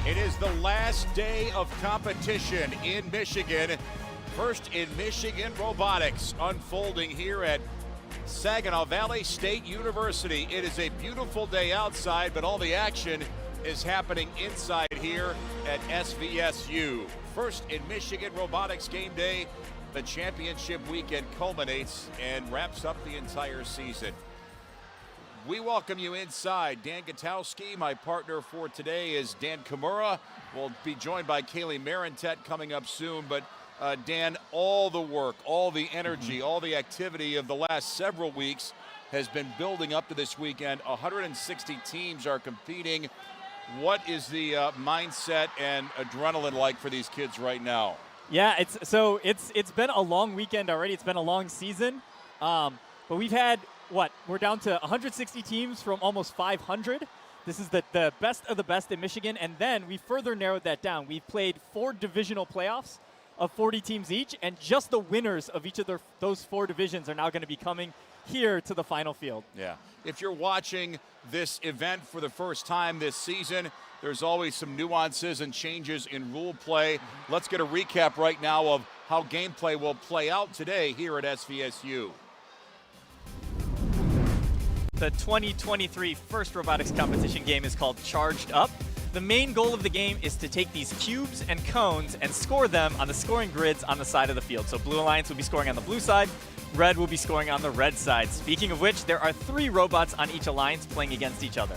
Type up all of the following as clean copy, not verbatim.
It is the last day of competition in Michigan. First in Michigan robotics unfolding here at Saginaw Valley State University. It is a beautiful day outside, but all the action is happening inside here at SVSU. First in Michigan Robotics Game Day. The championship weekend culminates and wraps up the entire season. We welcome you inside. Dan Gutowski, my partner for today is Dan Kimura. We'll be joined by Kaylee Marentet coming up soon. But Dan, all the work, all the energy, all the activity of the last several weeks has been building up to this weekend. 160 teams are competing. What is the mindset and adrenaline like for these kids right now? Yeah, it's been a long weekend already. It's been a long season, but we've had we're down to 160 teams from almost 500. This is the best of the best in Michigan, and then we further narrowed that down. We've played 4 divisional playoffs of 40 teams each, and just the winners of each of those 4 divisions are now going to be coming here to the final field. Yeah. If you're watching this event for the first time this season, there's always some nuances and changes in rule play. Let's get a recap right now of how gameplay will play out today here at SVSU. The 2023 first robotics competition game is called Charged Up. The main goal of the game is to take these cubes and cones and score them on the scoring grids on the side of the field. So Blue Alliance will be scoring on the blue side, Red will be scoring on the red side. Speaking of which, there are 3 robots on each alliance playing against each other.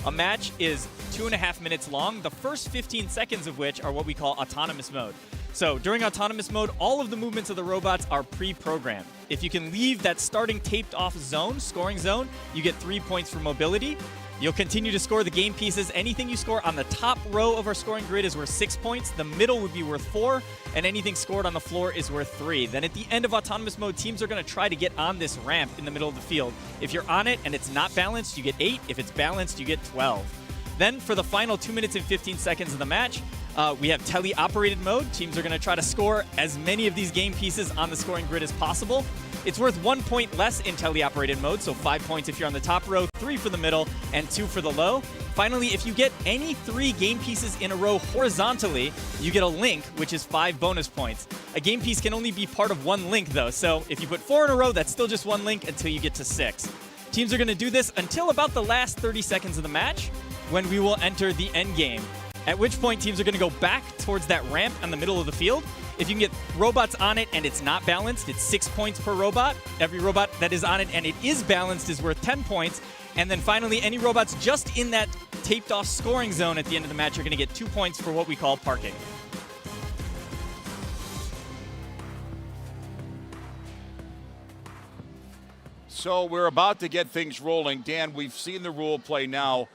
A match is 2.5 minutes long, the first 15 seconds of which are what we call autonomous mode. So during autonomous mode, all of the movements of the robots are pre-programmed. If you can leave that starting taped off zone, scoring zone, you get 3 points for mobility. You'll continue to score the game pieces. Anything you score on the top row of our scoring grid is worth 6 points. The middle would be worth 4, and anything scored on the floor is worth 3. Then at the end of autonomous mode, teams are going to try to get on this ramp in the middle of the field. If you're on it and it's not balanced, you get 8. If it's balanced, you get 12. Then for the final 2 minutes and 15 seconds of the match, we have tele-operated mode. Teams are going to try to score as many of these game pieces on the scoring grid as possible. It's worth 1 point less in tele-operated mode, so 5 points if you're on the top row, 3 for the middle, and 2 for the low. Finally, if you get any 3 game pieces in a row horizontally, you get a link, which is 5 bonus points. A game piece can only be part of 1 link, though, so if you put 4 in a row, that's still just 1 link until you get to 6. Teams are going to do this until about the last 30 seconds of the match, when we will enter the end game, at which point teams are going to go back towards that ramp in the middle of the field. If you can get robots on it and it's not balanced, it's 6 points per robot. Every robot that is on it and it is balanced is worth 10 points. And then finally, any robots just in that taped off scoring zone at the end of the match are going to get 2 points for what we call parking. So we're about to get things rolling. Dan, we've seen the rule play now.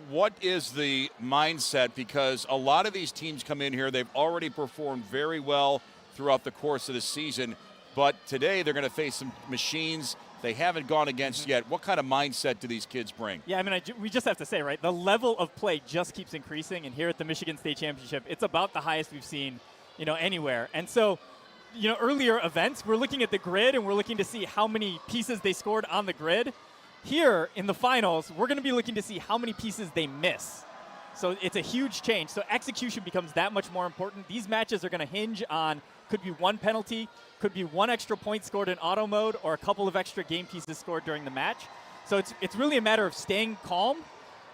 What is the mindset? Because a lot of these teams come in here, they've already performed very well throughout the course of the season, but today they're going to face some machines they haven't gone against yet. What kind of mindset do these kids bring? Yeah, I mean, we just have to say, right, the level of play just keeps increasing, and here at the Michigan State Championship, it's about the highest we've seen, anywhere. And so, earlier events, we're looking at the grid, and we're looking to see how many pieces they scored on the grid. Here in the finals, we're going to be looking to see how many pieces they miss. So it's a huge change. So execution becomes that much more important. These matches are going to hinge on, could be 1 penalty, could be 1 extra point scored in auto mode, or a couple of extra game pieces scored during the match. So it's really a matter of staying calm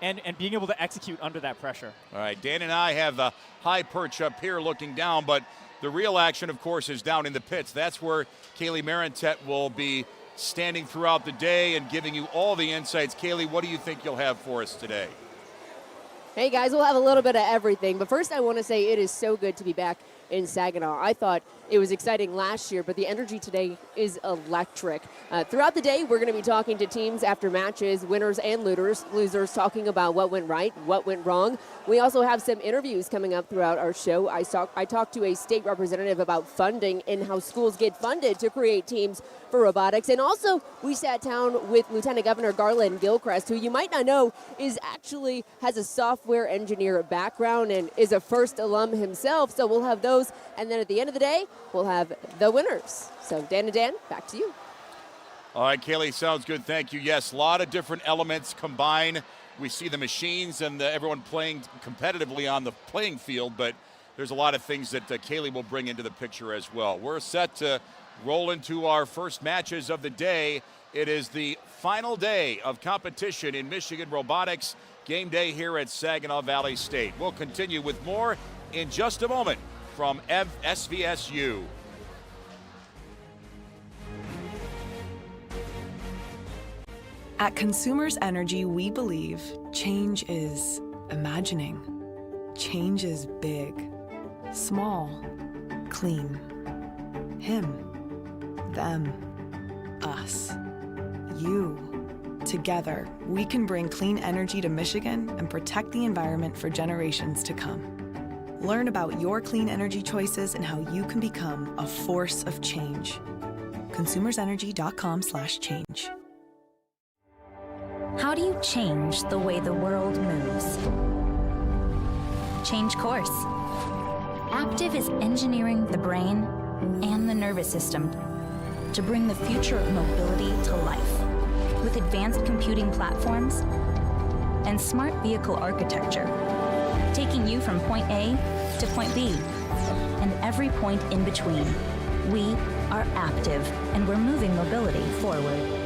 and being able to execute under that pressure. All right, Dan and I have the high perch up here looking down, but the real action, of course, is down in the pits. That's where Kaylee Marentet will be standing throughout the day and giving you all the insights. Kaylee, what do you think you'll have for us today? Hey guys, we'll have a little bit of everything, but first I want to say it is so good to be back in Saginaw. I thought it was exciting last year, but the energy today is electric. Throughout the day, we're going to be talking to teams after matches, winners and losers, talking about what went right, what went wrong. We also have some interviews coming up throughout our show. I talked to a state representative about funding and how schools get funded to create teams for robotics. And also, we sat down with Lieutenant Governor Garland Gilchrist, who you might not know has a software engineer background and is a first alum himself. So we'll have those. And then at the end of the day, we'll have the winners. So Dan and Dan, back to you. All right, Kaylee, sounds good. Thank you. Yes, a lot of different elements combine we see the machines and everyone playing competitively on the playing field, but there's a lot of things that Kaylee will bring into the picture as well. We're set to roll into our first matches of the day. It is the final day of competition in Michigan Robotics Game Day here at Saginaw Valley State. We'll continue with more in just a moment from SVSU. At Consumers Energy, we believe change is imagining. Change is big, small, clean. Him, them, us, you. Together, we can bring clean energy to Michigan and protect the environment for generations to come. Learn about your clean energy choices and how you can become a force of change. consumersenergy.com/change. How do you change the way the world moves? Change course. Active is engineering the brain and the nervous system to bring the future of mobility to life with advanced computing platforms and smart vehicle architecture, taking you from point A to point B and every point in between. We are Active, and we're moving mobility forward.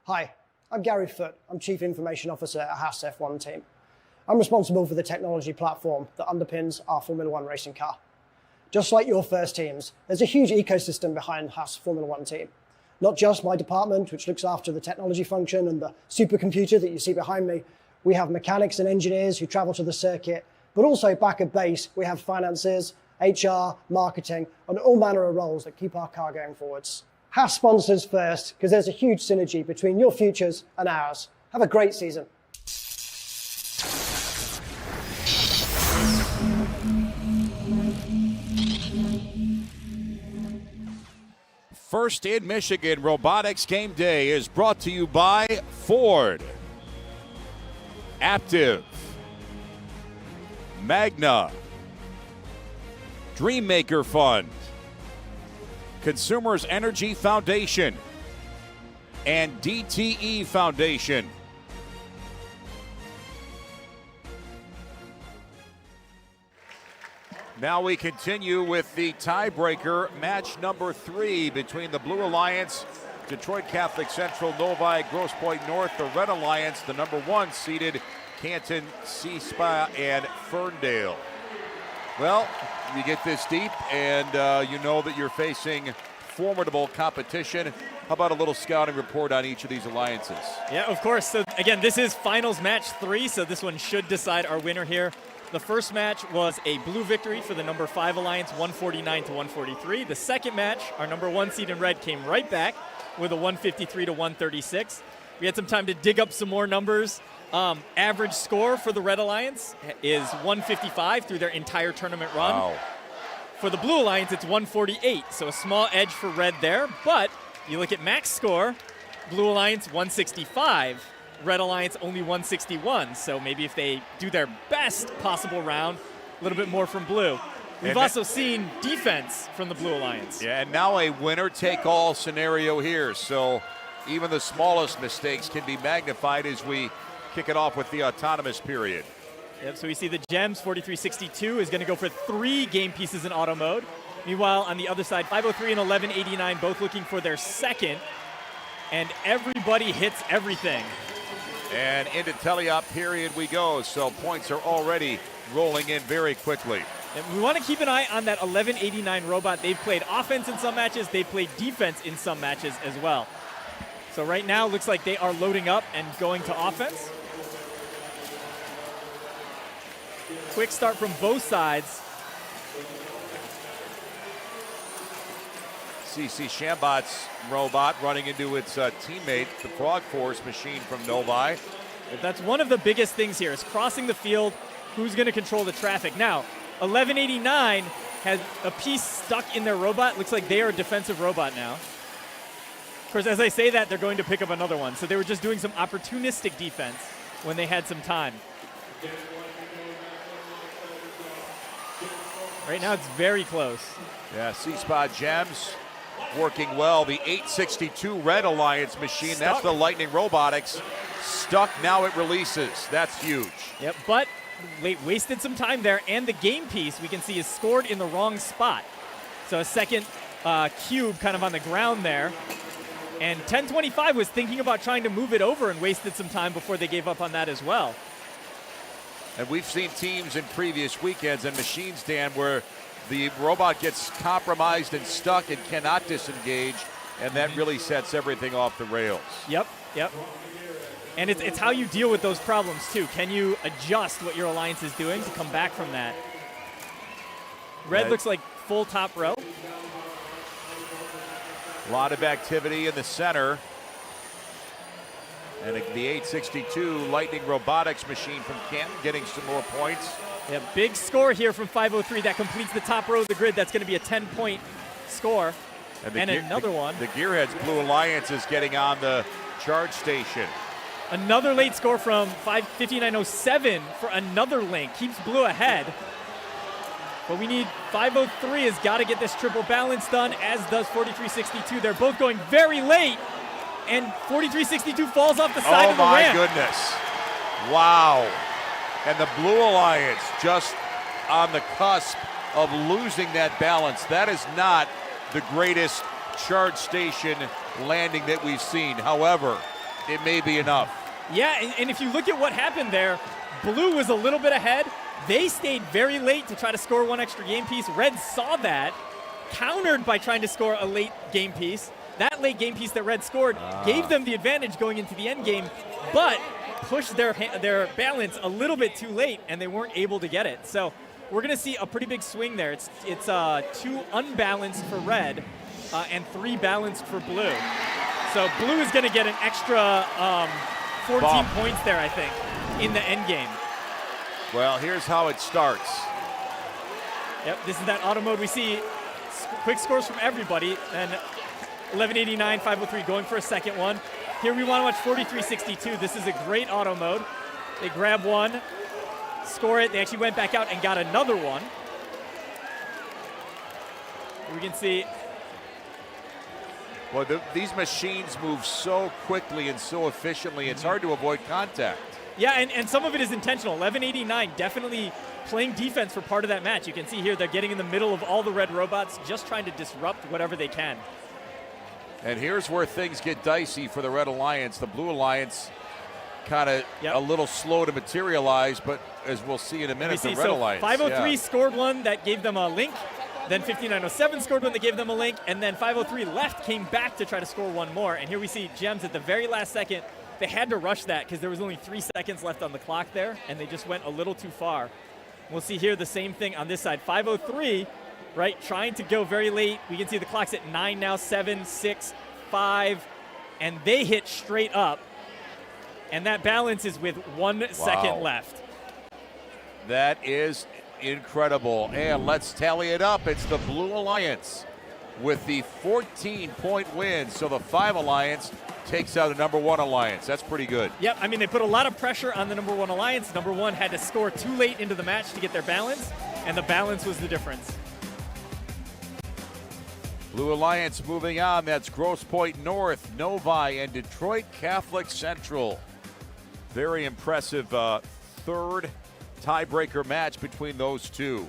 Hi, I'm Gary Foote. I'm Chief Information Officer at Haas F1 team. I'm responsible for the technology platform that underpins our Formula One racing car. Just like your first teams, there's a huge ecosystem behind Haas Formula One team. Not just my department, which looks after the technology function and the supercomputer that you see behind me. We have mechanics and engineers who travel to the circuit, but also back at base, we have finances, HR, marketing, and all manner of roles that keep our car going forwards. Haas sponsors first, because there's a huge synergy between your futures and ours. Have a great season. First in Michigan Robotics Game Day is brought to you by Ford, Aptiv, Magna, Dreammaker Fund, Consumers Energy Foundation, and DTE Foundation. Now we continue with the tiebreaker, match number 3 between the Blue Alliance, Detroit Catholic Central, Novi, Grosse Pointe North, the Red Alliance, the number 1 seeded Canton, CSPA, and Ferndale. Well, you get this deep and you know that you're facing formidable competition. How about a little scouting report on each of these alliances? Yeah, of course. So again, this is finals match 3, so this one should decide our winner here. The first match was a blue victory for the number 5 alliance, 149 to 143. The second match, our number 1 seed in red came right back with a 153 to 136. We had some time to dig up some more numbers. Average score for the Red Alliance is 155 through their entire tournament run. Wow. For the Blue Alliance, it's 148, so a small edge for red there. But you look at max score, Blue Alliance 165, Red Alliance only 161. So maybe if they do their best possible round, a little bit more from blue. We've also seen defense from the Blue Alliance. Yeah, and now a winner-take-all scenario here. So even the smallest mistakes can be magnified as we kick it off with the autonomous period. Yep, so we see the Gems 4362 is going to go for 3 game pieces in auto mode. Meanwhile, on the other side, 503 and 1189 both looking for their second. And everybody hits everything. And into teleop period we go. So points are already rolling in very quickly. And we want to keep an eye on that 1189 robot. They've played offense in some matches. They've played defense in some matches as well. So right now, looks like they are loading up and going to offense. Quick start from both sides. CC Shambot's robot running into its teammate, the Frog Force machine from Novi. That's one of the biggest things here is crossing the field. Who's going to control the traffic? Now, 1189 has a piece stuck in their robot. Looks like they are a defensive robot now. Of course, as I say that, they're going to pick up another one. So they were just doing some opportunistic defense when they had some time. Right now it's very close. Yeah, C-Spot Gems working well. The 862 Red Alliance machine, Stuck. that's the Lightning Robotics. Stuck, now it releases. That's huge. Yep, but wasted some time there, and the game piece we can see is scored in the wrong spot. So a second cube kind of on the ground there. And 1025 was thinking about trying to move it over and wasted some time before they gave up on that as well. And we've seen teams in previous weekends and machines, Dan, where the robot gets compromised and stuck and cannot disengage, and that really sets everything off the rails. Yep. And it's how you deal with those problems, too. Can you adjust what your alliance is doing to come back from that? Red looks like full top row. A lot of activity in the center. And the 862 Lightning Robotics machine from Canton getting some more points. Yeah, big score here from 503 that completes the top row of the grid. That's going to be a 10-point score. And another one. The Gearheads Blue Alliance is getting on the charge station. Another late score from 5907 for another link. Keeps Blue ahead. But we need 503 has got to get this triple balance done, as does 4362. They're both going very late. And 4362 falls off the side of the ramp. Oh my goodness. Wow. And the Blue Alliance just on the cusp of losing that balance. That is not the greatest charge station landing that we've seen. However, it may be enough. Yeah, and if you look at what happened there, Blue was a little bit ahead. They stayed very late to try to score one extra game piece. Red saw that, countered by trying to score a late game piece. That late game piece that Red scored gave them the advantage going into the end game, but pushed their balance a little bit too late, and they weren't able to get it. So we're going to see a pretty big swing there. It's 2 unbalanced for Red and 3 balanced for Blue. So Blue is going to get an extra 14 points there, I think, in the end game. Well, here's how it starts. Yep, this is that auto mode. We see quick scores from everybody, and 1189, 503 going for a second one. Here we want to watch 4362. This is a great auto mode. They grab one, score it. They actually went back out and got another one. We can see. Well, these machines move so quickly and so efficiently, it's hard to avoid contact. Yeah, and some of it is intentional. 1189 definitely playing defense for part of that match. You can see here they're getting in the middle of all the Red robots, just trying to disrupt whatever they can. And here's where things get dicey for the Red Alliance. The Blue Alliance kind of a little slow to materialize, but as we'll see in a minute, the Red Alliance. 503 scored one that gave them a link. Then 5907 scored one that gave them a link. And then 503 left, came back to try to score one more. And here we see Gems at the very last second. They had to rush that because there was only 3 seconds left on the clock there, and they just went a little too far. We'll see here the same thing on this side. 503, right, trying to go very late. We can see the clock's at 9 now, 7, 6, 5, and they hit straight up. And that balance is with 1 second left. That is incredible. And let's tally it up. It's the Blue Alliance with the 14-point win. So the 5 Alliance takes out the number 1 Alliance. That's pretty good. Yep, I mean, they put a lot of pressure on the number 1 Alliance. Number 1 had to score too late into the match to get their balance, and the balance was the difference. Blue Alliance moving on. That's Grosse Pointe North, Novi, and Detroit Catholic Central. Very impressive third tiebreaker match between those two.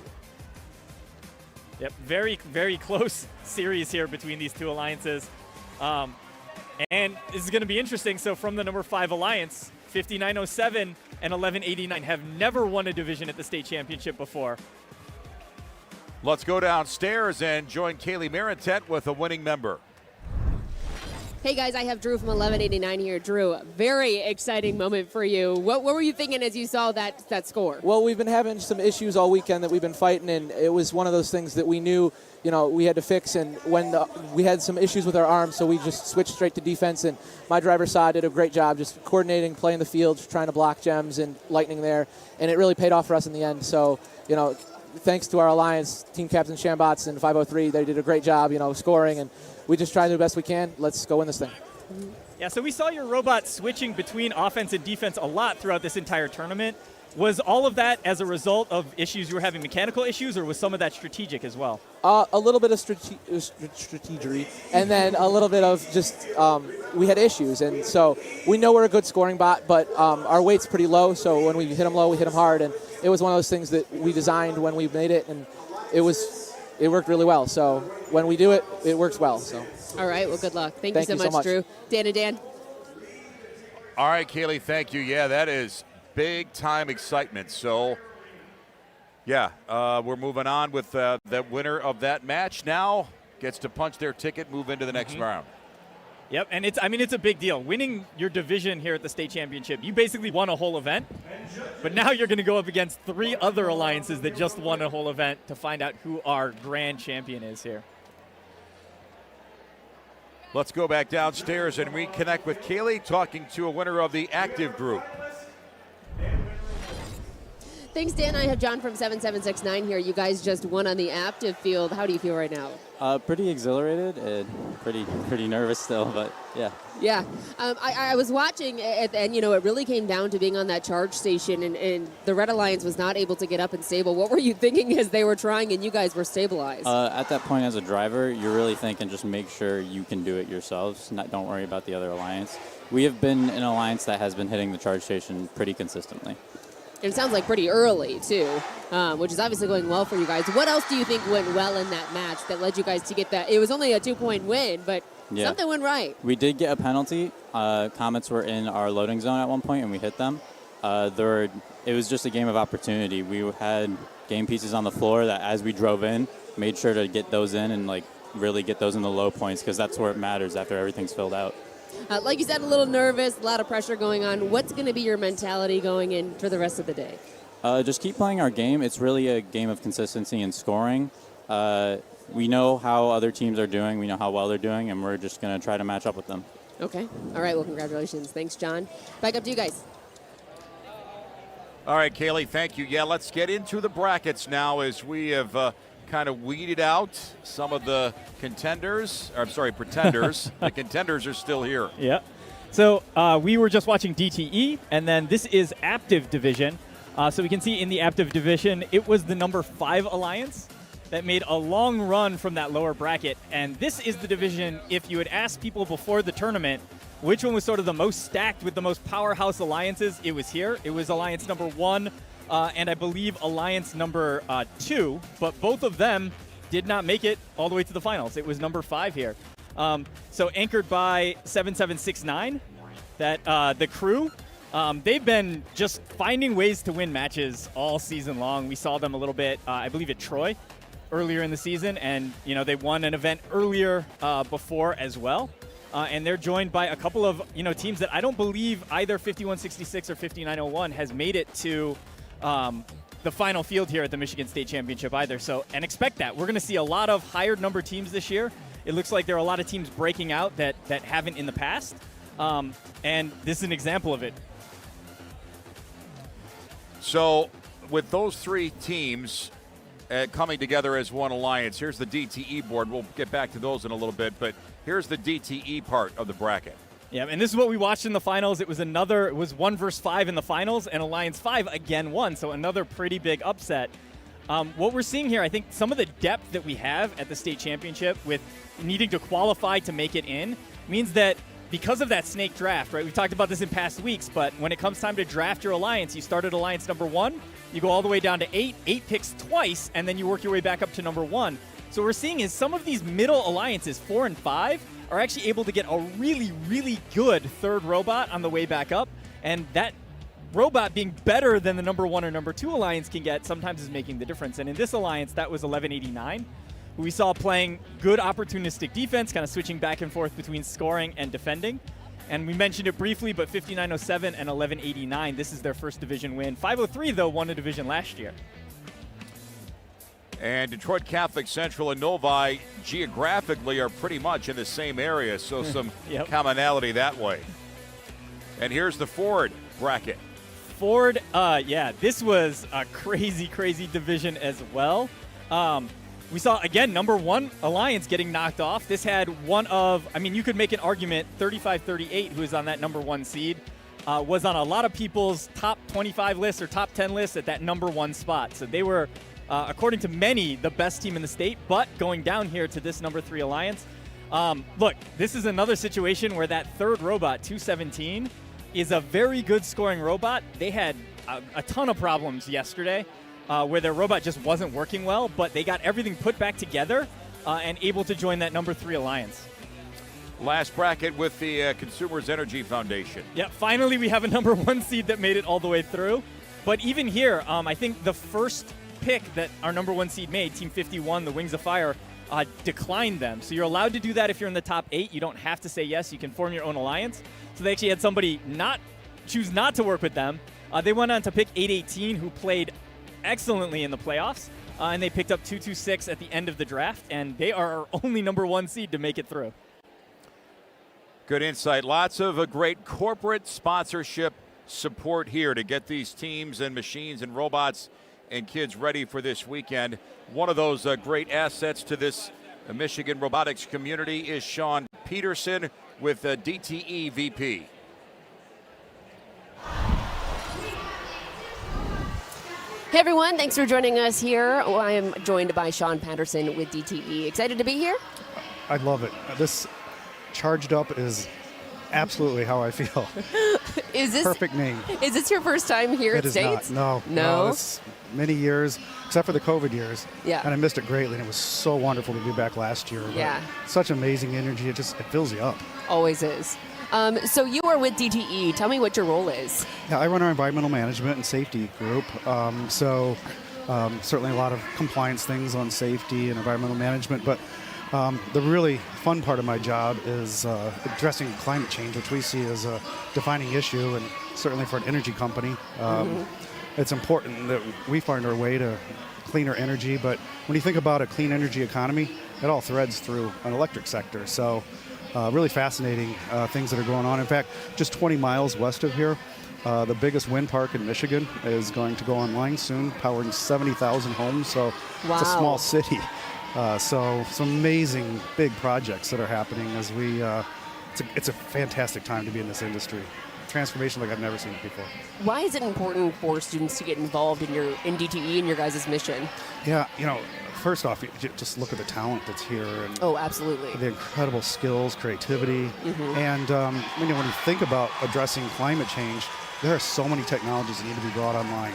Yep, very, very close series here between these 2 alliances. And this is going to be interesting. So from the number 5 Alliance, 5907 and 1189 have never won a division at the state championship before. Let's go downstairs and join Kaylee Maritet with a winning member. Hey guys, I have Drew from 1189 here. Drew, very exciting moment for you. What were you thinking as you saw that score? Well, we've been having some issues all weekend that we've been fighting, and it was one of those things that we knew, we had to fix. And when we had some issues with our arms, so we just switched straight to defense. And my driver Saad did a great job just coordinating, playing the field, trying to block Gems and Lightning there, and it really paid off for us in the end. So, thanks to our alliance, team captain Shambots and 503, they did a great job, scoring, and we just try to do the best we can. Let's go win this thing. Yeah, so we saw your robot switching between offense and defense a lot throughout this entire tournament. Was all of that as a result of issues you were having, mechanical issues, or was some of that strategic as well? A little bit of strategery, and then a little bit of just we had issues, and so we know we're a good scoring bot, but our weight's pretty low, so when we hit them low, we hit them hard, and it was one of those things that we designed when we made it, and it worked really well. So when we do it, it works well. So. All right, well, good luck. Thank you so much, Drew. Dan and Dan. All right, Kaylee, thank you. Yeah, that is big-time excitement. So, yeah, we're moving on with the winner of that match now gets to punch their ticket, move into the next round. Yep, and it's a big deal. Winning your division here at the state championship, you basically won a whole event, but now you're going to go up against 3 other alliances that just won a whole event to find out who our grand champion is here. Let's go back downstairs and reconnect with Kaylee, talking to a winner of the active group. Thanks, Dan. I have John from 7769 here. You guys just won on the active field. How do you feel right now? Pretty exhilarated and pretty nervous still, but yeah. Yeah. I was watching, and it really came down to being on that charge station, and the Red Alliance was not able to get up and stable. What were you thinking as they were trying and you guys were stabilized? At that point as a driver, you're really thinking just make sure you can do it yourselves. Don't worry about the other alliance. We have been an alliance that has been hitting the charge station pretty consistently. It sounds like pretty early, too, which is obviously going well for you guys. What else do you think went well in that match that led you guys to get that? It was only a 2-point win, but something went right. We did get a penalty. Comets were in our loading zone at one point, and we hit them. It was just a game of opportunity. We had game pieces on the floor that as we drove in, made sure to get those in and really get those in the low points because that's where it matters after everything's filled out. Like you said, a little nervous, a lot of pressure going on. What's going to be your mentality going in for the rest of the day? Just keep playing our game. It's really a game of consistency and scoring. We know how other teams are doing. We know how well they're doing, and we're just going to try to match up with them. Okay. All right. Well, congratulations. Thanks, John. Back up to you guys. All right, Kaylee, thank you. Yeah, let's get into the brackets now as we have kind of weeded out some of the pretenders. The contenders are still here. Yeah. So we were just watching DTE, and then this is Active Division. So we can see in the Active Division, it was the number 5 alliance that made a long run from that lower bracket. And this is the division, if you had asked people before the tournament which one was sort of the most stacked with the most powerhouse alliances, it was here. It was alliance number 1. And I believe alliance number 2, but both of them did not make it all the way to the finals. It was number 5 here. So anchored by 7769, that the crew, they've been just finding ways to win matches all season long. We saw them a little bit, I believe, at Troy earlier in the season, and they won an event earlier before as well. And they're joined by a couple of teams that I don't believe either 5166 or 5901 has made it to the final field here at the Michigan State Championship either. So, and expect that. We're going to see a lot of higher number teams this year. It looks like there are a lot of teams breaking out that haven't in the past. And this is an example of it. So with those 3 teams coming together as one alliance, here's the DTE board. We'll get back to those in a little bit, but here's the DTE part of the bracket. Yeah, and this is what we watched in the finals. It was 1 versus 5 in the finals, and Alliance 5 again won, so another pretty big upset. What we're seeing here, I think some of the depth that we have at the state championship with needing to qualify to make it in means that because of that snake draft, right? We've talked about this in past weeks, but when it comes time to draft your alliance, you start at alliance number 1, you go all the way down to 8 picks twice, and then you work your way back up to number 1. So what we're seeing is some of these middle alliances, 4 and 5, are actually able to get a really, really good 3rd robot on the way back up. And that robot being better than the number 1 or number 2 alliance can get sometimes is making the difference. And in this alliance, that was 1189, who we saw playing good opportunistic defense, kind of switching back and forth between scoring and defending. And we mentioned it briefly, but 5907 and 1189, this is their first division win. 503, though, won a division last year. And Detroit Catholic Central and Novi geographically are pretty much in the same area, so some commonality that way. And here's the Ford bracket. Ford, this was a crazy, crazy division as well. We saw, again, number 1 alliance getting knocked off. This had one of, you could make an argument, 35-38, who is on that number 1 seed. was on a lot of people's top 25 lists or top 10 lists at that #1 spot. So they were, according to many, the best team in the state, but going down here to this #3 alliance. Look, this is another situation where that third robot, 217, is a very good scoring robot. They had a ton of problems yesterday where their robot just wasn't working well, but they got everything put back together and able to join that #3 alliance. Last bracket with the Consumers Energy Foundation. Yeah, finally we have a #1 seed that made it all the way through. But even here, I think the first pick that our #1 seed made, Team 51, the Wings of Fire, declined them. So you're allowed to do that if you're in the top 8. You don't have to say yes. You can form your own alliance. So they actually had somebody choose not to work with them. They went on to pick 818, who played excellently in the playoffs. And they picked up 226 at the end of the draft. And they are our only #1 seed to make it through. Good insight. Lots of great corporate sponsorship support here to get these teams and machines and robots and kids ready for this weekend. One of those great assets to this Michigan robotics community is Sean Peterson with DTE VP. Hey everyone, thanks for joining us here. I am joined by Sean Patterson with DTE. Excited to be here? I love it. This Charged Up is absolutely how I feel. Is this perfect name? Is this your first time here at States? Not. No. It's many years, except for the COVID years. Yeah. And I missed it greatly, and it was so wonderful to be back last year. Yeah. Such amazing energy. It fills you up. Always is. So you are with DTE. Tell me what your role is. Yeah, I run our environmental management and safety group. Certainly a lot of compliance things on safety and environmental management, but the really fun part of my job is addressing climate change, which we see as a defining issue, and certainly for an energy company. It's important that we find our way to cleaner energy, but when you think about a clean energy economy, it all threads through an electric sector. So really fascinating things that are going on. In fact, just 20 miles west of here, the biggest wind park in Michigan is going to go online soon, powering 70,000 homes. So It's a small city. So some amazing big projects that are happening as we, it's a fantastic time to be in this industry. Transformation like I've never seen it before. Why is it important for students to get involved in DTE and your guys' mission? Yeah, first off, you just look at the talent that's here. And oh, absolutely. The incredible skills, creativity. And when you think about addressing climate change, there are so many technologies that need to be brought online.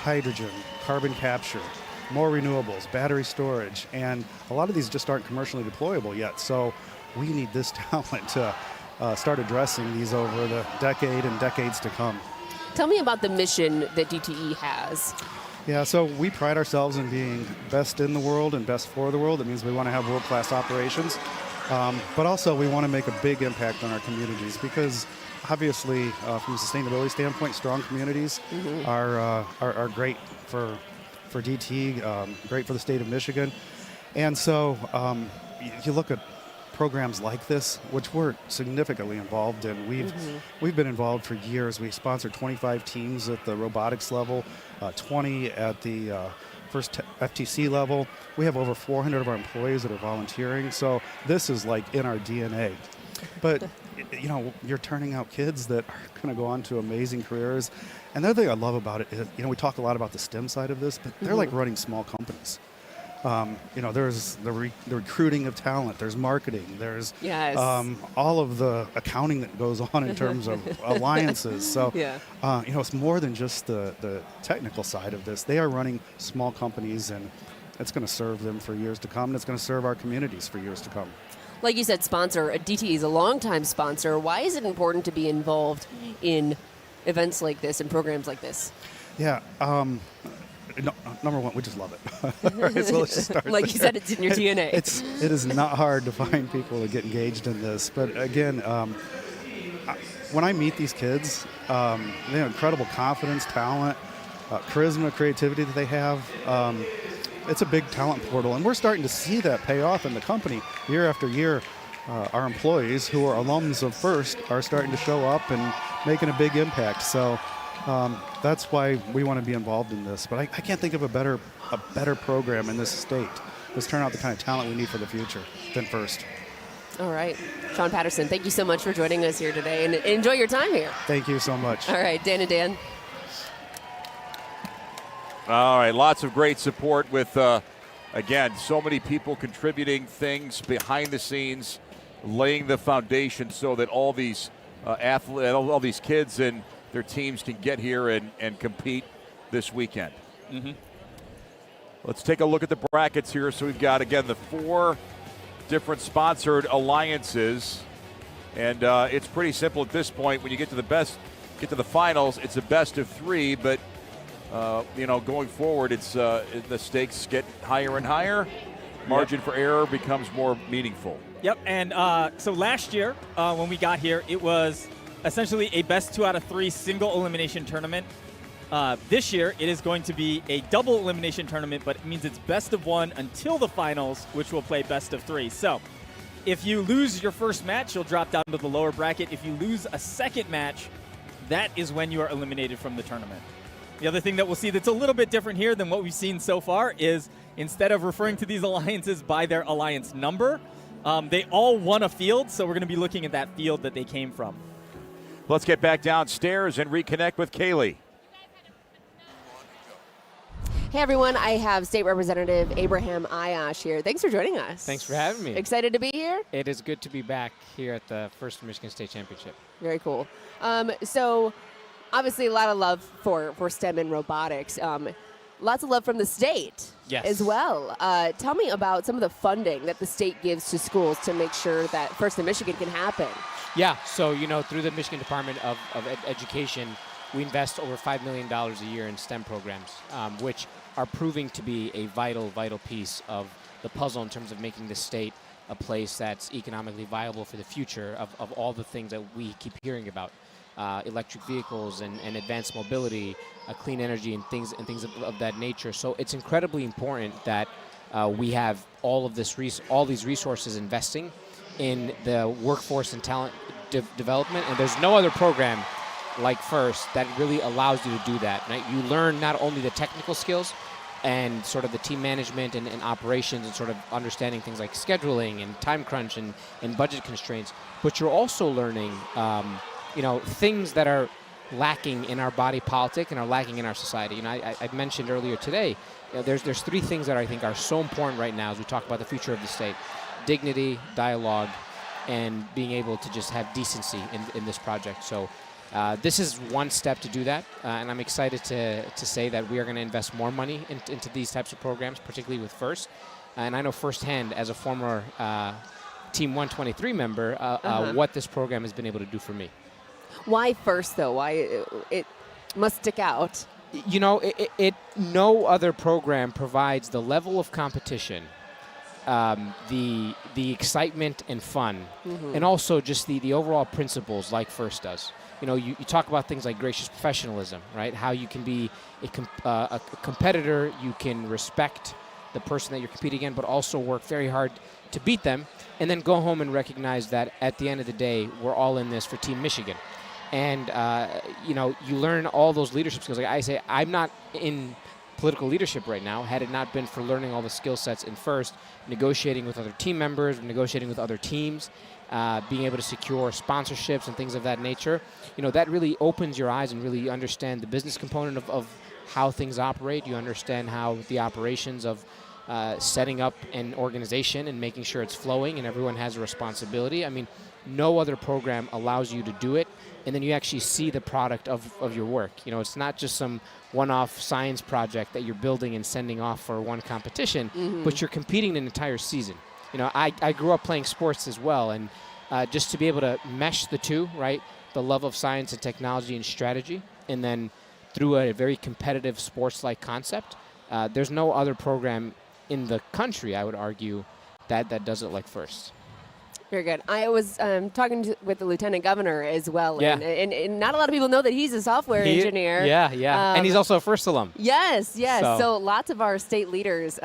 Hydrogen, carbon capture, more renewables, battery storage, and a lot of these just aren't commercially deployable yet. So we need this talent to start addressing these over the decade and decades to come. Tell me about the mission that DTE has. Yeah, so we pride ourselves in being best in the world and best for the world. That means we want to have world-class operations, but also we want to make a big impact on our communities because obviously from a sustainability standpoint, strong communities are great for DTE, great for the state of Michigan. And so you look at programs like this, which we're significantly involved in. We've been involved for years. We sponsored 25 teams at the robotics level, 20 at the first FTC level. We have over 400 of our employees that are volunteering. So this is like in our DNA. But you're turning out kids that are going to go on to amazing careers. And the other thing I love about it is, we talk a lot about the STEM side of this, but they're like running small companies. There's the recruiting of talent, there's marketing, there's all of the accounting that goes on in terms of alliances. So, it's more than just the technical side of this. They are running small companies, and it's going to serve them for years to come, and it's going to serve our communities for years to come. Like you said, sponsor. DTE is a longtime sponsor. Why is it important to be involved in events like this and programs like this? Yeah. Number one, we just love it. Right, so let's just start like there. You said, it's in your DNA. It is not hard to find people to get engaged in this. But again, when I meet these kids, they have incredible confidence, talent, charisma, creativity that they have. It's a big talent portal, and we're starting to see that pay off in the company year after year. Our employees, who are alums of FIRST, are starting to show up and making a big impact. So that's why we want to be involved in this. But I can't think of a better program in this state that's turn out the kind of talent we need for the future than FIRST. All right. Sean Patterson, thank you so much for joining us here today, and enjoy your time here. Thank you so much. All right, Dan and Dan. All right, lots of great support with, again, so many people contributing things behind the scenes, laying the foundation so that all these athletes, all these kids and their teams can get here and compete this weekend. Mm-hmm. Let's take a look at the brackets here. So we've got, again, the 4 different sponsored alliances, and it's pretty simple at this point. When you get to the finals, it's a best of 3, but going forward, it's the stakes get higher and higher. Margin for error becomes more meaningful. Yep, and so last year when we got here, it was essentially a best 2 out of 3 single elimination tournament. This year, it is going to be a double elimination tournament, but it means it's best of 1 until the finals, which will play best of 3. So if you lose your first match, you'll drop down to the lower bracket. If you lose a second match, that is when you are eliminated from the tournament. The other thing that we'll see that's a little bit different here than what we've seen so far is instead of referring to these alliances by their alliance number, they all won a field, so we're going to be looking at that field that they came from. Let's get back downstairs and reconnect with Kaylee. Hey everyone, I have State Representative Abraham Ayash here. Thanks for joining us. Thanks for having me. Excited to be here? It is good to be back here at the first Michigan State Championship. Very cool. So obviously a lot of love for STEM and robotics. Lots of love from the state as well. Tell me about some of the funding that the state gives to schools to make sure that First in Michigan can happen. Yeah, so through the Michigan Department of Education, we invest over $5 million a year in STEM programs, which are proving to be a vital piece of the puzzle in terms of making the state a place that's economically viable for the future of all the things that we keep hearing about. Electric vehicles and advanced mobility, clean energy and things of that nature. So it's incredibly important that we have all these resources investing in the workforce and talent development, and there's no other program like FIRST that really allows you to do that. Right? You learn not only the technical skills and sort of the team management and operations and sort of understanding things like scheduling and time crunch and budget constraints, but you're also learning things that are lacking in our body politic and are lacking in our society. I mentioned earlier today, there's 3 things that I think are so important right now as we talk about the future of the state: dignity, dialogue, and being able to just have decency in this project. So this is one step to do that, and I'm excited to say that we are going to invest more money into these types of programs, particularly with FIRST. And I know firsthand, as a former Team 123 member, what this program has been able to do for me. Why FIRST, though? Why it must stick out? No other program provides the level of competition, the excitement and fun, and also just the overall principles like FIRST does. You talk about things like gracious professionalism, right? How you can be a competitor, you can respect the person that you're competing against, but also work very hard to beat them, and then go home and recognize that at the end of the day, we're all in this for Team Michigan. And, you learn all those leadership skills. Like I say, I'm not in political leadership right now. Had it not been for learning all the skill sets in FIRST, negotiating with other team members, negotiating with other teams, being able to secure sponsorships and things of that nature, that really opens your eyes and really understand the business component of how things operate. You understand how the operations of setting up an organization and making sure it's flowing and everyone has a responsibility. I mean, no other program allows you to do it, and then you actually see the product of your work. It's not just some one-off science project that you're building and sending off for one competition, but you're competing an entire season. I grew up playing sports as well, and just to be able to mesh the two, right, the love of science and technology and strategy, and then through a very competitive sports-like concept, there's no other program in the country, I would argue, that does it like FIRST. Very good. I was talking with the lieutenant governor as well, Yeah. and not a lot of people know that he's a software engineer. Yeah. And he's also a FIRST alum. Yes. So lots of our state leaders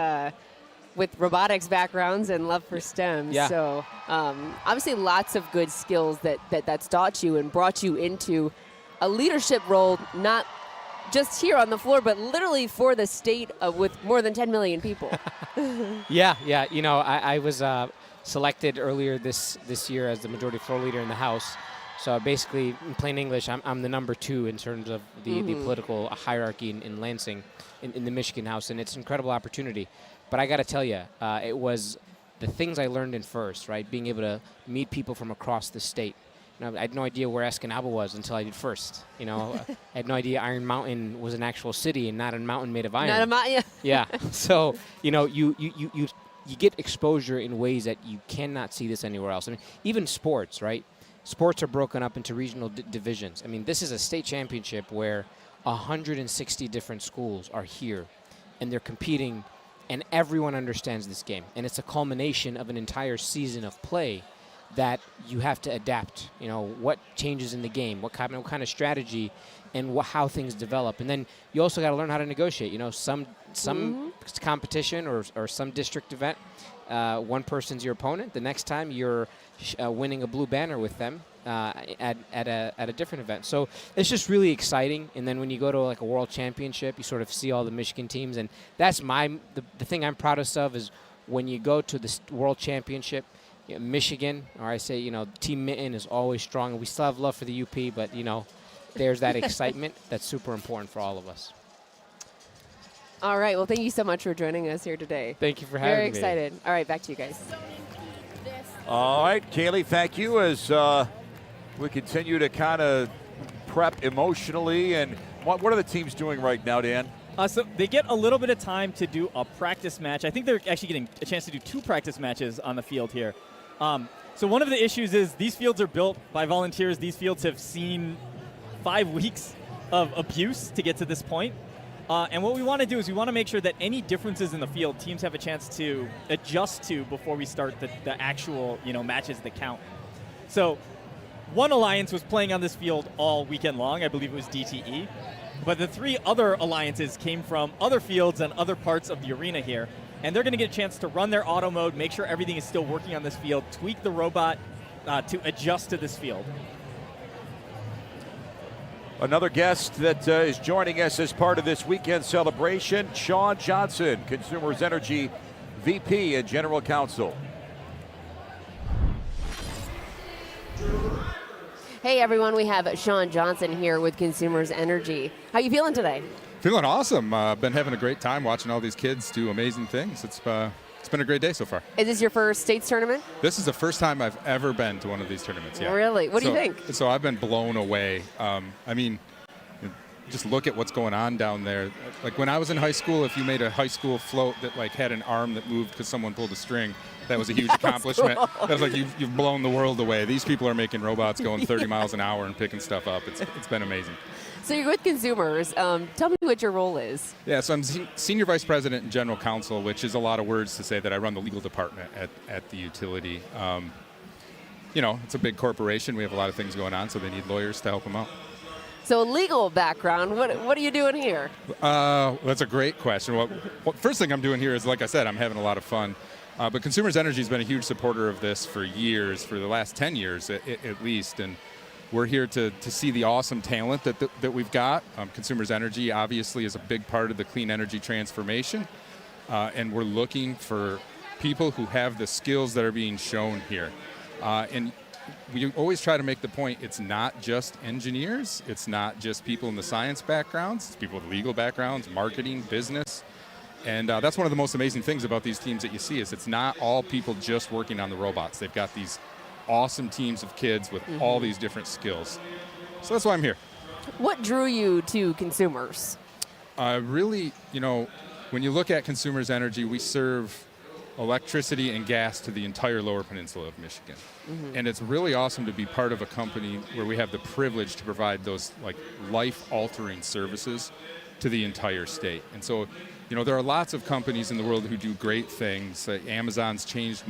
with robotics backgrounds and love for STEM. Yeah. So obviously lots of good skills that's taught you and brought you into a leadership role, not just here on the floor, but literally for the state with more than 10 million people. Yeah. I was selected earlier this year as the majority floor leader in the House. So basically, in plain English, I'm the number 2 in terms of the political hierarchy in Lansing, in the Michigan House, and it's an incredible opportunity. But I got to tell you, it was the things I learned in first, right? Being able to meet people from across the state. I had no idea where Escanaba was until I did first. I had no idea Iron Mountain was an actual city and not a mountain made of iron. Not a mountain, yeah. So, you get exposure in ways that you cannot see this anywhere else. I mean, even sports, right? Sports are broken up into regional divisions. I mean, this is a state championship where 160 different schools are here, and they're competing, and everyone understands this game. And it's a culmination of an entire season of play that you have to adapt. What changes in the game, what kind of strategy, and how things develop. And then you also got to learn how to negotiate. Some competition or some district event, one person's your opponent. The next time you're winning a blue banner with them at a different event. So it's just really exciting. And then when you go to like a world championship, you sort of see all the Michigan teams. And that's the thing I'm proudest of is when you go to the world championship, Michigan, or I say, Team Mitten is always strong. We still have love for the UP, but, there's that excitement that's super important for all of us. All right. Well, thank you so much for joining us here today. Thank you for having me. Very excited. All right, back to you guys. All right, Kaylee, thank you as we continue to kind of prep emotionally. And what are the teams doing right now, Dan? So they get a little bit of time to do a practice match. I think they're actually getting a chance to do 2 practice matches on the field here. So one of the issues is these fields are built by volunteers. These fields have seen 5 weeks of abuse to get to this point. And what we want to do is we want to make sure that any differences in the field, teams have a chance to adjust to before we start the actual matches that count. So one alliance was playing on this field all weekend long. I believe it was DTE. But the 3 other alliances came from other fields and other parts of the arena here. And they're going to get a chance to run their auto mode, make sure everything is still working on this field, tweak the robot to adjust to this field. Another guest that is joining us as part of this weekend celebration, Sean Johnson, Consumers Energy VP and General Counsel. Hey, everyone. We have Sean Johnson here with Consumers Energy. How you feeling today? Feeling awesome. Been having a great time watching all these kids do amazing things. It's been a great day so far. Is this your first states tournament? This is the first time I've ever been to one of these tournaments. Yeah. Really? What do you think? So I've been blown away. I mean, just look at what's going on down there. Like when I was in high school, if you made a high school float that like had an arm that moved because someone pulled a string, that was a huge accomplishment. Cool. That was like you've blown the world away. These people are making robots going 30 miles an hour and picking stuff up. It's been amazing. So you're with Consumers. Tell me what your role is. Yeah, so I'm Senior Vice President and General Counsel, which is a lot of words to say that I run the legal department at the utility. It's a big corporation. We have a lot of things going on, so they need lawyers to help them out. So legal background, what are you doing here? That's a great question. Well, first thing I'm doing here is, like I said, I'm having a lot of fun. But Consumers Energy has been a huge supporter of this for years, for the last 10 years at least. And we're here to see the awesome talent that we've got. Consumers Energy obviously is a big part of the clean energy transformation. And we're looking for people who have the skills that are being shown here. And we always try to make the point, it's not just engineers, it's not just people in the science backgrounds, it's people with legal backgrounds, marketing, business. And that's one of the most amazing things about these teams that you see is it's not all people just working on the robots. They've got these awesome teams of kids with all these different skills. So that's why I'm here. What drew you to Consumers? Really, when you look at Consumers Energy, we serve electricity and gas to the entire lower peninsula of Michigan. And it's really awesome to be part of a company where we have the privilege to provide those like life-altering services to the entire state. And so, there are lots of companies in the world who do great things. Amazon's changed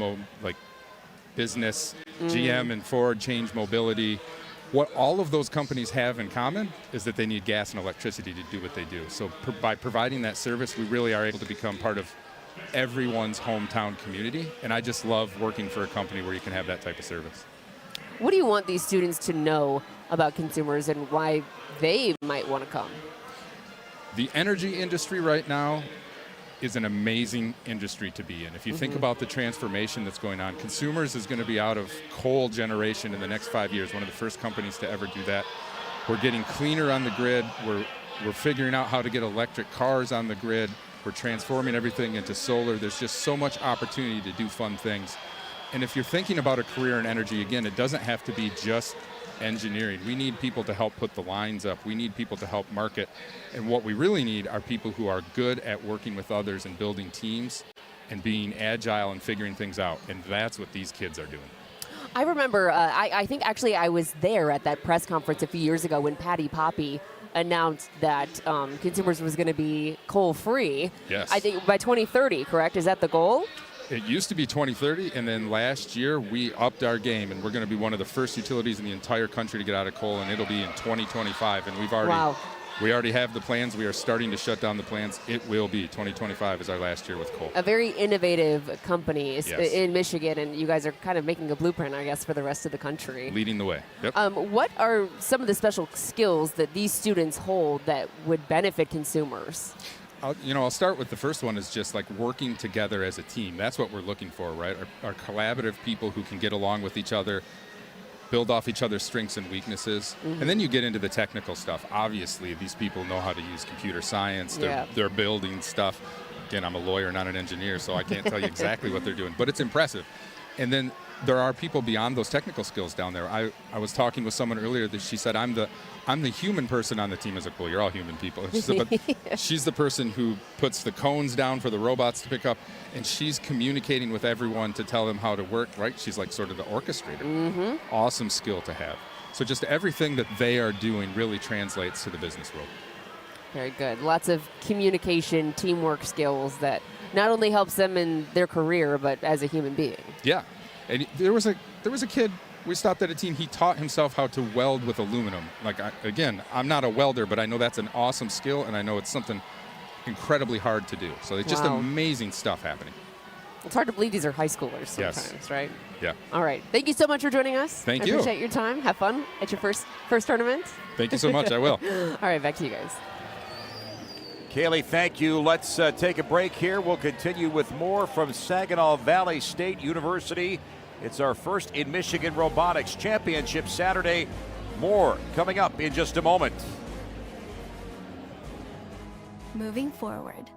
business, GM and Ford changed mobility. What all of those companies have in common is that they need gas and electricity to do what they do. So by providing that service, we really are able to become part of everyone's hometown community. And I just love working for a company where you can have that type of service. What do you want these students to know about Consumers and why they might want to come? The energy industry right now is an amazing industry to be in. If you think about the transformation that's going on, consumers is going to be out of coal generation in the next 5 years, one of the first companies to ever do that. We're getting cleaner on the grid. We're figuring out how to get electric cars on the grid. We're transforming everything into solar. There's just so much opportunity to do fun things. And if you're thinking about a career in energy, again, it doesn't have to be just engineering. We need people to help put the lines up. We need people to help market. And what we really need are people who are good at working with others and building teams and being agile and figuring things out. And that's what these kids are doing. I remember, I think actually I was there at that press conference a few years ago when Patty Poppy announced that Consumers was going to be coal-free. Yes. I think by 2030, correct? Is that the goal? It used to be 2030, and then last year we upped our game, and we're going to be one of the first utilities in the entire country to get out of coal, and it'll be in 2025. And we already have the plans. We are starting to shut down the plans. It will be 2025 is our last year with coal. A very innovative company Yes. in Michigan, and you guys are kind of making a blueprint, I guess, for the rest of the country. Leading the way. Yep. What are some of the special skills that these students hold that would benefit consumers? I'll start with the first one is just like working together as a team. That's what we're looking for, right? Our collaborative people who can get along with each other, build off each other's strengths and weaknesses. And then you get into the technical stuff. Obviously, these people know how to use computer science. They're building stuff. Again, I'm a lawyer, not an engineer, so I can't tell you exactly what they're doing, but it's impressive. And then there are people beyond those technical skills down there. I was talking with someone earlier that she said, I'm the human person on the team. As a cool, you're all human people. She said, but she's the person who puts the cones down for the robots to pick up, and she's communicating with everyone to tell them how to work, right? She's like sort of the orchestrator. Awesome skill to have. So just everything that they are doing really translates to the business world. Very good. Lots of communication, teamwork skills that not only helps them in their career, but as a human being. Yeah. And there was a kid, we stopped at a team, he taught himself how to weld with aluminum. Like, again, I'm not a welder, but I know that's an awesome skill, and I know it's something incredibly hard to do. So it's just amazing stuff happening. It's hard to believe these are high schoolers sometimes, right? Yeah. All right. Thank you so much for joining us. Thank I you. appreciate your time. Have fun at your first tournament. Thank you so much. I will. All right, back to you guys. Kaylee, thank you. Let's take a break here. We'll continue with more from Saginaw Valley State University. It's our first in Michigan Robotics Championship Saturday. More coming up in just a moment. Moving forward,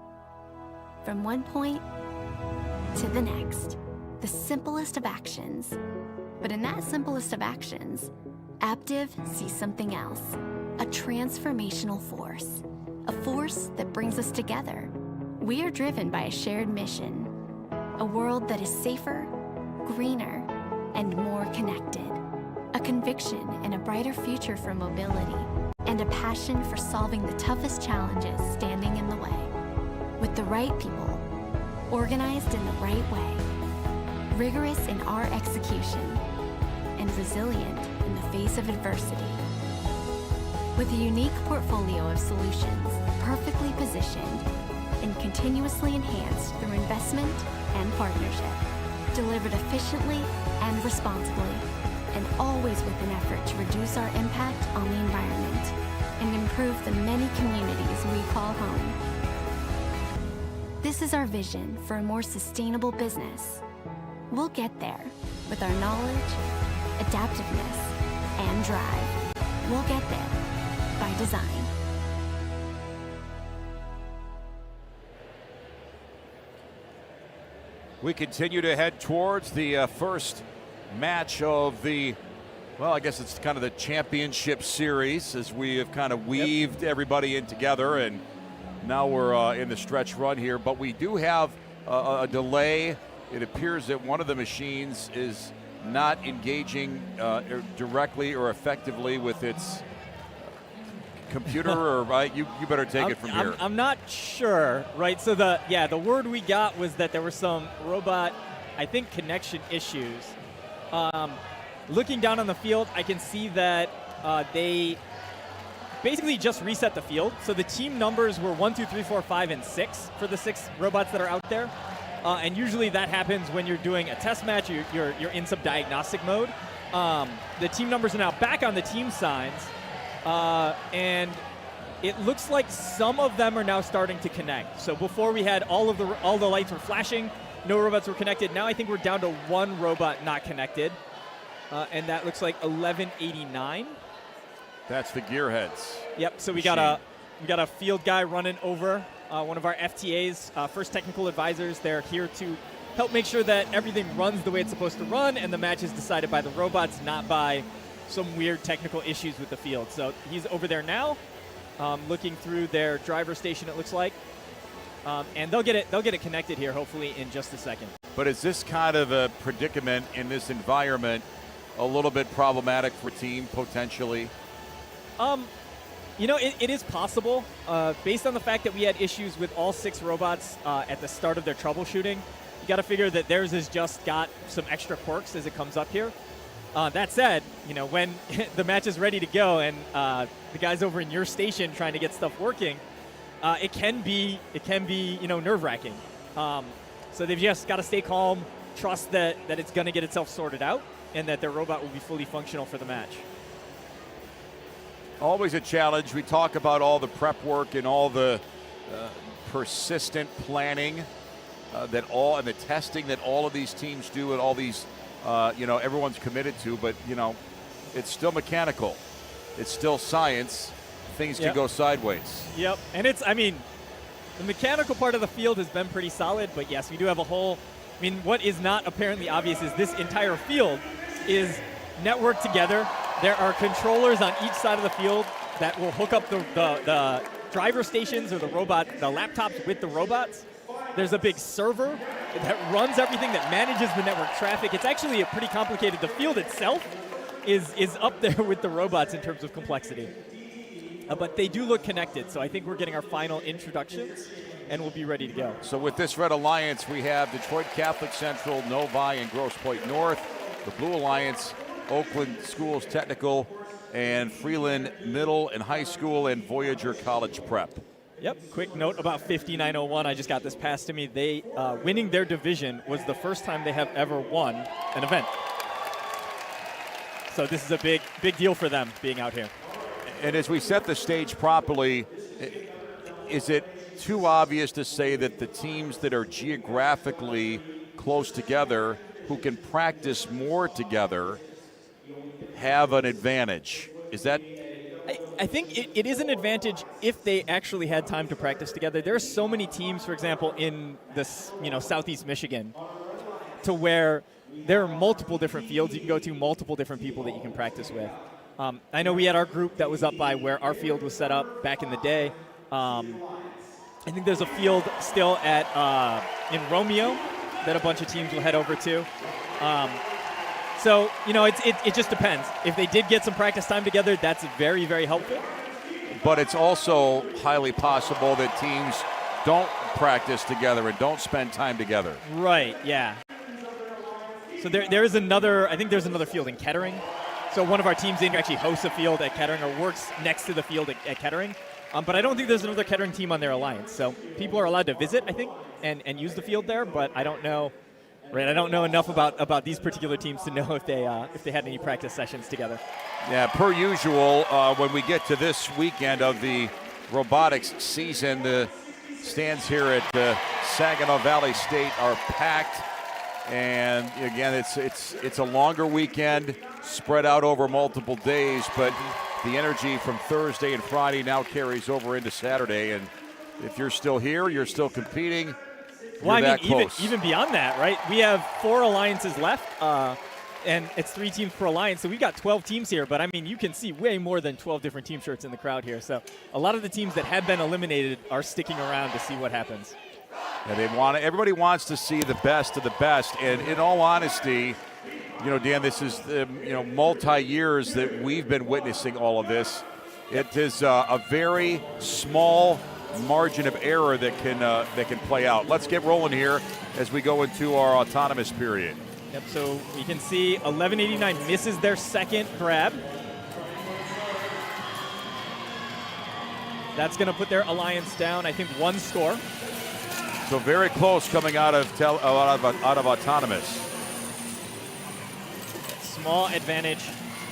from one point to the next, the simplest of actions. But in that simplest of actions, Aptiv sees something else, a transformational force, a force that brings us together. We are driven by a shared mission, a world that is safer, greener, and more connected. A conviction in a brighter future for mobility, and a passion for solving the toughest challenges standing in the way. With the right people, organized in the right way, rigorous in our execution, and resilient in the face of adversity. With a unique portfolio of solutions perfectly positioned and continuously enhanced through investment and partnership, delivered efficiently and responsibly, and always with an effort to reduce our impact on the environment and improve the many communities we call home. This is our vision for a more sustainable business. We'll get there with our knowledge, adaptiveness, and drive. We'll get there by design. We continue to head towards the first match of the, well, I guess it's kind of the championship series as we have kind of weaved everybody in together, and now we're in the stretch run here. But we do have a delay. It appears that one of the machines is not engaging directly or effectively with its computer, or you better take it from here. I'm not sure, right? So the word we got was that there were some robot, I think, connection issues. Looking down on the field, I can see that they basically just reset the field. So the team numbers were 1, 2, 3, 4, 5, and 6 for the 6 robots that are out there. And usually that happens when you're doing a test match, you're in some diagnostic mode. The team numbers are now back on the team signs. And It looks like some of them are now starting to connect. So before we had all the lights were flashing, no robots were connected. Now I think we're down to one robot not connected, and that looks like 1189. That's the gearheads. Yep. So we got a field guy running over one of our FTAs, first technical advisors. They're here to help make sure that everything runs the way it's supposed to run, and the match is decided by the robots, not by some weird technical issues with the field. So he's over there now, looking through their driver station. It looks like, and they'll get it connected here hopefully in just a second. But is this kind of a predicament in this environment a little bit problematic for team potentially? You know, it is possible, based on the fact that we had issues with all 6 robots at the start of their troubleshooting. You got to figure that theirs has just got some extra quirks as it comes up here. That said, you know, when the match is ready to go and the guys over in your station trying to get stuff working, it can be you know, nerve-wracking. So they've just got to stay calm, trust that it's going to get itself sorted out, and that their robot will be fully functional for the match. Always a challenge. We talk about all the prep work and all the persistent planning and the testing that all of these teams do and all these, you know, everyone's committed to, but, you know, it's still mechanical. It's still science. Things can go sideways. Yep. And I mean, the mechanical part of the field has been pretty solid, but yes, we do have a whole, I mean, what is not apparently obvious is this entire field is networked together. There are controllers on each side of the field that will hook up the driver stations or the laptops with the robots. There's a big server that runs everything, that manages the network traffic. It's actually a pretty complicated. The field itself is up there with the robots in terms of complexity. But they do look connected, so I think we're getting our final introductions, and we'll be ready to go. So with this Red Alliance, we have Detroit Catholic Central, Novi, and Grosse Pointe North. The Blue Alliance, Oakland Schools Technical, and Freeland Middle and High School, and Voyager College Prep. Yep, quick note about 5901. I just got this passed to me. They winning their division was the first time they have ever won an event. So this is a big deal for them being out here. And as we set the stage properly, is it too obvious to say that the teams that are geographically close together, who can practice more together, have an advantage? Is that? I think it is an advantage if they actually had time to practice together. There are so many teams, for example, in this, you know, Southeast Michigan, to where there are multiple different fields you can go to, multiple different people that you can practice with. I know we had our group that was up by where our field was set up back in the day. I think there's a field still in Romeo that a bunch of teams will head over to. So, you know, it just depends. If they did get some practice time together, that's very, very helpful. But it's also highly possible that teams don't practice together and don't spend time together. Right, yeah. So there is another, I think there's another field in Kettering. So one of our teams actually hosts a field at Kettering or works next to the field at Kettering. But I don't think there's another Kettering team on their alliance. So people are allowed to visit, I think, and use the field there, but I don't know. Right, I don't know enough about these particular teams to know if they had any practice sessions together. Yeah, per usual, when we get to this weekend of the robotics season, the stands here at Saginaw Valley State are packed, and again, it's a longer weekend spread out over multiple days, but the energy from Thursday and Friday now carries over into Saturday, and if you're still here, you're still competing. Well, I mean, even beyond that, right? We have 4 alliances left, and it's 3 teams per alliance, so we've got 12 teams here. But, I mean, you can see way more than 12 different team shirts in the crowd here. So a lot of the teams that have been eliminated are sticking around to see what happens. Yeah, everybody wants to see the best of the best, and in all honesty, you know, Dan, this is multi-years that we've been witnessing all of this. It is a very small margin of error that can play out. Let's get rolling here as we go into our autonomous period. Yep, so we can see 1189 misses their second grab. That's going to put their alliance down, I think, 1 score. So very close coming out of autonomous. Small advantage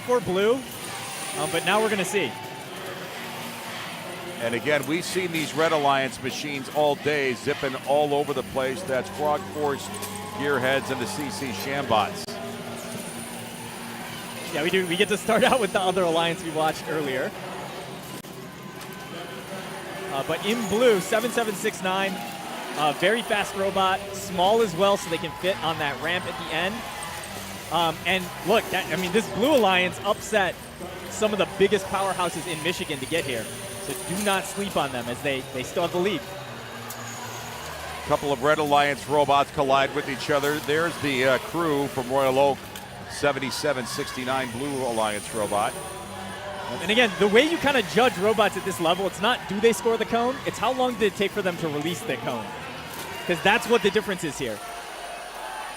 for blue, but now we're going to see. And again, we've seen these Red Alliance machines all day zipping all over the place. That's Frog Force, Gearheads, and the CC Shambots. Yeah, we do. We get to start out with the other alliance we watched earlier. But in blue, 7769, very fast robot, small as well, so they can fit on that ramp at the end. And look, this blue alliance upset some of the biggest powerhouses in Michigan to get here. So do not sleep on them as they still have the lead. A couple of Red Alliance robots collide with each other. There's the crew from Royal Oak, 7769 Blue Alliance robot. And again, the way you kind of judge robots at this level, it's not do they score the cone, it's how long did it take for them to release the cone. Because that's what the difference is here.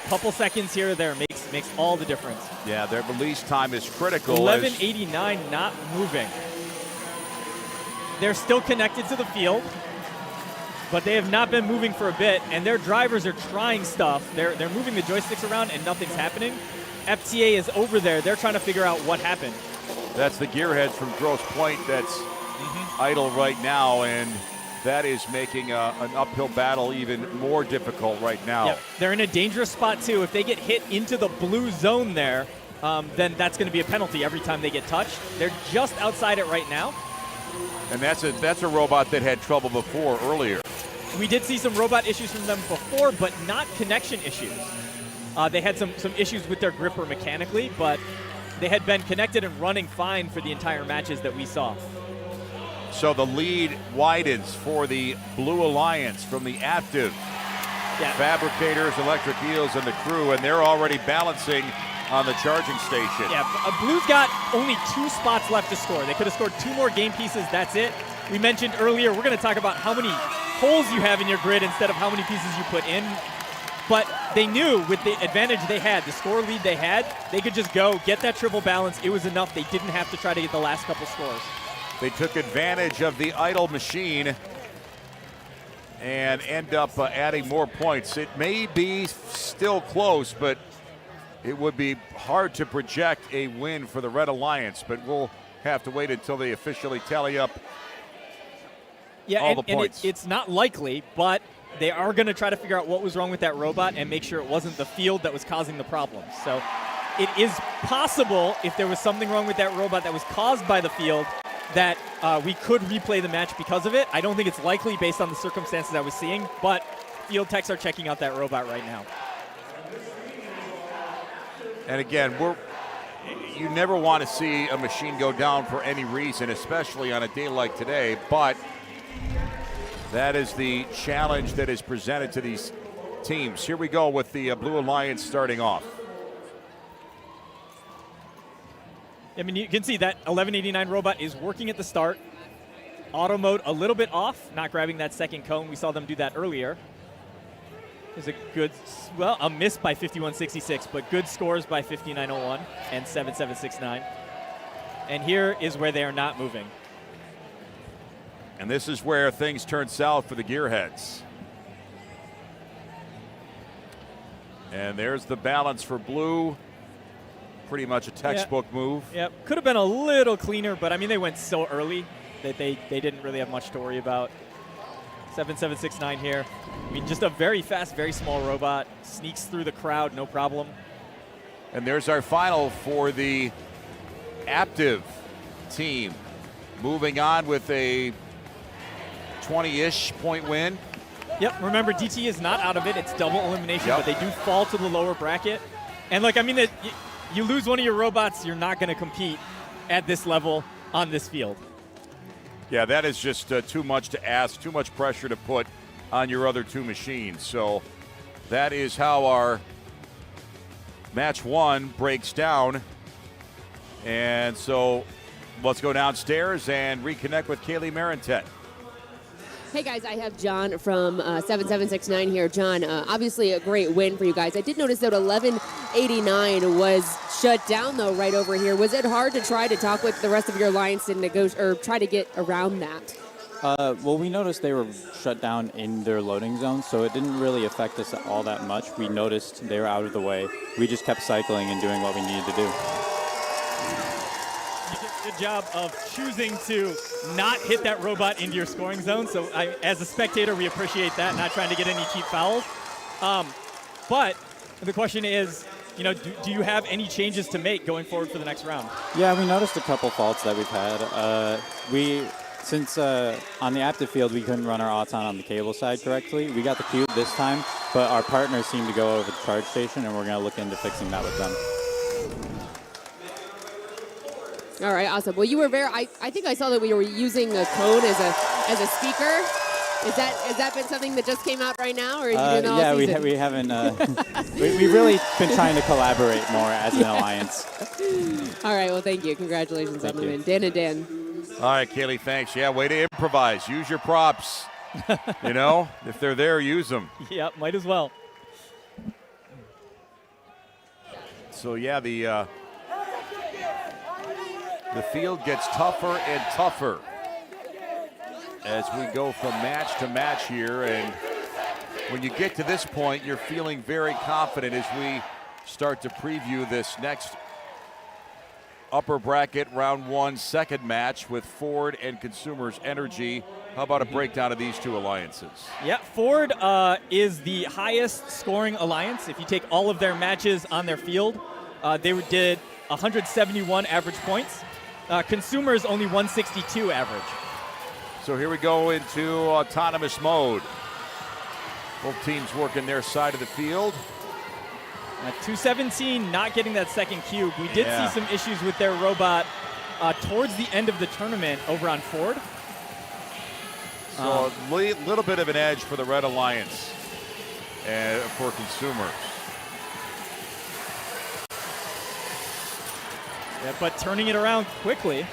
Couple seconds here or there makes all the difference. Yeah, their release time is critical. 1189 not moving. They're still connected to the field, but they have not been moving for a bit, and their drivers are trying stuff. They're moving the joysticks around and nothing's happening. FTA is over there. They're trying to figure out what happened. That's the Gearheads from Grosse Pointe that's idle right now, and that is making an uphill battle even more difficult right now. Yep. They're in a dangerous spot, too. If they get hit into the blue zone there, then that's going to be a penalty every time they get touched. They're just outside it right now. And that's a robot that had trouble before earlier. We did see some robot issues from them before, but not connection issues. They had some issues with their gripper mechanically, but they had been connected and running fine for the entire matches that we saw. So the lead widens for the Blue Alliance from the active fabricators, electric eels, and the crew, and they're already balancing on the charging station. Yeah, Blue's got only 2 spots left to score. They could have scored 2 more game pieces, that's it. We mentioned earlier, we're going to talk about how many holes you have in your grid instead of how many pieces you put in. But they knew with the advantage they had, the score lead they had, they could just go, get that triple balance. It was enough. They didn't have to try to get the last couple scores. They took advantage of the idle machine and end up adding more points. It may be still close, but it would be hard to project a win for the Red Alliance, but we'll have to wait until they officially tally up all the points. It's not likely, but they are going to try to figure out what was wrong with that robot and make sure it wasn't the field that was causing the problems. So it is possible, if there was something wrong with that robot that was caused by the field, that we could replay the match because of it. I don't think it's likely based on the circumstances I was seeing, but field techs are checking out that robot right now. And again, you never want to see a machine go down for any reason, especially on a day like today, but that is the challenge that is presented to these teams. Here we go with the Blue Alliance starting off. I mean, you can see that 1189 robot is working at the start. Auto mode a little bit off, not grabbing that second cone. We saw them do that earlier. There's a good, well, a miss by 5166, but good scores by 5901 and 7769. And here is where they are not moving. And this is where things turn south for the Gearheads. And there's the balance for Blue. Pretty much a textbook move. Yep, could have been a little cleaner, but I mean, they went so early that they didn't really have much to worry about. 7769 here. I mean, just a very fast, very small robot. Sneaks through the crowd, no problem. And there's our final for the Aptive team. Moving on with a 20-ish point win. Yep, remember, DT is not out of it. It's double elimination, but they do fall to the lower bracket. And, like, I mean, you lose one of your robots, you're not going to compete at this level on this field. Yeah, that is just too much to ask, too much pressure to put on your other 2 machines. So that is how our match 1 breaks down. And so let's go downstairs and reconnect with Kaylee Marentet. Hey guys, I have John from 7769 here. John, obviously a great win for you guys. I did notice that 1189 was shut down though right over here. Was it hard to try to talk with the rest of your alliance and negotiate or try to get around that? Well, we noticed they were shut down in their loading zone, so it didn't really affect us all that much. We noticed they were out of the way. We just kept cycling and doing what we needed to do. Good job of choosing to not hit that robot into your scoring zone. So as a spectator, we appreciate that, not trying to get any cheap fouls. But the question is, you know, do you have any changes to make going forward for the next round? Yeah, we noticed a couple faults that we've had. Since on the active field we couldn't run our auton on the cable side correctly, we got the cube this time, but our partners seem to go over the charge station, and we're going to look into fixing that with them. All right, awesome. Well, you were I think I saw that we were using a code as a speaker. Has that been something that just came out right now, or are you doing that all season? we haven't. We've really been trying to collaborate more as an alliance. All right, well, thank you. Congratulations on the win. Dan and Dan. All right, Kaylee, thanks. Yeah, way to improvise. Use your props. You know, if they're there, use them. Yep, might as well. So, yeah, the field gets tougher and tougher as we go from match to match here. And when you get to this point, you're feeling very confident as we start to preview this next upper bracket round 1 second match with Ford and Consumers Energy. How about a breakdown of these two alliances? Yeah, Ford is the highest scoring alliance. If you take all of their matches on their field, they did 171 average points. Consumers only 162 average. So here we go into autonomous mode. Both teams working their side of the field. 217 not getting that second cube. We did see some issues with their robot towards the end of the tournament over on Ford. So a little bit of an edge for the Red Alliance for Consumers. Yeah, but turning it around quickly.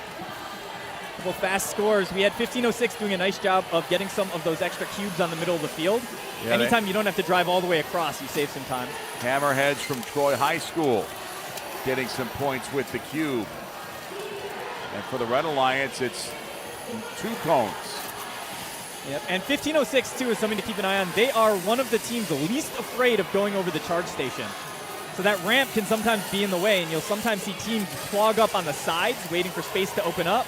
Couple fast scores. We had 1506 doing a nice job of getting some of those extra cubes on the middle of the field. Yeah, anytime you don't have to drive all the way across, you save some time. Hammerheads from Troy High School getting some points with the cube. And for the Red Alliance, it's 2 cones. Yep, and 1506 too is something to keep an eye on. They are one of the teams least afraid of going over the charge station. So that ramp can sometimes be in the way, and you'll sometimes see teams clog up on the sides, waiting for space to open up.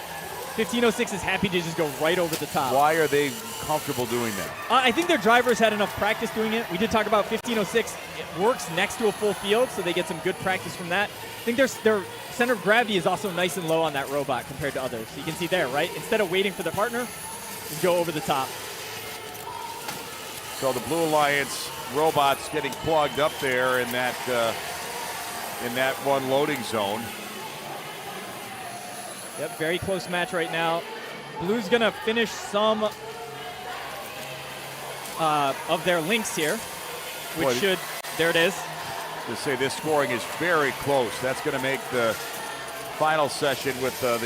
1506 is happy to just go right over the top. Why are they comfortable doing that? I think their drivers had enough practice doing it. We did talk about 1506. It works next to a full field, so they get some good practice from that. I think their center of gravity is also nice and low on that robot compared to others. So you can see there, right? Instead of waiting for their partner, just go over the top. So the Blue Alliance robots getting clogged up there in that one loading zone. Yep, very close match right now. Blue's gonna finish some of their links here, which there it is. To say this scoring is very close. That's gonna make the final session with the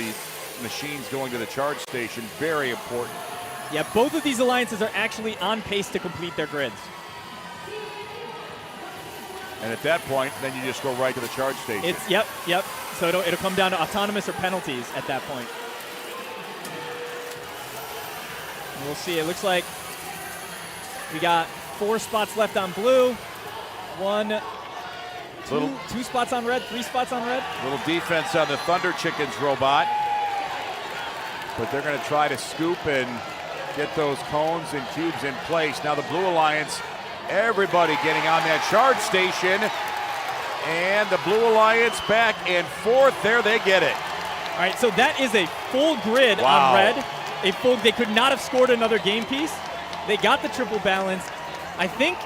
machines going to the charge station very important. Yeah, both of these alliances are actually on pace to complete their grids. And at that point, then you just go right to the charge station. Yep. So it'll come down to autonomous or penalties at that point. And we'll see. It looks like we got 4 spots left on blue. 2 spots on red, 3 spots on red. Little defense on the Thunder Chickens robot. But they're going to try to scoop and get those cones and cubes in place. Now the Blue Alliance, everybody getting on that charge station. And the Blue Alliance back and forth. There they get it. All right, so that is a full grid on red. They could not have scored another game piece. They got the triple balance. I think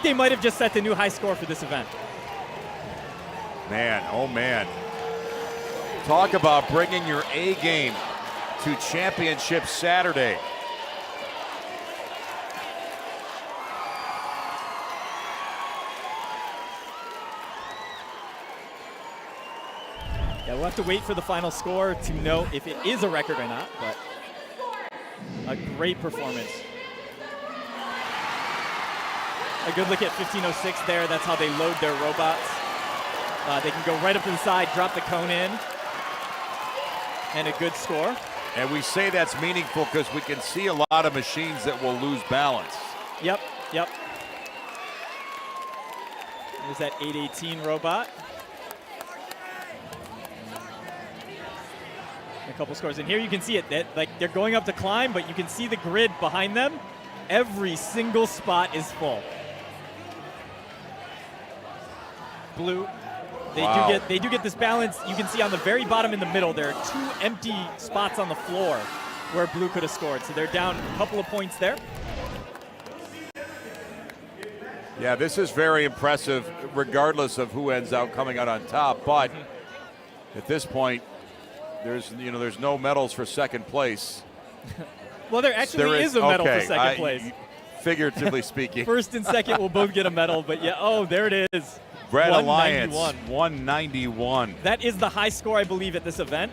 they might have just set the new high score for this event. Man, oh man. Talk about bringing your A game to Championship Saturday. Yeah, we'll have to wait for the final score to know if it is a record or not, but a great performance. A good look at 1506 there. That's how they load their robots. They can go right up to the side, drop the cone in, and a good score. And we say that's meaningful because we can see a lot of machines that will lose balance. Yep. There's that 818 robot. A couple scores. And here you can see it. Like they're going up to climb, but you can see the grid behind them. Every single spot is full. Blue. They do get this balance. You can see on the very bottom in the middle, there are 2 empty spots on the floor where blue could have scored. So they're down a couple of points there. Yeah, this is very impressive, regardless of who ends up coming out on top. But at this point, there's no medals for second place. Well, there actually is a medal for second place. Figuratively speaking. First and second will both get a medal, but yeah, oh, there it is. Red Alliance, 191. That is the high score, I believe, at this event.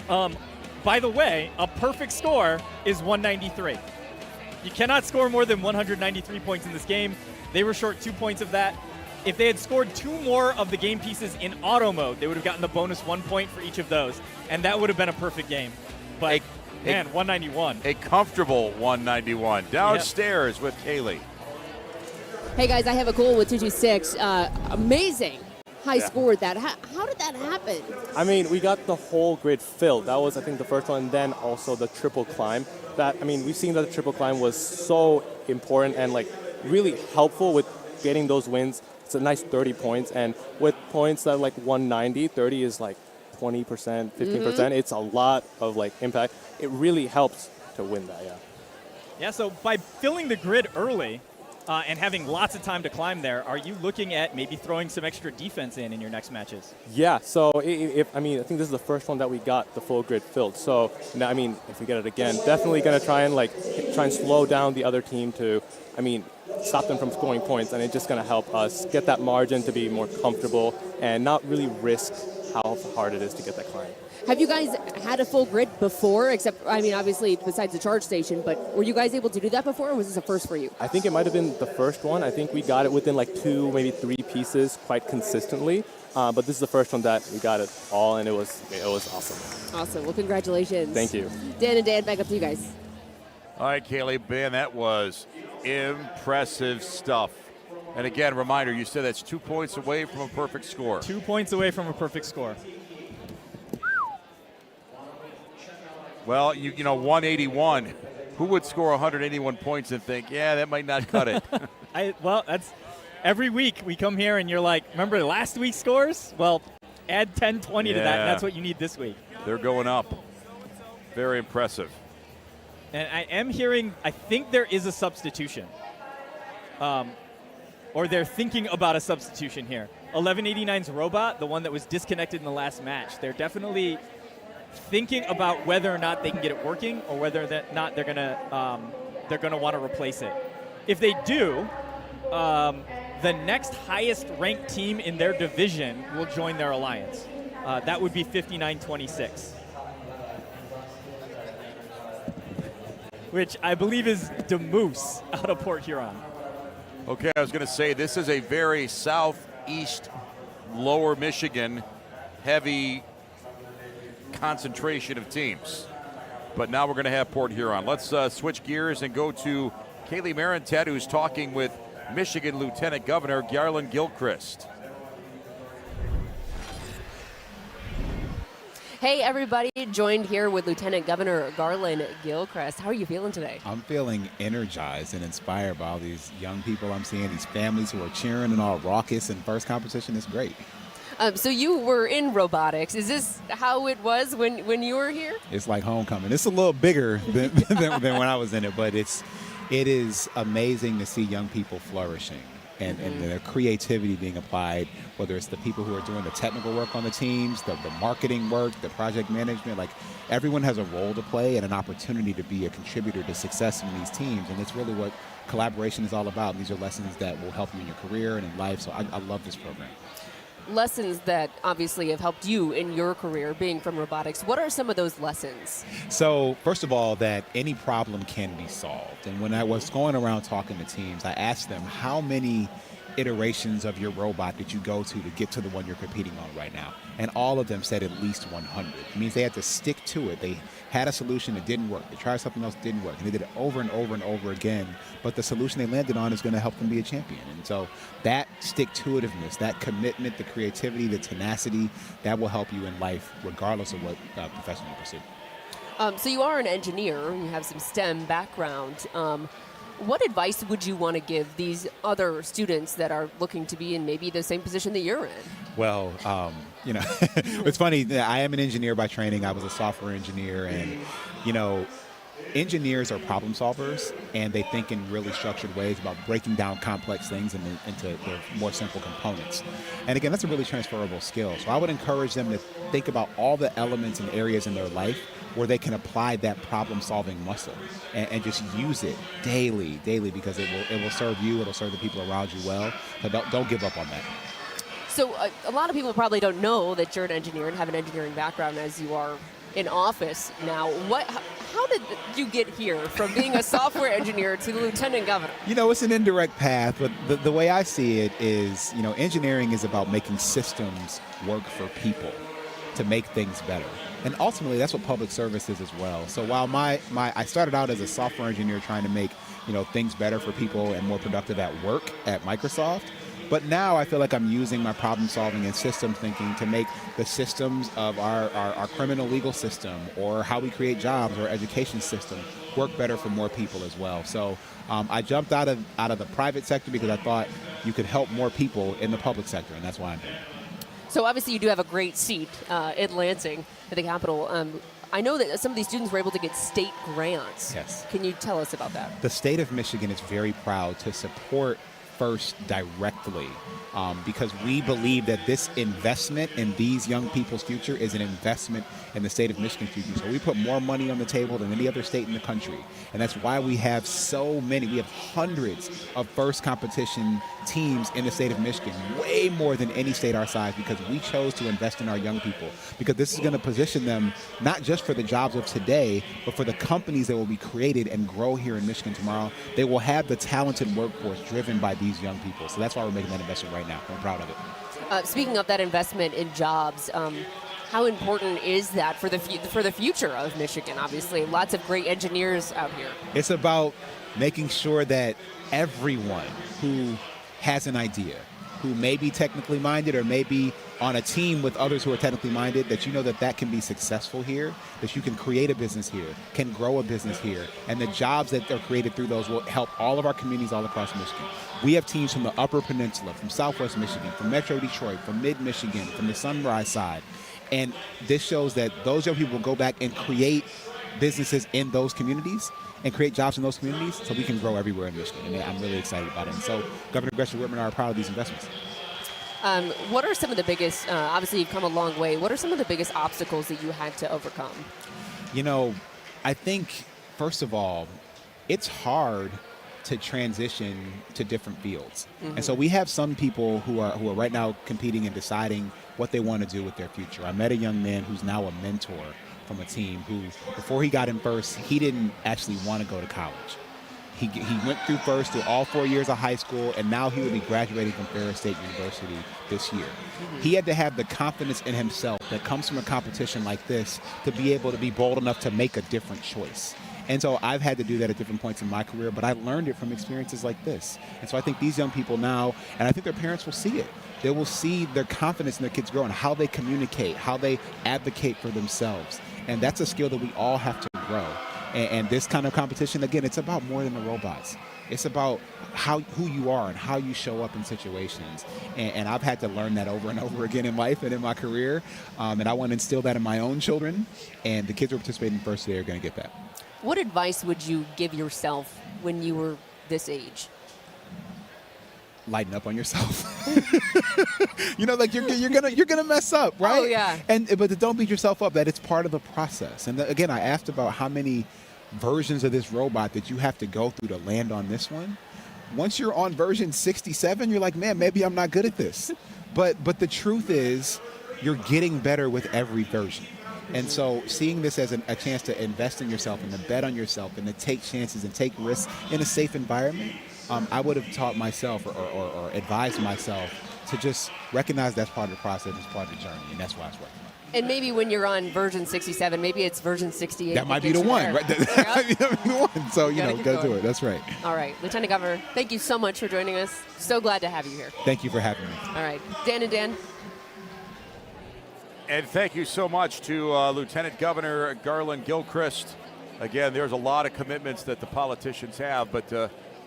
By the way, a perfect score is 193. You cannot score more than 193 points in this game. They were short 2 points of that. If they had scored 2 more of the game pieces in auto mode, they would have gotten the bonus 1 point for each of those, and that would have been a perfect game. But, man, 191. A comfortable 191. Downstairs with Kaylee. Hey guys, I have a goal with 226. Amazing high score at that. How did that happen? I mean, we got the whole grid filled. That was, I think, the first one, and then also the triple climb. We've seen that the triple climb was so important and like really helpful with getting those wins. It's a nice 30 points, and with points that like 190, 30 is like 20%, 15%. It's a lot of like impact. It really helps to win that, yeah. Yeah, so by filling the grid early, and having lots of time to climb there, are you looking at maybe throwing some extra defense in your next matches? Yeah, so I think this is the first one that we got the full grid filled. So, if we get it again, definitely going to try and slow down the other team to, stop them from scoring points, and it's just going to help us get that margin to be more comfortable and not really risk how hard it is to get that climb. Have you guys had a full grid before, except, obviously, besides the charge station, but were you guys able to do that before, or was this a first for you? I think it might have been the first one. I think we got it within like 2, maybe 3 pieces quite consistently. But this is the first one that we got it all, and it was awesome. Awesome. Well, congratulations. Thank you. Dan and Dan, back up to you guys. All right, Kaylee, man, that was impressive stuff. And again, reminder, you said that's 2 points away from a perfect score. 2 points away from a perfect score. Well, 181. Who would score 181 points and think, yeah, that might not cut it? That's every week we come here and you're like, remember last week's scores? Well, add 10, 20 to that, and that's what you need this week. They're going up. Very impressive. And I am hearing, I think there is a substitution. Or they're thinking about a substitution here. 1189's Robot, the one that was disconnected in the last match, they're definitely thinking about whether or not they can get it working, or whether or not they're gonna want to replace it. If they do, the next highest ranked team in their division will join their alliance. That would be 5926, which I believe is Demoose out of Port Huron. Okay, I was going to say this is a very southeast, lower Michigan heavy concentration of teams. But now we're going to have Port Huron. Let's switch gears and go to Kaylee Marentet, who's talking with Michigan Lieutenant Governor Garland Gilchrist. Hey, everybody, joined here with Lieutenant Governor Garland Gilchrist. How are you feeling today? I'm feeling energized and inspired by all these young people I'm seeing, these families who are cheering and all raucous, and first competition is great. So you were in robotics. Is this how it was when you were here? It's like homecoming. It's a little bigger than when I was in it, but it is amazing to see young people flourishing and their creativity being applied, whether it's the people who are doing the technical work on the teams, the marketing work, the project management. Like, everyone has a role to play and an opportunity to be a contributor to success in these teams, and it's really what collaboration is all about. And these are lessons that will help you in your career and in life, so I love this program. Lessons that obviously have helped you in your career being from robotics. What are some of those lessons? So first of all, that any problem can be solved. And when I was going around talking to teams, I asked them how many iterations of your robot that you go to get to the one you're competing on right now? And all of them said at least 100. It means they had to stick to it. They had a solution that didn't work. They tried something else that didn't work. And they did it over and over and over again. But the solution they landed on is going to help them be a champion. And so that stick-to-itiveness, that commitment, the creativity, the tenacity, that will help you in life regardless of what profession you pursue. So you are an engineer. You have some STEM background. What advice would you want to give these other students that are looking to be in maybe the same position that you're in? Well, you know, it's funny. I am an engineer by training. I was a software engineer, and, you know, engineers are problem solvers, and they think in really structured ways about breaking down complex things into their more simple components. And again, that's a really transferable skill. So I would encourage them to think about all the elements and areas in their life where they can apply that problem-solving muscle and just use it daily, because it will serve you, it'll serve the people around you well. So don't give up on that. So a lot of people probably don't know that you're an engineer and have an engineering background as you are in office now. How did you get here from being a software engineer to the lieutenant governor? You know, it's an indirect path, but the way I see it is, you know, engineering is about making systems work for people to make things better. And ultimately, that's what public service is as well. So while I started out as a software engineer trying to make, you know, things better for people and more productive at work at Microsoft, but now I feel like I'm using my problem solving and system thinking to make the systems of our criminal legal system or how we create jobs or education system work better for more people as well. So I jumped out of the private sector because I thought you could help more people in the public sector, and that's why I'm here. So obviously you do have a great seat in Lansing at the Capitol. I know that some of these students were able to get state grants. Yes. Can you tell us about that? The state of Michigan is very proud to support FIRST directly because we believe that this investment in these young people's future is an investment in the state of Michigan's future. So we put more money on the table than any other state in the country. And that's why we have so many. We have hundreds of FIRST competition teams in the state of Michigan, way more than any state our size, because we chose to invest in our young people. Because this is going to position them not just for the jobs of today, but for the companies that will be created and grow here in Michigan tomorrow. They will have the talented workforce driven by these young people. So that's why we're making that investment right now. We're proud of it. Speaking of that investment in jobs, how important is that for the future of Michigan? Obviously, lots of great engineers out here. It's about making sure that everyone who has an idea, who may be technically minded or may be on a team with others who are technically minded, that you know that can be successful here, that you can create a business here, can grow a business here, and the jobs that are created through those will help all of our communities all across Michigan. We have teams from the Upper Peninsula, from Southwest Michigan, from Metro Detroit, from Mid-Michigan, from the Sunrise side, and this shows that those young people will go back and create businesses in those communities and create jobs in those communities so we can grow everywhere in Michigan. And I'm really excited about it. And so Governor Gretchen Whitmer and I are proud of these investments. What are some of the biggest, obviously you've come a long way, what are some of the biggest obstacles that you had to overcome? You know, I think, first of all, it's hard to transition to different fields. Mm-hmm. And so we have some people who are right now competing and deciding what they want to do with their future. I met a young man who's now a mentor from a team who, before he got in FIRST, he didn't actually want to go to college. He went through FIRST through all 4 years of high school, and now he will be graduating from Ferris State University this year. Mm-hmm. He had to have the confidence in himself that comes from a competition like this to be able to be bold enough to make a different choice. And so I've had to do that at different points in my career, but I learned it from experiences like this. And so I think these young people now, and I think their parents will see it. They will see their confidence in their kids grow and how they communicate, how they advocate for themselves. And that's a skill that we all have to grow. And this kind of competition, again, it's about more than the robots. It's about who you are and how you show up in situations. And I've had to learn that over and over again in life and in my career. And I want to instill that in my own children. And the kids who are participating in FIRST today are going to get that. What advice would you give yourself when you were this age? Lighten up on yourself. You know, like you're gonna mess up, right? Oh yeah. But don't beat yourself up. That it's part of the process. And again, I asked about how many versions of this robot that you have to go through to land on this one. Once you're on version 67, you're like, man, maybe I'm not good at this. But the truth is, you're getting better with every version. And so seeing this as a chance to invest in yourself and to bet on yourself and to take chances and take risks in a safe environment, I would have taught myself or advised myself to just recognize that's part of the process, it's part of the journey, and that's why it's working. And maybe when you're on version 67, maybe it's version 68. That might be the one, right? That might be the one. So, go do it. That's right. All right. Lieutenant Governor, thank you so much for joining us. So glad to have you here. Thank you for having me. All right. Dan and Dan. And thank you so much to Lieutenant Governor Garland Gilchrist. Again, there's a lot of commitments that the politicians have, but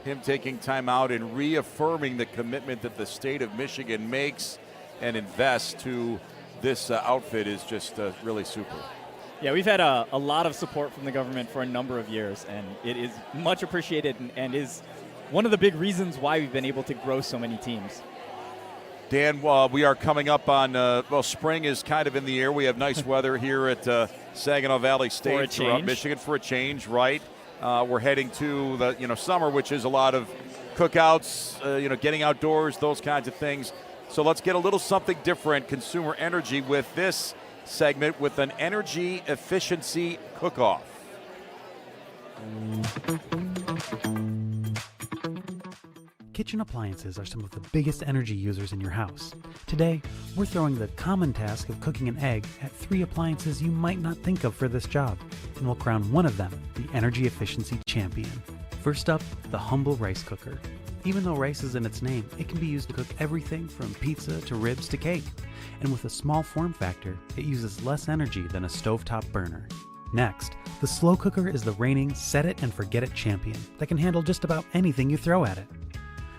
him taking time out and reaffirming the commitment that the state of Michigan makes and invests to this outfit is just really super. Yeah, we've had a lot of support from the government for a number of years, and it is much appreciated and is one of the big reasons why we've been able to grow so many teams. Dan, we are coming up on, spring is kind of in the air. We have nice weather here at Saginaw Valley State throughout Michigan for a change, right? We're heading to the summer, which is a lot of cookouts, getting outdoors, those kinds of things. So let's get a little something different, consumer energy, with this segment with an energy efficiency cook-off. Kitchen appliances are some of the biggest energy users in your house. Today, we're throwing the common task of cooking an egg at 3 appliances you might not think of for this job, and we'll crown one of them the energy efficiency champion. First up, the humble rice cooker. Even though rice is in its name, it can be used to cook everything from pizza to ribs to cake. And with a small form factor, it uses less energy than a stovetop burner. Next, the slow cooker is the reigning set it and forget it champion that can handle just about anything you throw at it.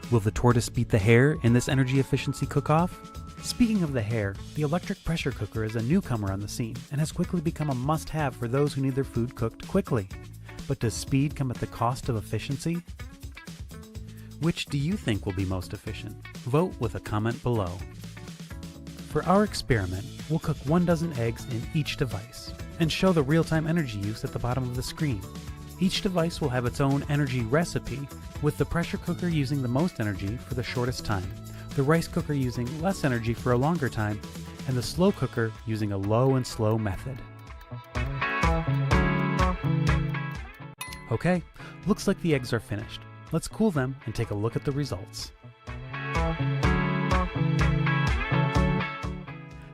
Will the tortoise beat the hare in this energy efficiency cook-off? Speaking of the hare, the electric pressure cooker is a newcomer on the scene and has quickly become a must-have for those who need their food cooked quickly. But does speed come at the cost of efficiency? Which do you think will be most efficient? Vote with a comment below. For our experiment, we'll cook 12 eggs in each device and show the real-time energy use at the bottom of the screen. Each device will have its own energy recipe, with the pressure cooker using the most energy for the shortest time, the rice cooker using less energy for a longer time, and the slow cooker using a low and slow method. Okay, looks like the eggs are finished. Let's cool them and take a look at the results.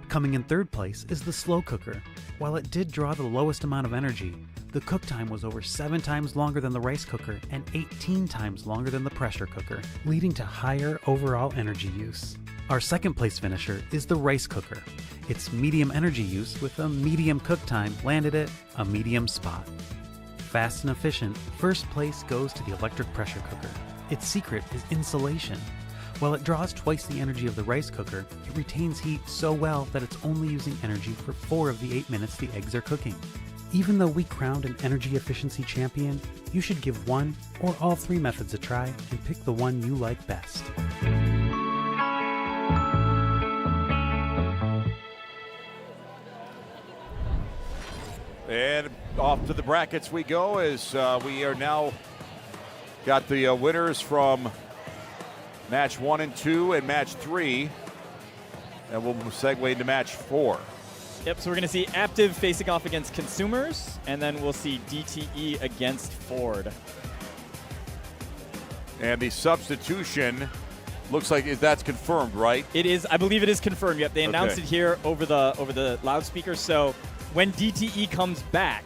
Coming in third place is the slow cooker. While it did draw the lowest amount of energy, the cook time was over 7 times longer than the rice cooker and 18 times longer than the pressure cooker, leading to higher overall energy use. Our second place finisher is the rice cooker. Its medium energy use with a medium cook time landed it a medium spot. Fast and efficient, first place goes to the electric pressure cooker. Its secret is insulation. While it draws twice the energy of the rice cooker, it retains heat so well that it's only using energy for 4 of the 8 minutes the eggs are cooking. Even though we crowned an energy efficiency champion, you should give one or all 3 methods a try and pick the one you like best. And off to the brackets we go as we are now got the winners from match 1 and 2 and match 3. And we'll segue into match 4. Yep, so we're going to see Aptiv facing off against Consumers, and then we'll see DTE against Ford. And the substitution looks like that's confirmed, right? It is. I believe it is confirmed. Yep, they announced it here over the loudspeaker. So when DTE comes back,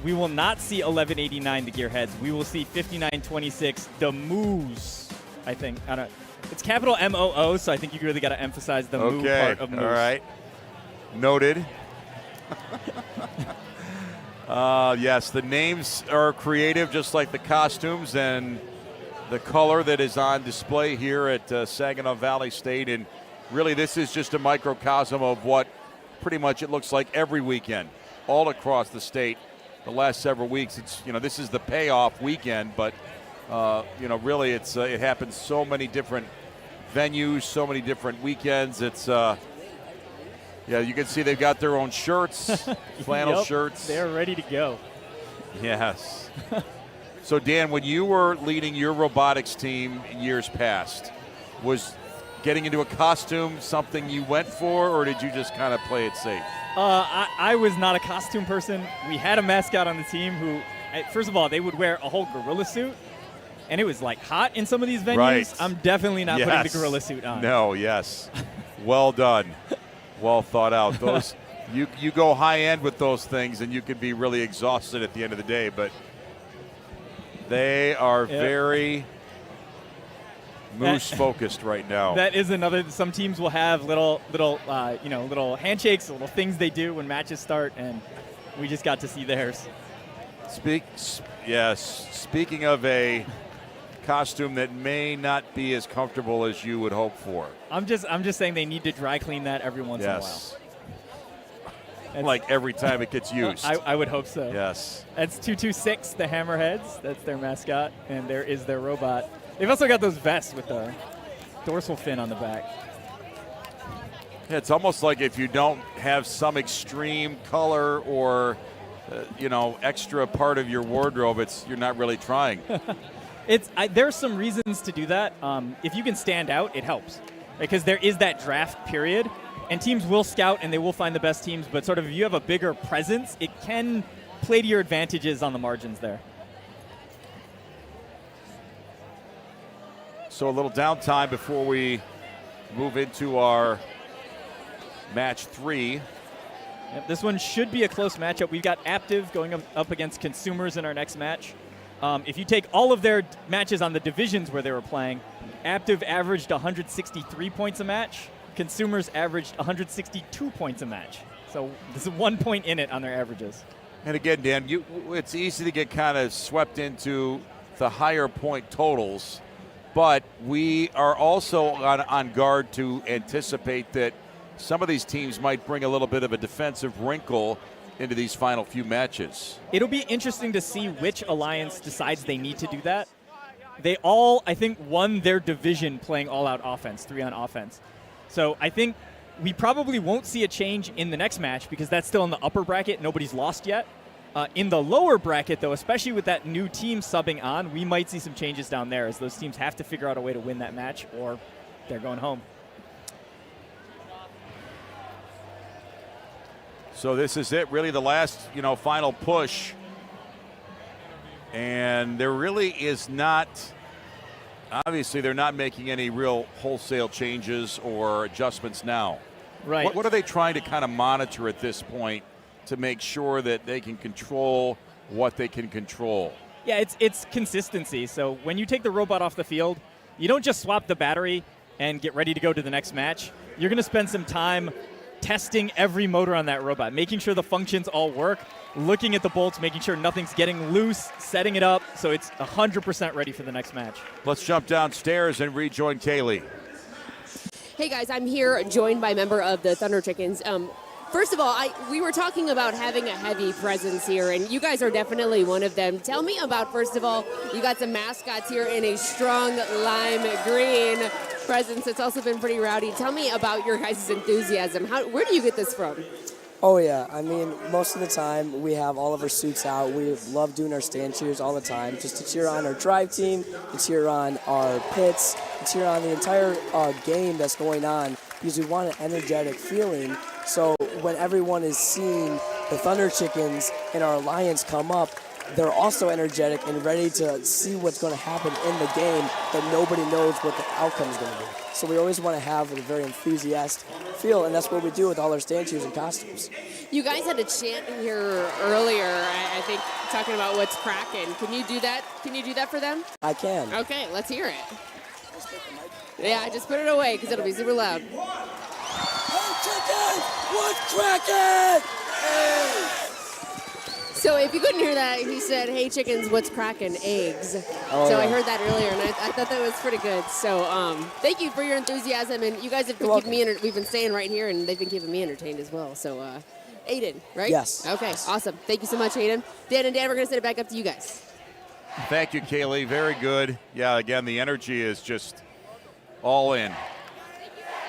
we will not see 1189 the gearheads. We will see 5926 the Moose. I think. I don't. It's capital MOO, so I think you really got to emphasize the Moo part of Moose. All right. Noted. Yes, the names are creative, just like the costumes and the color that is on display here at Saginaw Valley State. And really, this is just a microcosm of what pretty much it looks like every weekend all across the state. The last several weeks, it's this is the payoff weekend, but really it happens so many different venues, so many different weekends. It's yeah, you can see they've got their own shirts, flannel shirts. They're ready to go. Yes. So, Dan, when you were leading your robotics team in years past, was getting into a costume something you went for, or did you just kind of play it safe? I was not a costume person. We had a mascot on the team who, first of all, they would wear a whole gorilla suit. and it was like hot in some of these venues, Right. I'm definitely not putting the Yes. gorilla suit on. No, yes. Well done. Well thought out. Those you go high end with those things and you can be really exhausted at the end of the day, but they are very moose focused right now. That is another. Some teams will have little handshakes, little things they do when matches start, and we just got to see theirs. Speaking of a costume that may not be as comfortable as you would hope for. I'm just saying they need to dry clean that every once in a while. Like every time it gets used. I would hope so. Yes. That's 226, the Hammerheads. That's their mascot, and there is their robot. They've also got those vests with the dorsal fin on the back. Yeah, it's almost like if you don't have some extreme color or, extra part of your wardrobe, you're not really trying. There's some reasons to do that. If you can stand out, it helps. Because there is that draft period, and teams will scout and they will find the best teams, but sort of if you have a bigger presence, it can play to your advantages on the margins there. So a little downtime before we move into our match 3. Yep, this one should be a close matchup. We've got Aptiv going up against Consumers in our next match. If you take all of their matches on the divisions where they were playing, Aptiv averaged 163 points a match. Consumers averaged 162 points a match. So there's 1 point in it on their averages. And again, Dan, it's easy to get kind of swept into the higher point totals, but we are also on guard to anticipate that some of these teams might bring a little bit of a defensive wrinkle into these final few matches. It'll be interesting to see which alliance decides they need to do that. They all, I think, won their division playing all-out offense, 3-on offense. So I think we probably won't see a change in the next match because that's still in the upper bracket. Nobody's lost yet. In the lower bracket, though, especially with that new team subbing on, we might see some changes down there as those teams have to figure out a way to win that match or they're going home. So this is it, really the last, final push. And there really is not, obviously they're not making any real wholesale changes or adjustments now. Right. What are they trying to kind of monitor at this point to make sure that they can control what they can control? Yeah, it's consistency. So when you take the robot off the field, you don't just swap the battery and get ready to go to the next match. You're going to spend some time testing every motor on that robot, making sure the functions all work, looking at the bolts, making sure nothing's getting loose, setting it up so it's 100% ready for the next match. Let's jump downstairs and rejoin Kaylee. Hey guys, I'm here joined by a member of the Thunder Chickens. First of all, we were talking about having a heavy presence here, and you guys are definitely one of them. Tell me about, first of all, you got some mascots here in a strong lime green presence. It's also been pretty rowdy. Tell me about your guys' enthusiasm. Where do you get this from? Oh, yeah. I mean, most of the time we have all of our suits out. We love doing our stand cheers all the time just to cheer on our drive team, to cheer on our pits, to cheer on the entire game that's going on because we want an energetic feeling. So when everyone is seeing the Thunder Chickens and our alliance come up, they're also energetic and ready to see what's going to happen in the game, but nobody knows what the outcome is going to be. So we always want to have a very enthusiastic feel, and that's what we do with all our stand cheers and costumes. You guys had a chant here earlier, I think, talking about what's cracking. Can you do that? Can you do that for them? I can. Okay, let's hear it. Yeah, just put it away because it'll be super loud. Hey, chicken! What's cracking? Hey! So if you couldn't hear that, he said, hey, chickens, what's cracking? Eggs. Oh, so I yeah. heard that earlier, and I thought that was pretty good. So thank you for your enthusiasm, and you guys have been keeping me we've been staying right here, and they've been keeping me entertained as well. So Aiden, right? Yes. Okay, awesome. Thank you so much, Aiden. Dan and Dan, we're going to send it back up to you guys. Thank you, Kaylee. Very good. Yeah, again, the energy is just all in.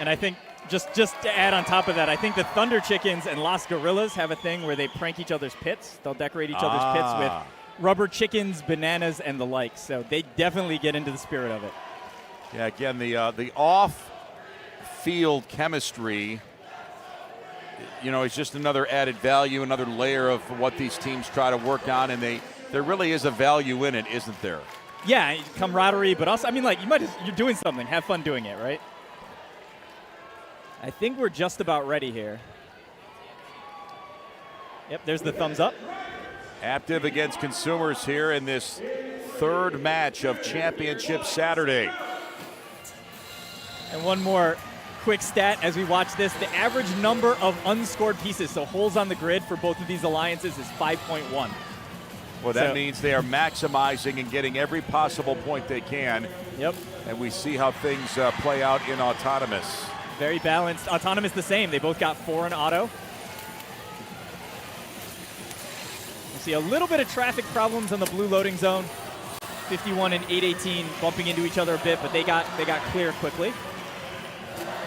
And I think just to add on top of that, I think the Thunder Chickens and Las Gorillas have a thing where they prank each other's pits. They'll decorate each other's pits with rubber chickens, bananas, and the like. So they definitely get into the spirit of it. Yeah, again, the off-field chemistry, is just another added value, another layer of what these teams try to work on, and there really is a value in it, isn't there? Yeah, camaraderie, but also, I mean, like, you're doing something. Have fun doing it, right? I think we're just about ready here. Yep, there's the thumbs up. Aptiv against Consumers here in this third match of Championship Saturday. And one more quick stat as we watch this. The average number of unscored pieces, so holes on the grid for both of these alliances, is 5.1. Well, that means they are maximizing and getting every possible point they can. Yep. And we see how things play out in Autonomous. Very balanced. Autonomous the same. They both got 4 in auto. We see a little bit of traffic problems in the blue loading zone. 51 and 818 bumping into each other a bit, but they got clear quickly.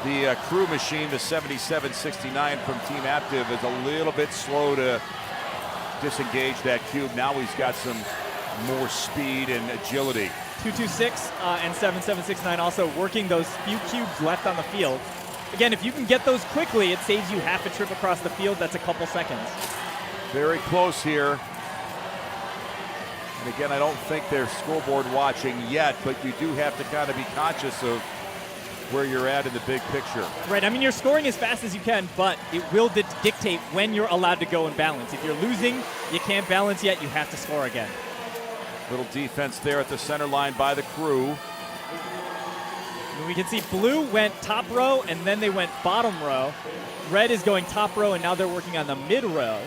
The crew machine, the 7769 from Team Aptiv, is a little bit slow to disengage that cube. Now he's got some more speed and agility. 226 and 7769 also working those few cubes left on the field. Again, if you can get those quickly, it saves you half a trip across the field. That's a couple seconds. Very close here. And again, I don't think they're scoreboard watching yet, but you do have to kind of be conscious of where you're at in the big picture. Right, I mean, you're scoring as fast as you can, but it will dictate when you're allowed to go and balance. If you're losing, you can't balance yet, you have to score again. Little defense there at the center line by the crew. And we can see blue went top row, and then they went bottom row. Red is going top row, and now they're working on the mid row,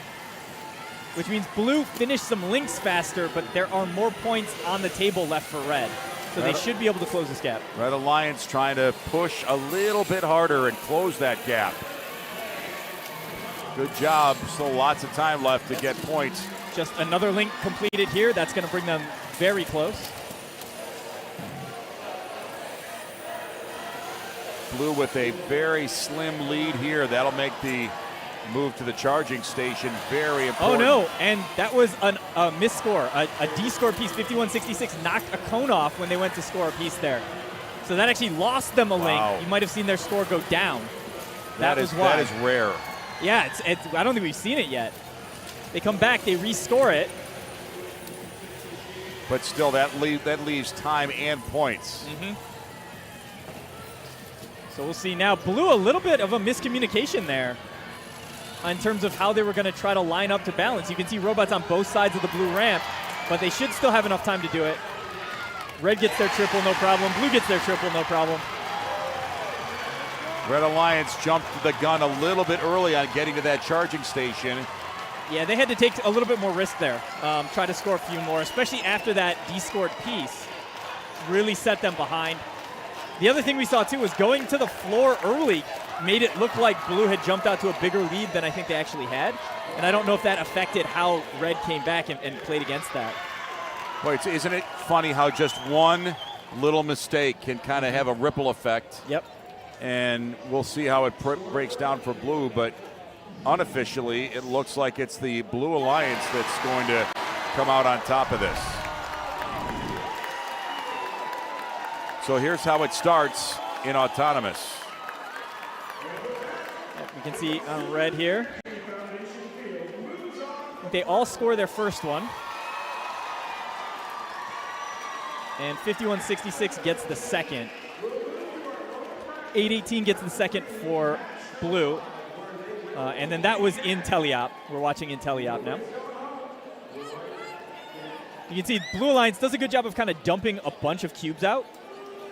which means blue finished some links faster, but there are more points on the table left for red. So they should be able to close this gap. Red Alliance trying to push a little bit harder and close that gap. Good job. Still lots of time left to get points. Just another link completed here. That's going to bring them very close. Blue with a very slim lead here. That'll make the move to the charging station very important. Oh no, and that was a misscore. A D-score piece, 5166, knocked a cone off when they went to score a piece there. So that actually lost them a link. You might have seen their score go down. That was why. That is rare. Yeah, I don't think we've seen it yet. They come back, they rescore it. But still, that leaves time and points. So we'll see now. Blue, a little bit of a miscommunication there in terms of how they were going to try to line up to balance. You can see robots on both sides of the blue ramp, but they should still have enough time to do it. Red gets their triple, no problem. Blue gets their triple, no problem. Red Alliance jumped the gun a little bit early on getting to that charging station. Yeah, they had to take a little bit more risk there. Try to score a few more, especially after that D-scored piece. Really set them behind. The other thing we saw, too, was going to the floor early made it look like blue had jumped out to a bigger lead than I think they actually had. And I don't know if that affected how red came back and played against that. Boy, isn't it funny how just one little mistake can kind of have a ripple effect? Yep. And we'll see how it breaks down for blue, but unofficially, it looks like it's the Blue Alliance that's going to come out on top of this. So here's how it starts in Autonomous. We can see on red here. They all score their first one. And 5166 gets the second. 818 gets the second for blue. And then that was in Teleop. We're watching in Teleop now. You can see Blue Alliance does a good job of kind of dumping a bunch of cubes out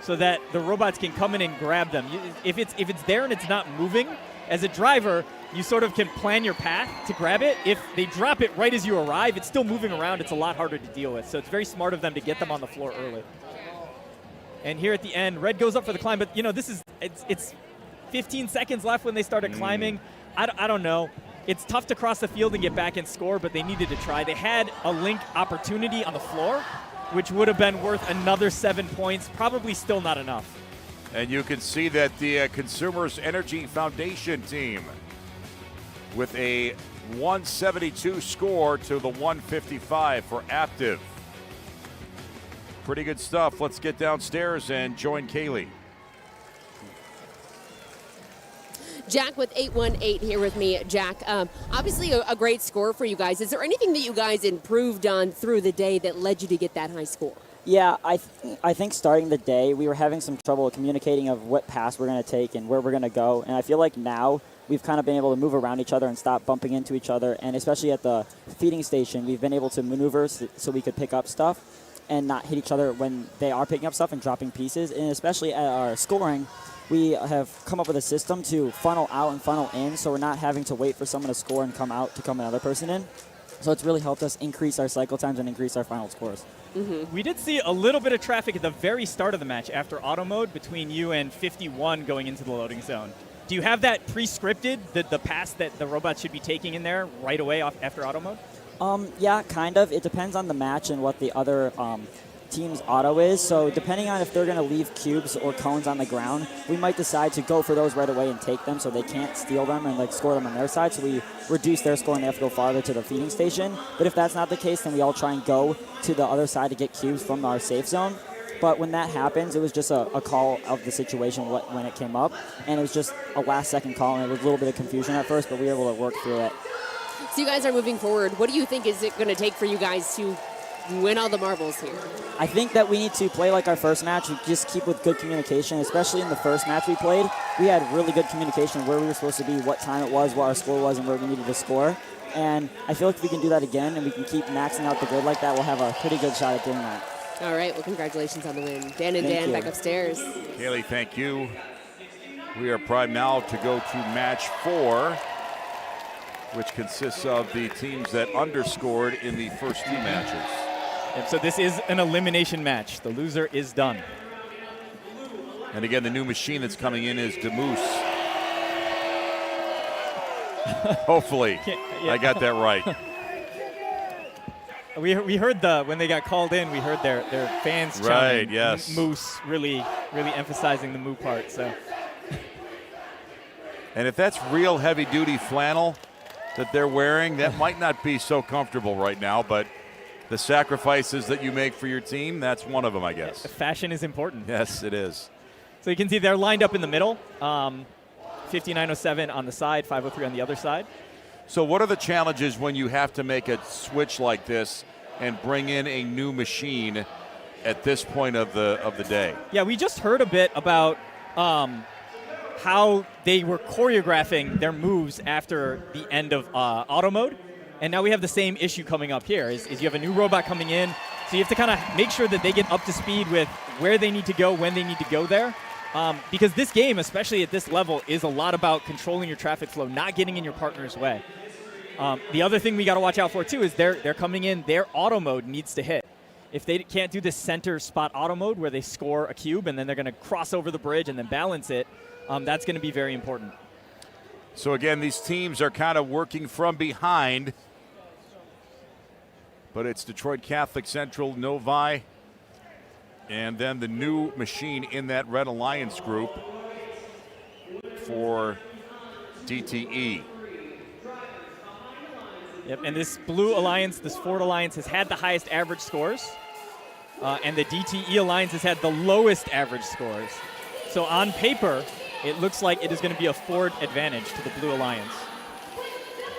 so that the robots can come in and grab them. If it's there and it's not moving, as a driver, you sort of can plan your path to grab it. If they drop it right as you arrive, it's still moving around. It's a lot harder to deal with. So it's very smart of them to get them on the floor early. And here at the end, red goes up for the climb. But, you know, it's 15 seconds left when they started climbing. I don't know. It's tough to cross the field and get back and score, but they needed to try. They had a link opportunity on the floor, which would have been worth another 7 points. Probably still not enough. And you can see that the Consumers Energy Foundation team with a 172 score to the 155 for Aptiv. Pretty good stuff. Let's get downstairs and join Kaylee. Jack with 818 here with me. Jack, obviously a great score for you guys. Is there anything that you guys improved on through the day that led you to get that high score? Yeah, I think starting the day, we were having some trouble communicating of what pass we're going to take and where we're going to go. And I feel like now we've kind of been able to move around each other and stop bumping into each other. And especially at the feeding station, we've been able to maneuver so we could pick up stuff and not hit each other when they are picking up stuff and dropping pieces. And especially at our scoring, we have come up with a system to funnel out and funnel in, so we're not having to wait for someone to score and come out to come another person in. So it's really helped us increase our cycle times and increase our final scores. We did see a little bit of traffic at the very start of the match after auto mode between you and 51 going into the loading zone. Do you have that pre-scripted, the pass that the robots should be taking in there right away after auto mode? Yeah, kind of. It depends on the match and what the other team's auto is. So depending on if they're going to leave cubes or cones on the ground, we might decide to go for those right away and take them so they can't steal them and like score them on their side. So we reduce their score and they have to go farther to the feeding station. But if that's not the case, then we all try and go to the other side to get cubes from our safe zone. But when that happens, it was just a call of the situation when it came up. And it was just a last-second call, and it was a little bit of confusion at first, but we were able to work through it. So you guys are moving forward. What do you think is it going to take for you guys to win all the marbles here? I think that we need to play like our first match. We just keep with good communication, especially in the first match we played. We had really good communication where we were supposed to be, what time it was, what our score was, and where we needed to score. And I feel like if we can do that again and we can keep maxing out the grid like that, we'll have a pretty good shot at doing that. All right, well, congratulations on the win. Dan and Thank Dan you. back upstairs. Kaylee, thank you. We are primed now to go to match 4, which consists of the teams that underscored in the first 2 matches. And so this is an elimination match. The loser is done. And again, the new machine that's coming in is Demoose. Hopefully, I got that right. We heard when they got called in, we heard their fans Right, chanting yes. Moose, really emphasizing the moo part. So. And if that's real heavy-duty flannel that they're wearing, that might not be so comfortable right now, but the sacrifices that you make for your team, that's one of them, I guess. Fashion is important. Yes, it is. So you can see they're lined up in the middle. 5907 on the side, 503 on the other side. So what are the challenges when you have to make a switch like this and bring in a new machine at this point of the day? Yeah, we just heard a bit about how they were choreographing their moves after the end of auto mode. And now we have the same issue coming up here, is you have a new robot coming in, so you have to kind of make sure that they get up to speed with where they need to go, when they need to go there. Because this game, especially at this level, is a lot about controlling your traffic flow, not getting in your partner's way. The other thing we got to watch out for, too, is they're coming in, their auto mode needs to hit. If they can't do this center spot auto mode where they score a cube and then they're going to cross over the bridge and then balance it, that's going to be very important. So again, these teams are kind of working from behind. But it's Detroit Catholic Central, Novi, and then the new machine in that Red Alliance group for DTE. Yep, and this Blue Alliance, this Ford Alliance, has had the highest average scores, and the DTE Alliance has had the lowest average scores. So on paper, it looks like it is going to be a Ford advantage to the Blue Alliance.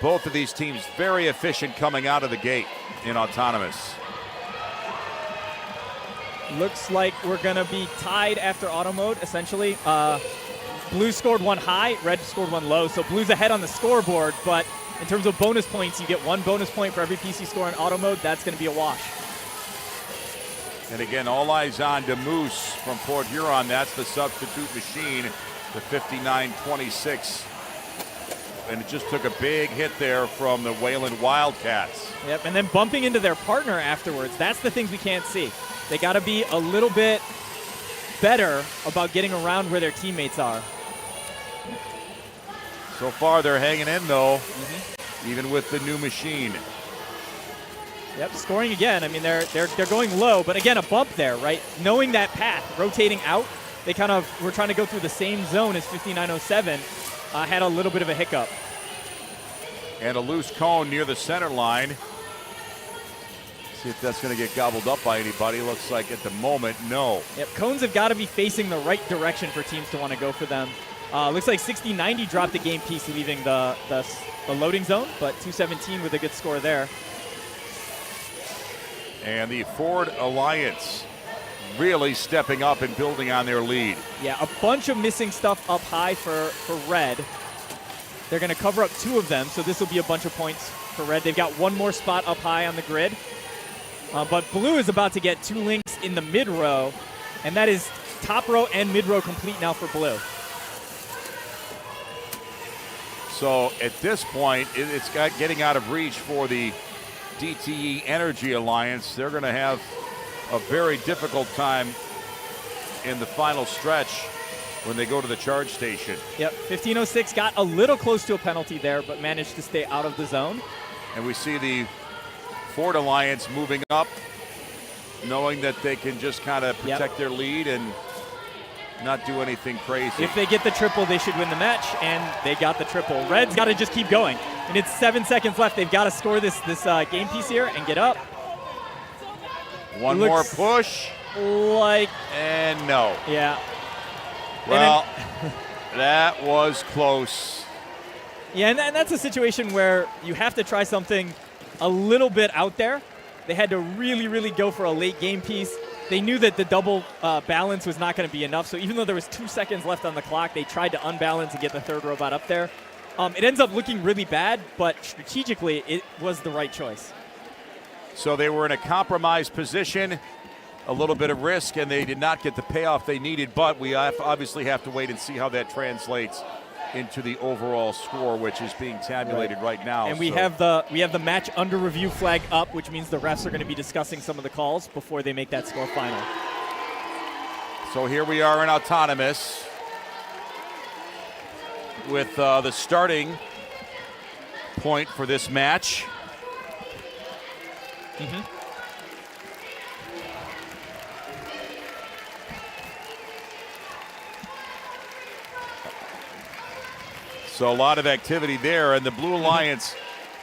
Both of these teams very efficient coming out of the gate in autonomous. Looks like we're going to be tied after auto mode, essentially. Blue scored one high, red scored one low, so Blue's ahead on the scoreboard, but in terms of bonus points, you get 1 bonus point for every piece you score in auto mode. That's going to be a wash. And again, all eyes on Demoose from Port Huron. That's the substitute machine, the 5926. And it just took a big hit there from the Wayland Wildcats. Yep, and then bumping into their partner afterwards. That's the things we can't see. They got to be a little bit better about getting around where their teammates are. So far, they're hanging in, though, even with the new machine. Yep, scoring again. I mean, they're going low, but again, a bump there, right? Knowing that path, rotating out, they kind of were trying to go through the same zone as 5907. Had a little bit of a hiccup. And a loose cone near the center line. See if that's going to get gobbled up by anybody. Looks like at the moment, no. Yep, cones have got to be facing the right direction for teams to want to go for them. Looks like 60-90 dropped the game piece leaving the loading zone, but 217 with a good score there. And the Ford Alliance really stepping up and building on their lead. Yeah, a bunch of missing stuff up high for Red. They're going to cover up 2 of them, so this will be a bunch of points for Red. They've got 1 more spot up high on the grid. But Blue is about to get 2 links in the mid row, and that is top row and mid row complete now for Blue. So at this point, it's got getting out of reach for the DTE Energy Alliance. They're going to have a very difficult time in the final stretch when they go to the charge station. Yep, 15:06 got a little close to a penalty there, but managed to stay out of the zone. And we see the Ford Alliance moving up, knowing that they can just kind of protect their lead and not do anything crazy. If they get the triple, they should win the match, and they got the triple. Red's got to just keep going, and it's 7 seconds left. They've got to score this game piece here and get up. One more push. And no. Yeah. Well, that was close. Yeah, and that's a situation where you have to try something a little bit out there. They had to really, really go for a late game piece. They knew that the double balance was not going to be enough, so even though there was 2 seconds left on the clock, they tried to unbalance and get the third robot up there. It ends up looking really bad, but strategically, it was the right choice. So they were in a compromised position, a little bit of risk, and they did not get the payoff they needed, but we obviously have to wait and see how that translates into the overall score, which is being tabulated right now. And we have the match under review flag up, which means the refs are going to be discussing some of the calls before they make that score final. So here we are in autonomous with the starting point for this match. So a lot of activity there, and the Blue Alliance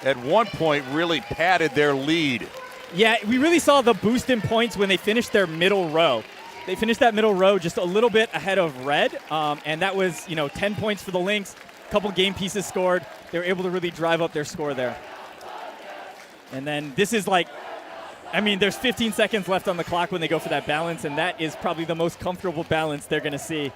at one point really padded their lead. Yeah, we really saw the boost in points when they finished their middle row. They finished that middle row just a little bit ahead of Red, and that was 10 points for the Lynx, a couple game pieces scored. They were able to really drive up their score there. And then this is there's 15 seconds left on the clock when they go for that balance, and that is probably the most comfortable balance they're going to see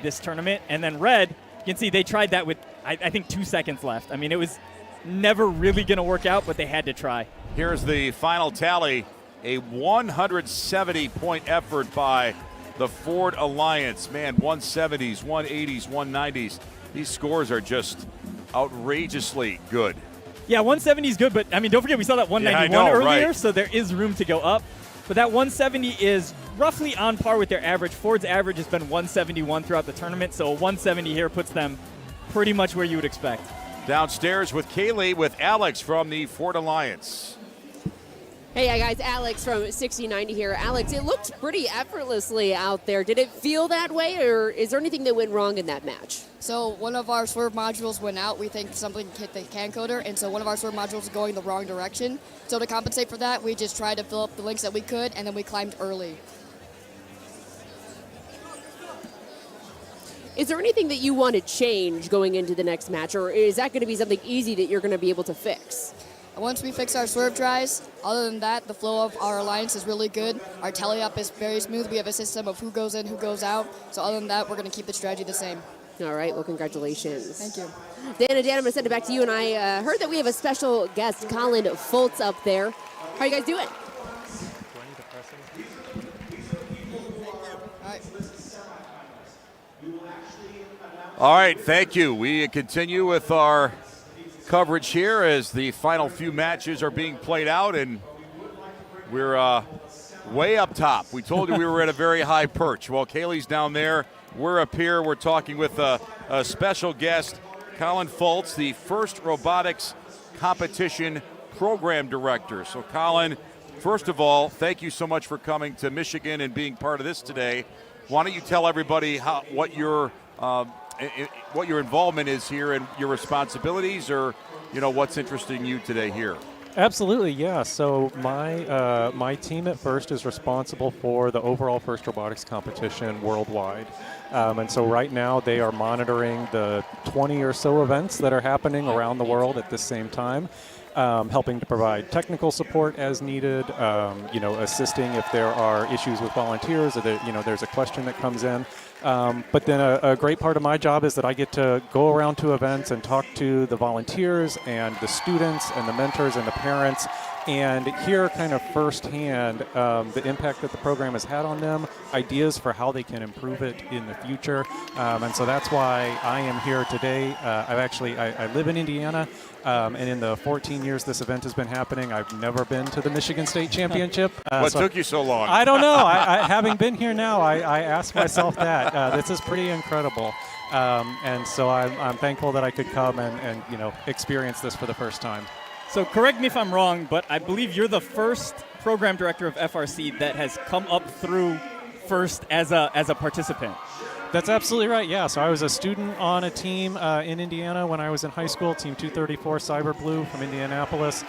this tournament. And then Red, you can see they tried that with, I think, 2 seconds left. I mean, it was never really going to work out, but they had to try. Here's the final tally, a 170-point effort by the Ford Alliance. Man, 170s, 180s, 190s. These scores are just outrageously good. Yeah, 170 is good, but, don't forget we saw that 191 earlier, right. So there is room to go up. But that 170 is roughly on par with their average. Ford's average has been 171 throughout the tournament, so a 170 here puts them pretty much where you would expect. Downstairs with Kaylee, with Alex from the Ford Alliance. Hey guys, Alex from 6090 here. Alex, it looked pretty effortlessly out there. Did it feel that way, or is there anything that went wrong in that match? So one of our swerve modules went out. We think something hit the cancoder, and so one of our swerve modules is going the wrong direction. So to compensate for that, we just tried to fill up the links that we could, and then we climbed early. Is there anything that you want to change going into the next match, or is that going to be something easy that you're going to be able to fix? Once we fix our swerve tries, other than that, the flow of our alliance is really good. Our tally-up is very smooth. We have a system of who goes in, who goes out. So other than that, we're going to keep the strategy the same. All right, well, congratulations. Thank you. Dan, I'm going to send it back to you, and I heard that we have a special guest, Colin Foltz, up there. How are you guys doing? All right, thank you. We continue with our coverage here as the final few matches are being played out, and we're way up top. We told you we were at a very high perch. Well, Kaylee's down there. We're up here. We're talking with a special guest, Colin Foltz, the First Robotics Competition Program Director. So, Colin, first of all, thank you so much for coming to Michigan and being part of this today. Why don't you tell everybody what your involvement is here and your responsibilities, or what's interesting you today here? Absolutely, yeah. So my team at First is responsible for the overall First Robotics competition worldwide. And so right now they are monitoring the 20 or so events that are happening around the world at the same time. helping to provide technical support as needed, assisting if there are issues with volunteers or that, there's a question that comes in. But then a great part of my job is that I get to go around to events and talk to the volunteers and the students and the mentors and the parents and hear kind of firsthand the impact that the program has had on them, ideas for how they can improve it in the future. And so that's why I am here today. I live in Indiana, and in the 14 years this event has been happening, I've never been to the Michigan State Championship. What took you so long? I don't know. I having been here now, I ask myself that. This is pretty incredible. And so I'm thankful that I could come and experience this for the first time. So correct me if I'm wrong, but I believe you're the first program director of FRC that has come up through first as a participant. That's absolutely right, yeah. So I was a student on a team in Indiana when I was in high school, Team 234 Cyber Blue from Indianapolis.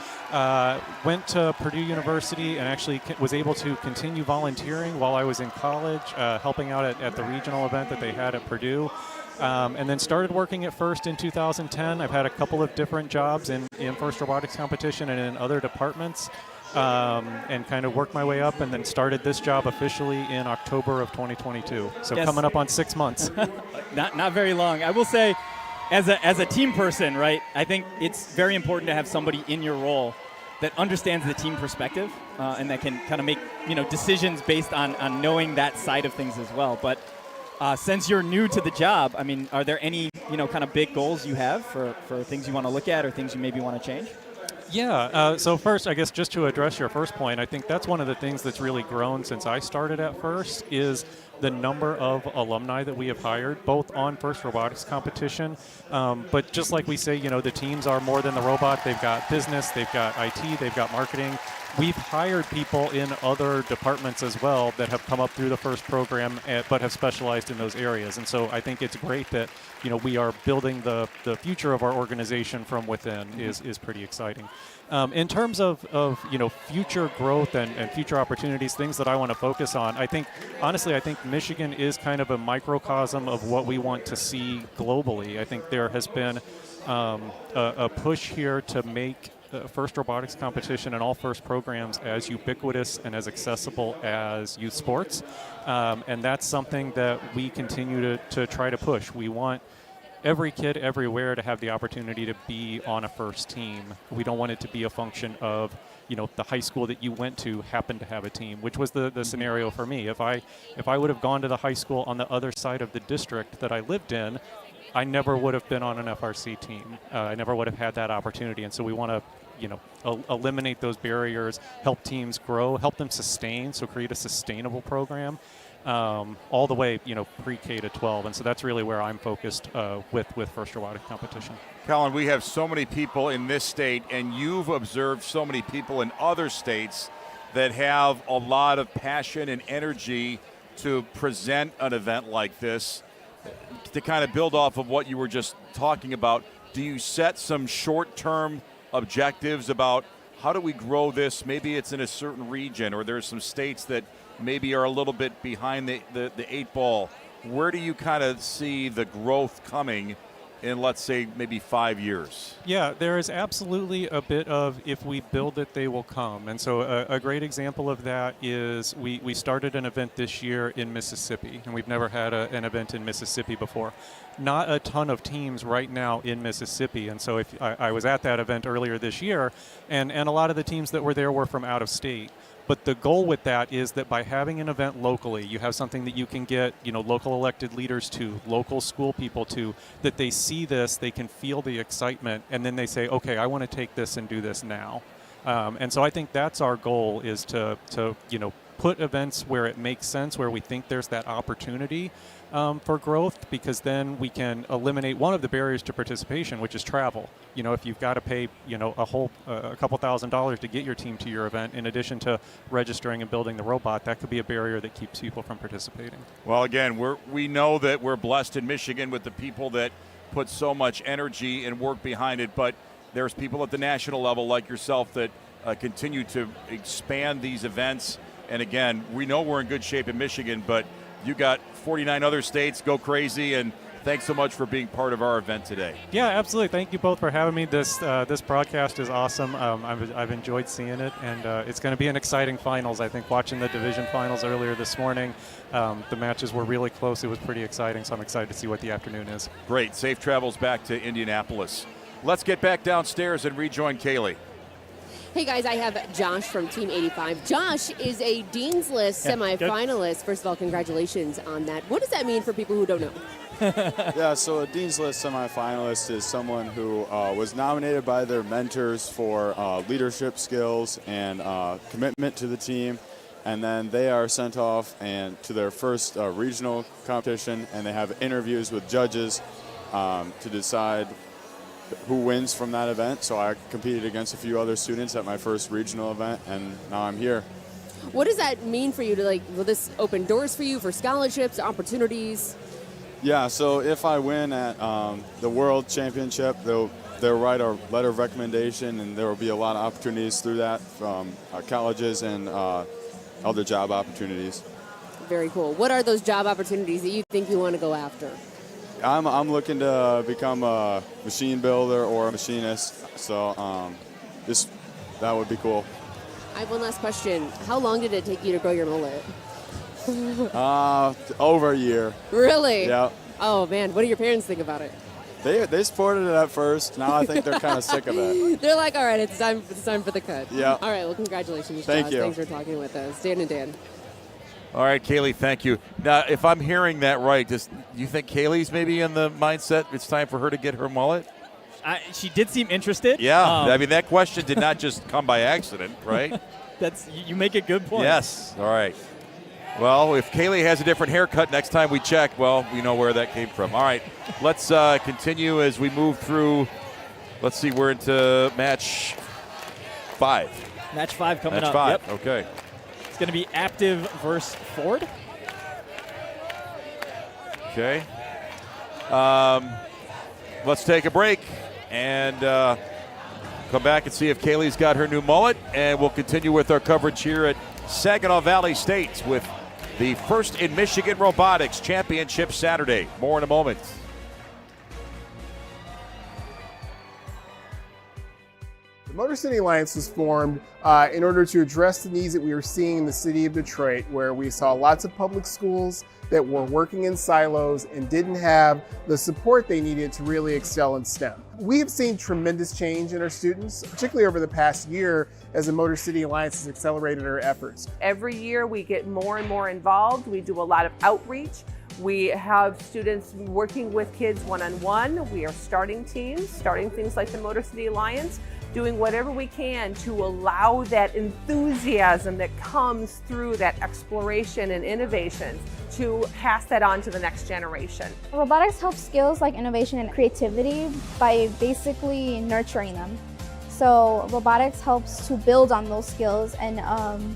Went to Purdue University and actually was able to continue volunteering while I was in college, helping out at the regional event that they had at Purdue. And then started working at FIRST in 2010. I've had a couple of different jobs in FIRST Robotics Competition and in other departments, and kind of worked my way up and then started this job officially in October of 2022. So yes. Coming up on 6 months. Not very long. I will say, as a team person, right, I think it's very important to have somebody in your role that understands the team perspective and that can kind of make decisions based on knowing that side of things as well. But since you're new to the job, I mean, are there any kind of big goals you have for things you want to look at or things you maybe want to change? Yeah, so first, I guess just to address your first point, I think that's one of the things that's really grown since I started at FIRST is the number of alumni that we have hired, both on FIRST Robotics Competition, but just like we say, the teams are more than the robot. They've got business, they've got IT, they've got marketing. We've hired people in other departments as well that have come up through the FIRST program but have specialized in those areas. And so I think it's great that we are building the future of our organization from within is pretty exciting. In terms of future growth and future opportunities, things that I want to focus on, I think Michigan is kind of a microcosm of what we want to see globally. I think there has been a push here to make FIRST Robotics Competition and all FIRST programs as ubiquitous and as accessible as youth sports. And that's something that we continue to try to push. We want every kid everywhere to have the opportunity to be on a FIRST team. We don't want it to be a function of the high school that you went to happened to have a team, which was the scenario for me. If I would have gone to the high school on the other side of the district that I lived in, I never would have been on an FRC team. I never would have had that opportunity. And so we want to eliminate those barriers, help teams grow, help them sustain, so create a sustainable program all the way, pre-K to 12. And so that's really where I'm focused with FIRST Robotic Competition. Colin, we have so many people in this state, and you've observed so many people in other states that have a lot of passion and energy to present an event like this. To kind of build off of what you were just talking about, do you set some short-term objectives about how do we grow this? Maybe it's in a certain region, or there's some states that maybe are a little bit behind the eight ball. Where do you kind of see the growth coming in, let's say, maybe 5 years? Yeah, there is absolutely a bit of if we build it, they will come. And so a great example of that is we started an event this year in Mississippi, and we've never had an event in Mississippi before. Not a ton of teams right now in Mississippi, and so if I was at that event earlier this year, and a lot of the teams that were there were from out of state. But the goal with that is that by having an event locally, you have something that you can get, local elected leaders to, local school people to, that they see this, they can feel the excitement, and then they say, okay, I want to take this and do this now. And so I think that's our goal, is to put events where it makes sense, where we think there's that opportunity for growth, because then we can eliminate one of the barriers to participation, which is travel. If you've got to pay, a couple $1,000s to get your team to your event, in addition to registering and building the robot, that could be a barrier that keeps people from participating. Well, again, we know that we're blessed in Michigan with the people that put so much energy and work behind it, but there's people at the national level like yourself that continue to expand these events. And again, we know we're in good shape in Michigan, but you got 49 other states go crazy, and thanks so much for being part of our event today. Yeah, absolutely. Thank you both for having me. This broadcast is awesome. I've enjoyed seeing it, and it's going to be an exciting finals. I think watching the division finals earlier this morning, the matches were really close. It was pretty exciting, so I'm excited to see what the afternoon is. Great. Safe travels back to Indianapolis. Let's get back downstairs and rejoin Kaylee. Hey guys, I have Josh from Team 85. Josh is a Dean's List semifinalist. First of all, congratulations on that. What does that mean for people who don't know? Yeah, so a Dean's List semifinalist is someone who was nominated by their mentors for leadership skills and commitment to the team, and then they are sent off and to their first regional competition, and they have interviews with judges to decide who wins from that event. So I competed against a few other students at my first regional event, and now I'm here. What does that mean for you to will this open doors for you for scholarships, opportunities? Yeah, so if I win at the World Championship, they'll write a letter of recommendation, and there will be a lot of opportunities through that from colleges and other job opportunities. Very cool. What are those job opportunities that you think you want to go after? I'm looking to become a machine builder or a machinist, so that would be cool. I have one last question. How long did it take you to grow your mullet? Over a year. Really? Yeah. Oh man, what do your parents think about it? They supported it at first. Now I think they're kind of sick of it. They're like, all right, it's time for the cut. Yeah. All right, well, congratulations, Thank Josh. you. Thanks for talking with us. Dan and Dan. All right, Kaylee, thank you. Now, if I'm hearing that right, do you think Kaylee's maybe in the mindset it's time for her to get her mullet? She did seem interested. Yeah, I mean, that question did not just come by accident, right? You make a good point. Yes, all right. Well, if Kaylee has a different haircut next time we check, well, we know where that came from. All right, let's continue as we move through. Let's see, we're into match 5. Match 5 coming up. Match 5, Yep. okay. It's going to be Active versus Ford. Okay. Let's take a break and come back and see if Kaylee's got her new mullet, and we'll continue with our coverage here at Saginaw Valley State with the First in Michigan Robotics Championship Saturday. More in a moment. The Motor City Alliance was formed in order to address the needs that we were seeing in the city of Detroit, where we saw lots of public schools that were working in silos and didn't have the support they needed to really excel in STEM. We have seen tremendous change in our students, particularly over the past year as the Motor City Alliance has accelerated our efforts. Every year we get more and more involved. We do a lot of outreach. We have students working with kids one-on-one. We are starting teams, starting things like the Motor City Alliance, doing whatever we can to allow that enthusiasm that comes through that exploration and innovation to pass that on to the next generation. Robotics helps skills like innovation and creativity by basically nurturing them. So robotics helps to build on those skills and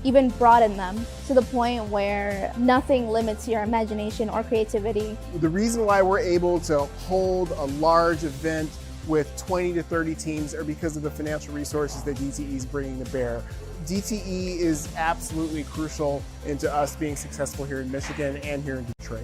even broaden them to the point where nothing limits your imagination or creativity. The reason why we're able to hold a large event with 20 to 30 teams are because of the financial resources that DTE is bringing to bear. DTE is absolutely crucial into us being successful here in Michigan and here in Detroit.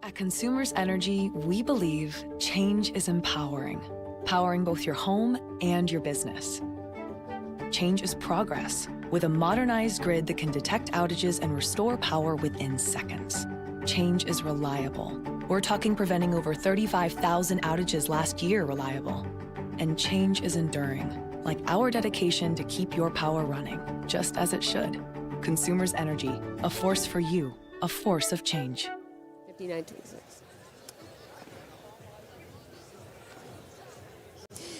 At Consumers Energy, we believe change is empowering, powering both your home and your business. Change is progress, with a modernized grid that can detect outages and restore power within seconds. Change is reliable. We're talking preventing over 35,000 outages last year reliable. and change is enduring, like our dedication to keep your power running, just as it should. Consumers Energy, a force for you, a force of change. 59-26.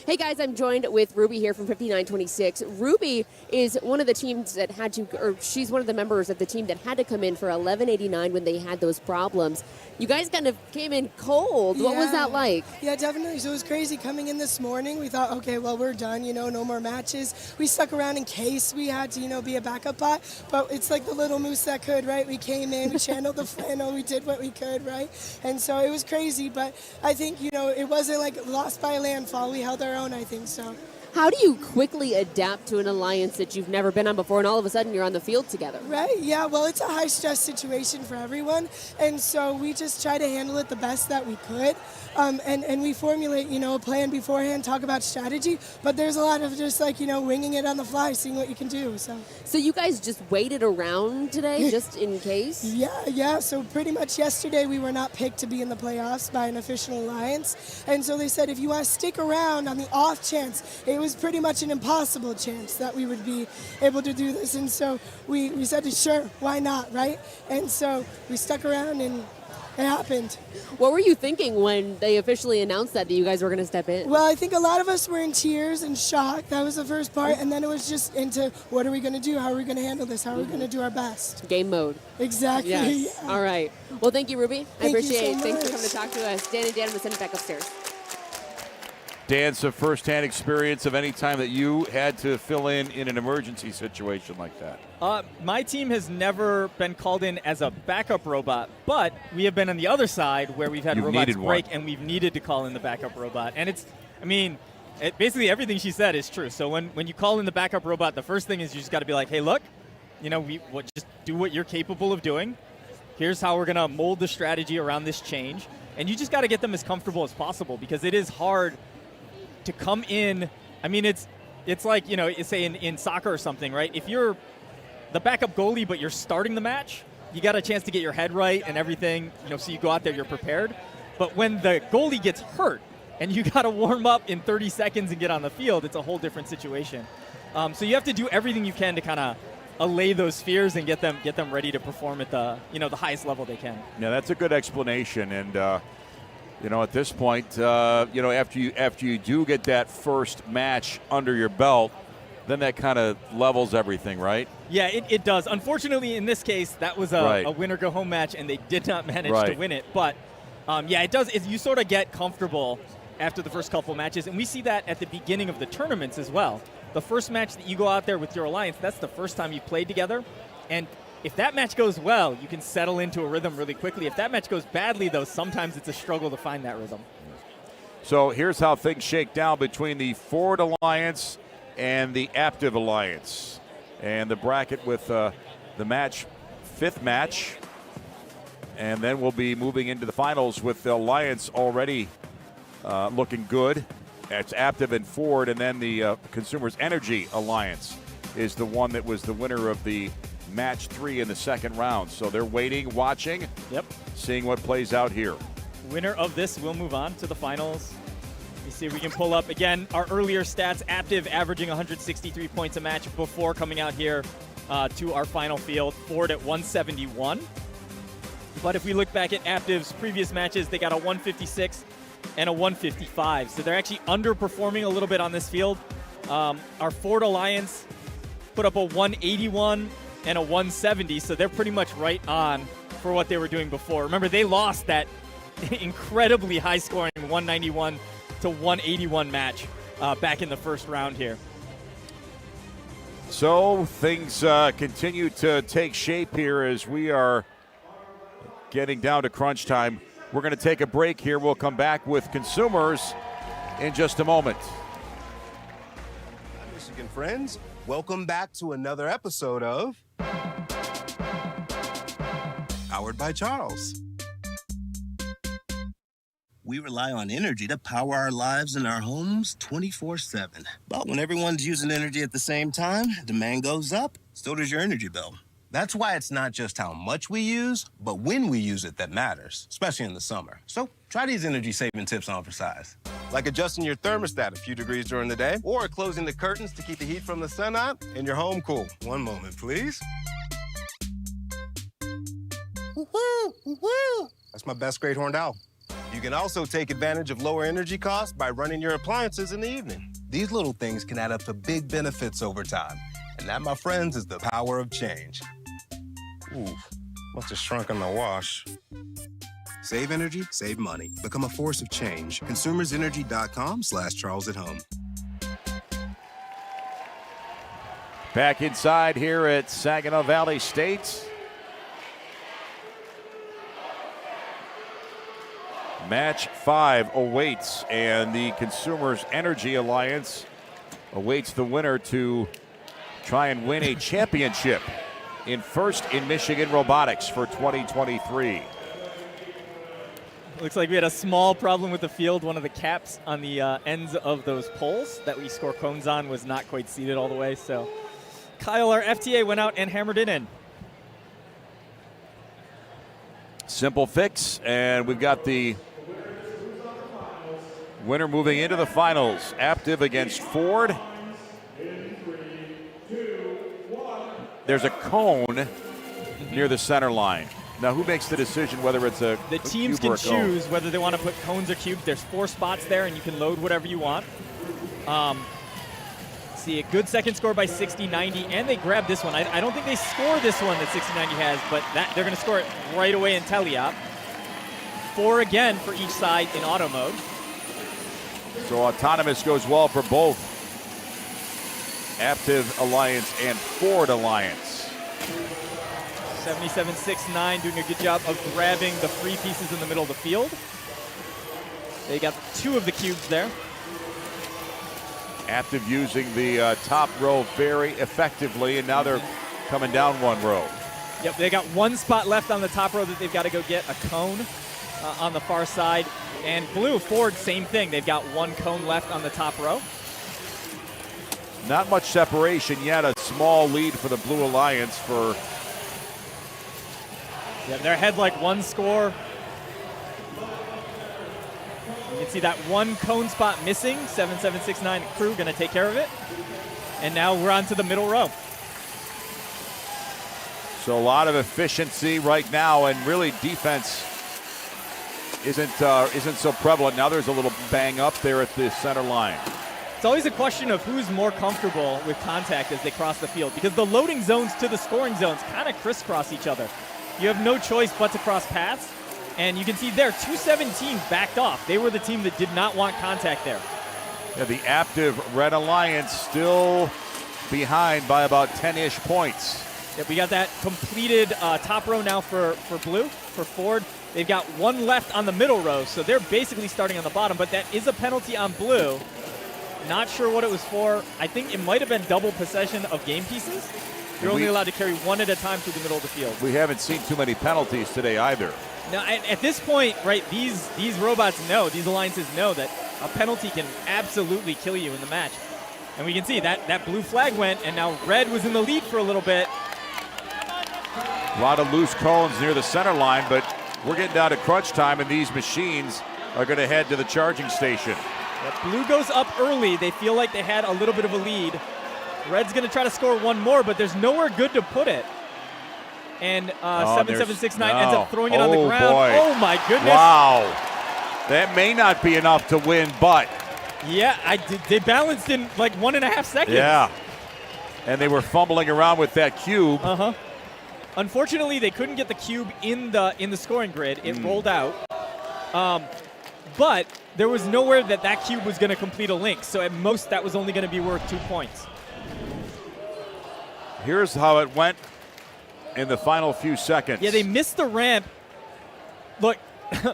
Hey guys, I'm joined with Ruby here from 5926. Ruby is one of the teams that had to, or she's one of the members of the team that had to come in for 1189 when they had those problems. You guys kind of came in cold. What was that like? Yeah, definitely. So it was crazy coming in this morning. We thought, okay, well, we're done, no more matches. We stuck around in case we had to, be a backup bot, but it's like the little moose that could, right? We came in, we channeled the flannel, we did what we could, right? And so it was crazy, but I think, it wasn't like lost by landfall. We held our own, I think so. How do you quickly adapt to an alliance that you've never been on before and all of a sudden you're on the field together? Right, yeah, well, it's a high-stress situation for everyone, and so we just try to handle it the best that we could, and we formulate, a plan beforehand, talk about strategy, but there's a lot of just winging it on the fly, seeing what you can do, so. So you guys just waited around today, just in case? Yeah, so pretty much yesterday we were not picked to be in the playoffs by an official alliance, and so they said if you want to stick around on the off chance, it was pretty much an impossible chance that we would be able to do this, and so we said, sure, why not, right? And so we stuck around and it happened. What were you thinking when they officially announced that you guys were going to step in? Well, I think a lot of us were in tears and shock. That was the first part, and then it was just into what are we going to do? How are we going to handle this? How are we going to do our best? Game mode. Exactly. Yes. Yeah. All right. Well, thank you, Ruby. I appreciate it. Thanks for coming to talk to us. Dan and Dan, we'll send it back upstairs. Dan, some firsthand experience of any time that you had to fill in an emergency situation like that? My team has never been called in as a backup robot, but we have been on the other side where we've had robots break and we've needed to call in the backup robot. And basically everything she said is true. So when you call in the backup robot, the first thing is you just got to be like, hey, look, just do what you're capable of doing. Here's how we're going to mold the strategy around this change. And you just got to get them as comfortable as possible because it is hard to come in. It's like, say in soccer or something, right? If you're the backup goalie, but you're starting the match, you got a chance to get your head right and everything, so you go out there, you're prepared. But when the goalie gets hurt and you got to warm up in 30 seconds and get on the field, it's a whole different situation. So you have to do everything you can to kind of allay those fears and get them ready to perform at the highest level they can. Yeah, that's a good explanation. And at this point, after you do get that first match under your belt, then that kind of levels everything, right? Yeah, it does. Unfortunately, in this case, that was a winner-go-home match, and they did not manage to win it. But, it does. You sort of get comfortable after the first couple matches, and we see that at the beginning of the tournaments as well. The first match that you go out there with your alliance, that's the first time you played together, and if that match goes well, you can settle into a rhythm really quickly. If that match goes badly, though, sometimes it's a struggle to find that rhythm. So here's how things shake down between the Forward Alliance and the Aptive Alliance. And the bracket with the fifth match. And then we'll be moving into the finals with the Alliance already looking good. It's Aptive and Forward, and then the Consumers Energy Alliance is the one that was the winner of the match 3 in the second round. So they're waiting, watching, seeing what plays out here. Winner of this will move on to the finals. Let me see if we can pull up, again, our earlier stats. Aptive averaging 163 points a match before coming out here to our final field. Forward at 171. But if we look back at Aptive's previous matches, they got a 156 and a 155. So they're actually underperforming a little bit on this field. Our Forward Alliance put up a 181 and a 170, so they're pretty much right on for what they were doing before. Remember, they lost that incredibly high-scoring 191 to 181 match back in the first round here. So things continue to take shape here as we are getting down to crunch time. We're going to take a break here. We'll come back with Consumers in just a moment. Hi, Michigan friends. Welcome back to another episode of Powered by Charles. We rely on energy to power our lives and our homes 24/7. But when everyone's using energy at the same time, demand goes up, so does your energy bill. That's why it's not just how much we use, but when we use it that matters, especially in the summer. So try these energy-saving tips on for size. Like adjusting your thermostat a few degrees during the day, or closing the curtains to keep the heat from the sun out and your home cool. One moment, please. Woo-hoo, woo-hoo. That's my best great horned owl. You can also take advantage of lower energy costs by running your appliances in the evening. These little things can add up to big benefits over time. And that, my friends, is the power of change. Ooh, must have shrunk on the wash. Save energy, save money. Become a force of change. ConsumersEnergy.com/CharlesAtHome. Back inside here at Saginaw Valley State. Match 5 awaits, and the Consumers Energy Alliance awaits the winner to try and win a championship in first in Michigan robotics for 2023. Looks like we had a small problem with the field. One of the caps on the ends of those poles that we score cones on was not quite seated all the way. So Kyle, our FTA, went out and hammered it in. Simple fix, and we've got the winner moving into the finals. Aptiv against Ford. There's a cone near the center line. Now, who makes the decision whether it's a The teams can choose whether they want to put cones or cubes. There's 4 spots there, and you can load whatever you want. See, a good second score by 60-90, and they grab this one. I don't think they score this one that 60-90 has, but they're going to score it right away in teleop. 4 again for each side in auto mode. So autonomous goes well for both Aptiv Alliance and Ford Alliance. 77-69 doing a good job of grabbing the free pieces in the middle of the field. They got 2 of the cubes there. Aptiv using the top row very effectively, and now they're coming down 1 row. Yep, they got 1 spot left on the top row that they've got to go get a cone on the far side. And blue, Ford, same thing. They've got 1 cone left on the top row. Not much separation yet. A small lead for the Blue Alliance for... Yeah, they're ahead like 1 score. You can see that 1 cone spot missing. 7769 crew going to take care of it. And now we're on to the middle row. So a lot of efficiency right now, and really defense isn't so prevalent. Now there's a little bang up there at the center line. It's always a question of who's more comfortable with contact as they cross the field, because the loading zones to the scoring zones kind of crisscross each other. You have no choice but to cross paths, and you can see there 217 backed off. They were the team that did not want contact there. Yeah, the Aptiv Red Alliance still behind by about 10-ish points. Yep, we got that completed top row now for blue, for Ford. They've got 1 left on the middle row, so they're basically starting on the bottom, but that is a penalty on blue. Not sure what it was for. I think it might have been double possession of game pieces. You're only allowed to carry 1 at a time through the middle of the field. We haven't seen too many penalties today either. Now, at this point, right, these robots know, these alliances know that a penalty can absolutely kill you in the match. And we can see that blue flag went, and now red was in the lead for a little bit. A lot of loose cones near the center line, but we're getting down to crunch time, and these machines are going to head to the charging station. Yep, blue goes up early. They feel like they had a little bit of a lead. Red's going to try to score 1 more, but there's nowhere good to put it. And 7769 ends up throwing it on the ground. Boy. Oh, my goodness. Wow. That may not be enough to win, but. Yeah, they balanced in like 1.5 seconds. Yeah. And they were fumbling around with that cube. Uh-huh. Unfortunately, they couldn't get the cube in the scoring grid. It rolled out. But there was nowhere that cube was going to complete a link. So at most, that was only going to be worth 2 points. Here's how it went in the final few seconds. Yeah, they missed the ramp. Look.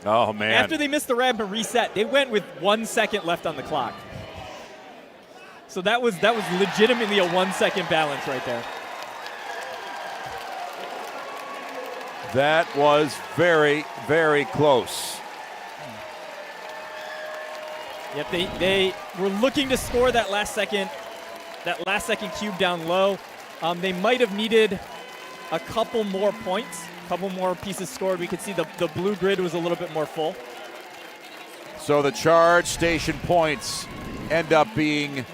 Oh, man. After they missed the ramp and reset, they went with 1 second left on the clock. So that was legitimately a 1 second balance right there. That was very, very close. Yep, they were looking to score that last second cube down low. They might have needed a couple more points, a couple more pieces scored, we could see the blue grid was a little bit more full. So the charge station points end up being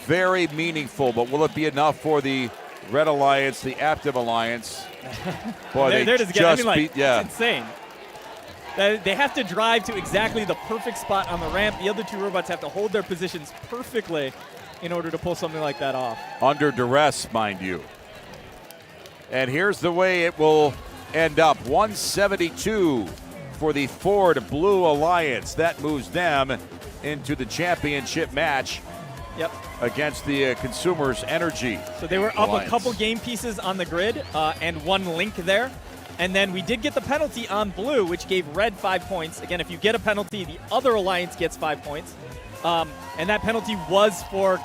very meaningful, but will it be enough for the Red Alliance, the Active Alliance? Boy, They're just again. I mean, like, beat, yeah. it's insane. They have to drive to exactly the perfect spot on the ramp. The other two robots have to hold their positions perfectly in order to pull something like that off. Under duress, mind you. And here's the way it will end up. 172 for the Ford Blue Alliance. That moves them into the championship match. Yep. Against the Consumers Energy. So they were up Alliance. a couple game pieces on the grid and one link there. And then we did get the penalty on blue, which gave red 5 points. Again, if you get a penalty, the other alliance gets 5 points. And that penalty was for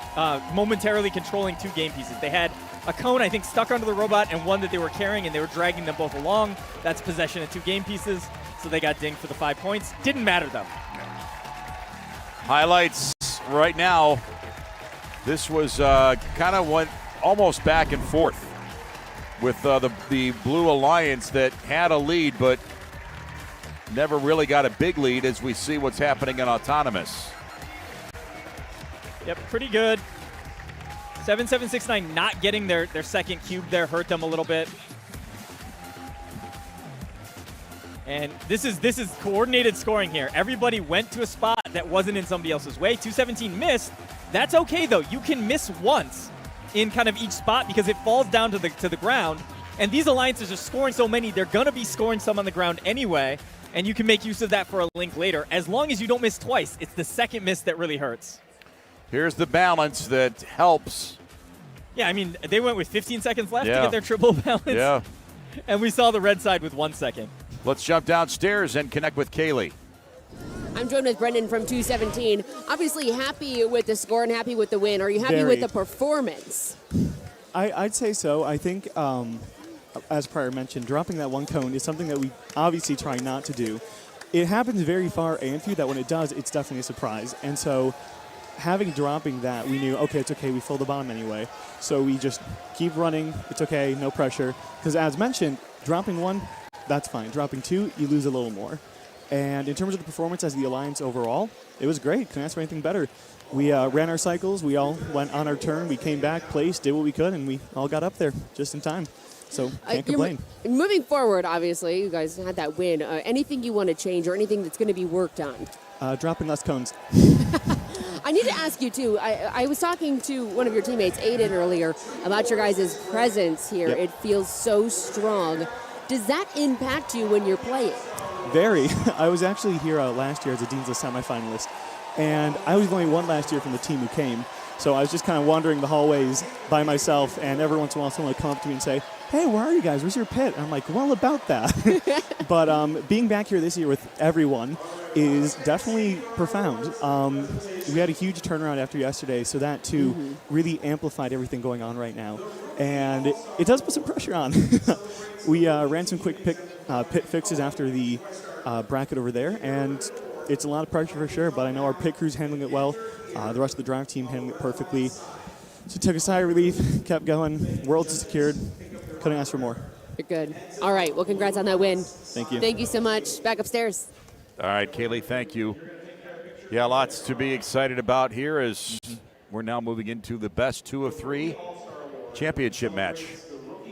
momentarily controlling 2 game pieces. They had a cone, I think, stuck under the robot and one that they were carrying, and they were dragging them both along. That's possession of 2 game pieces. So they got dinged for the 5 points. Didn't matter, though. Highlights right now. This was kind of went almost back and forth with the Blue Alliance that had a lead but never really got a big lead as we see what's happening in Autonomous. Yep, pretty good. 7769 not getting their second cube there hurt them a little bit. And this is coordinated scoring here. Everybody went to a spot that wasn't in somebody else's way. 217 missed. That's okay though. You can miss once in kind of each spot because it falls down to the ground. And these alliances are scoring so many, they're gonna be scoring some on the ground anyway. And you can make use of that for a link later, as long as you don't miss twice. It's the second miss that really hurts. Here's the balance that helps. Yeah, I mean, they went with 15 seconds left to Yeah. get their triple balance. Yeah. And we saw the red side with 1 second. Let's jump downstairs and connect with Kaylee. I'm joined with Brendan from 217. Obviously happy with the score and happy with the win. Are you happy Very. with the performance? I'd say so. I think, as prior mentioned, dropping that one cone is something that we obviously try not to do. It happens very far and few that when it does, it's definitely a surprise. And so dropping that, we knew, okay, it's okay, we fill the bottom anyway. So we just keep running, it's okay, no pressure. Because as mentioned, dropping one, that's fine. Dropping two, you lose a little more. And in terms of the performance as the Alliance overall, it was great. Couldn't ask for anything better. We ran our cycles. We all went on our turn. We came back, placed, did what we could, and we all got up there just in time. So can't complain. Moving forward, obviously, you guys had that win. Anything you want to change or anything that's going to be worked on? Dropping less cones. I need to ask you, too. I was talking to one of your teammates, Aiden, earlier, about your guys' presence here. Yep. It feels so strong. Does that impact you when you're playing? Very. I was actually here last year as a Dean's List semifinalist, and I was the only one last year from the team who came. So I was just kind of wandering the hallways by myself, and every once in a while someone would come up to me and say, hey, where are you guys? Where's your pit? And I'm like, well, about that. But being back here this year with everyone is definitely profound. We had a huge turnaround after yesterday, so that, too, really amplified everything going on right now. And it does put some pressure on. We ran some quick pit fixes after the bracket over there, and it's a lot of pressure for sure, but I know our pit crew's handling it well. The rest of the drive team handling it perfectly. So took a sigh of relief, kept going. Worlds secured. Couldn't ask for more. You're good. All right. Well, congrats on that win. Thank you. Thank you so much. Back upstairs. All right, Kaylee, thank you. Yeah, lots to be excited about here as we're now moving into the best 2 of 3 championship match.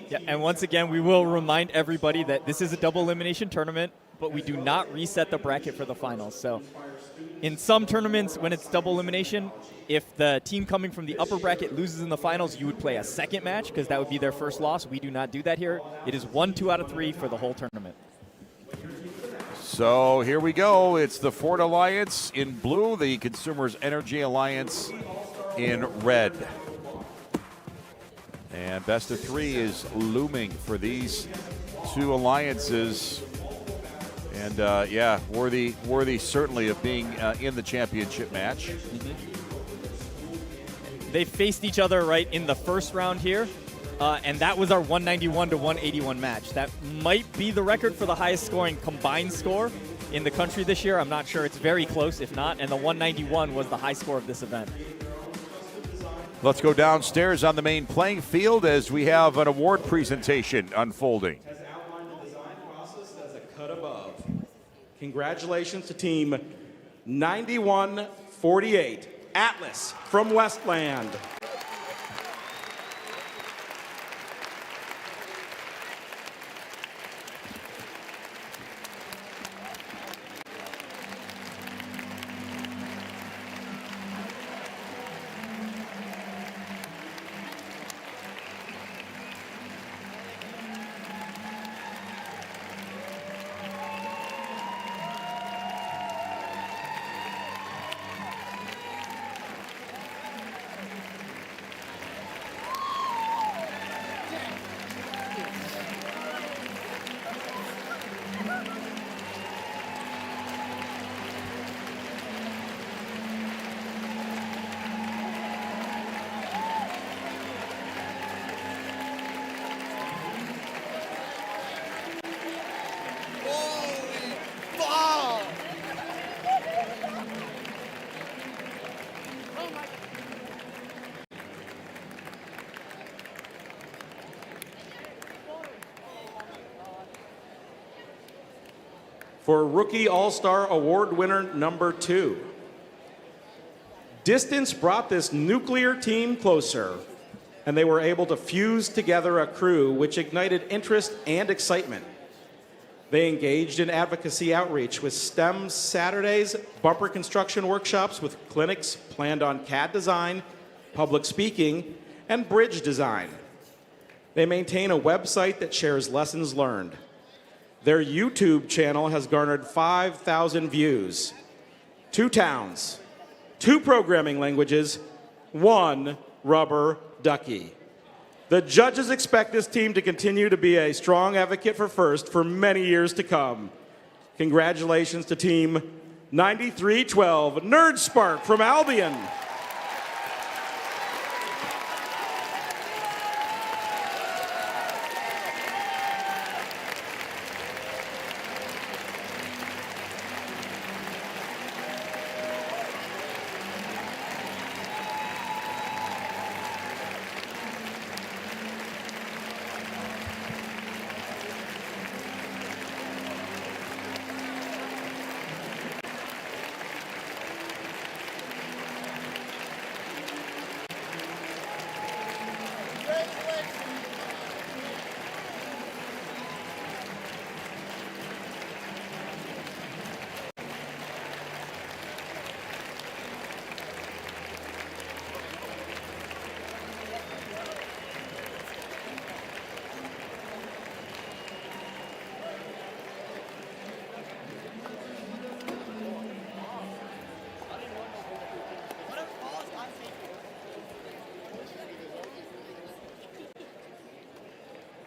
Yeah, and once again, we will remind everybody that this is a double elimination tournament, but we do not reset the bracket for the finals. So in some tournaments, when it's double elimination, if the team coming from the upper bracket loses in the finals, you would play a second match because that would be their first loss. We do not do that here. It is 1 2 out of 3 for the whole tournament. So here we go. It's the Ford Alliance in blue, the Consumers Energy Alliance in red. And best of 3 is looming for these 2 alliances. And yeah, worthy certainly of being in the championship match. They faced each other right in the first round here, and that was our 191 to 181 match. That might be the record for the highest scoring combined score in the country this year. I'm not sure. It's very close, if not, and the 191 was the high score of this event. Let's go downstairs on the main playing field as we have an award presentation unfolding. Has outlined the design process as a cut above. Congratulations to team 9148, Atlas from Westland. For Rookie All-Star Award winner number 2. Distance brought this nuclear team closer, and they were able to fuse together a crew which ignited interest and excitement. They engaged in advocacy outreach with STEM Saturdays, bumper construction workshops with clinics planned on CAD design, public speaking, and bridge design. They maintain a website that shares lessons learned. Their YouTube channel has garnered 5,000 views. 2 towns, 2 programming languages, 1 rubber ducky. The judges expect this team to continue to be a strong advocate for FIRST for many years to come. Congratulations to Team 9312, Nerd Spark from Albion.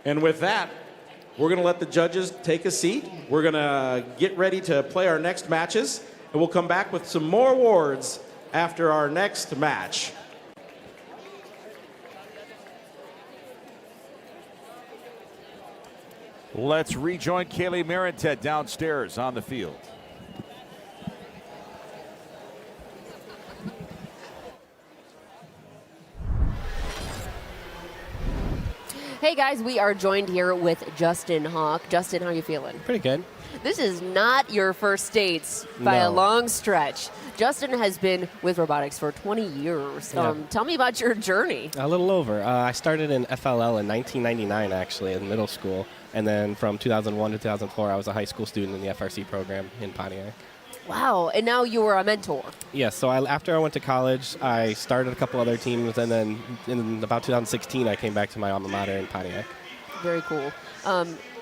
And with that, we're going to let the judges take a seat. We're going to get ready to play our next matches, and we'll come back with some more awards after our next match. Let's rejoin Kaylee Marentet downstairs on the field. Hey guys, we are joined here with Justin Hawk. Justin, how are you feeling? Pretty good. This is not your first dates by a long stretch. Justin has been with robotics for 20 years. Yeah. Tell me about your journey. A little over. I started in FLL in 1999, actually, in middle school. And then from 2001 to 2004, I was a high school student in the FRC program in Pontiac. Wow, and now you are a mentor. Yes, so after I went to college, I started a couple other teams, and then in about 2016, I came back to my alma mater in Pontiac. Very cool.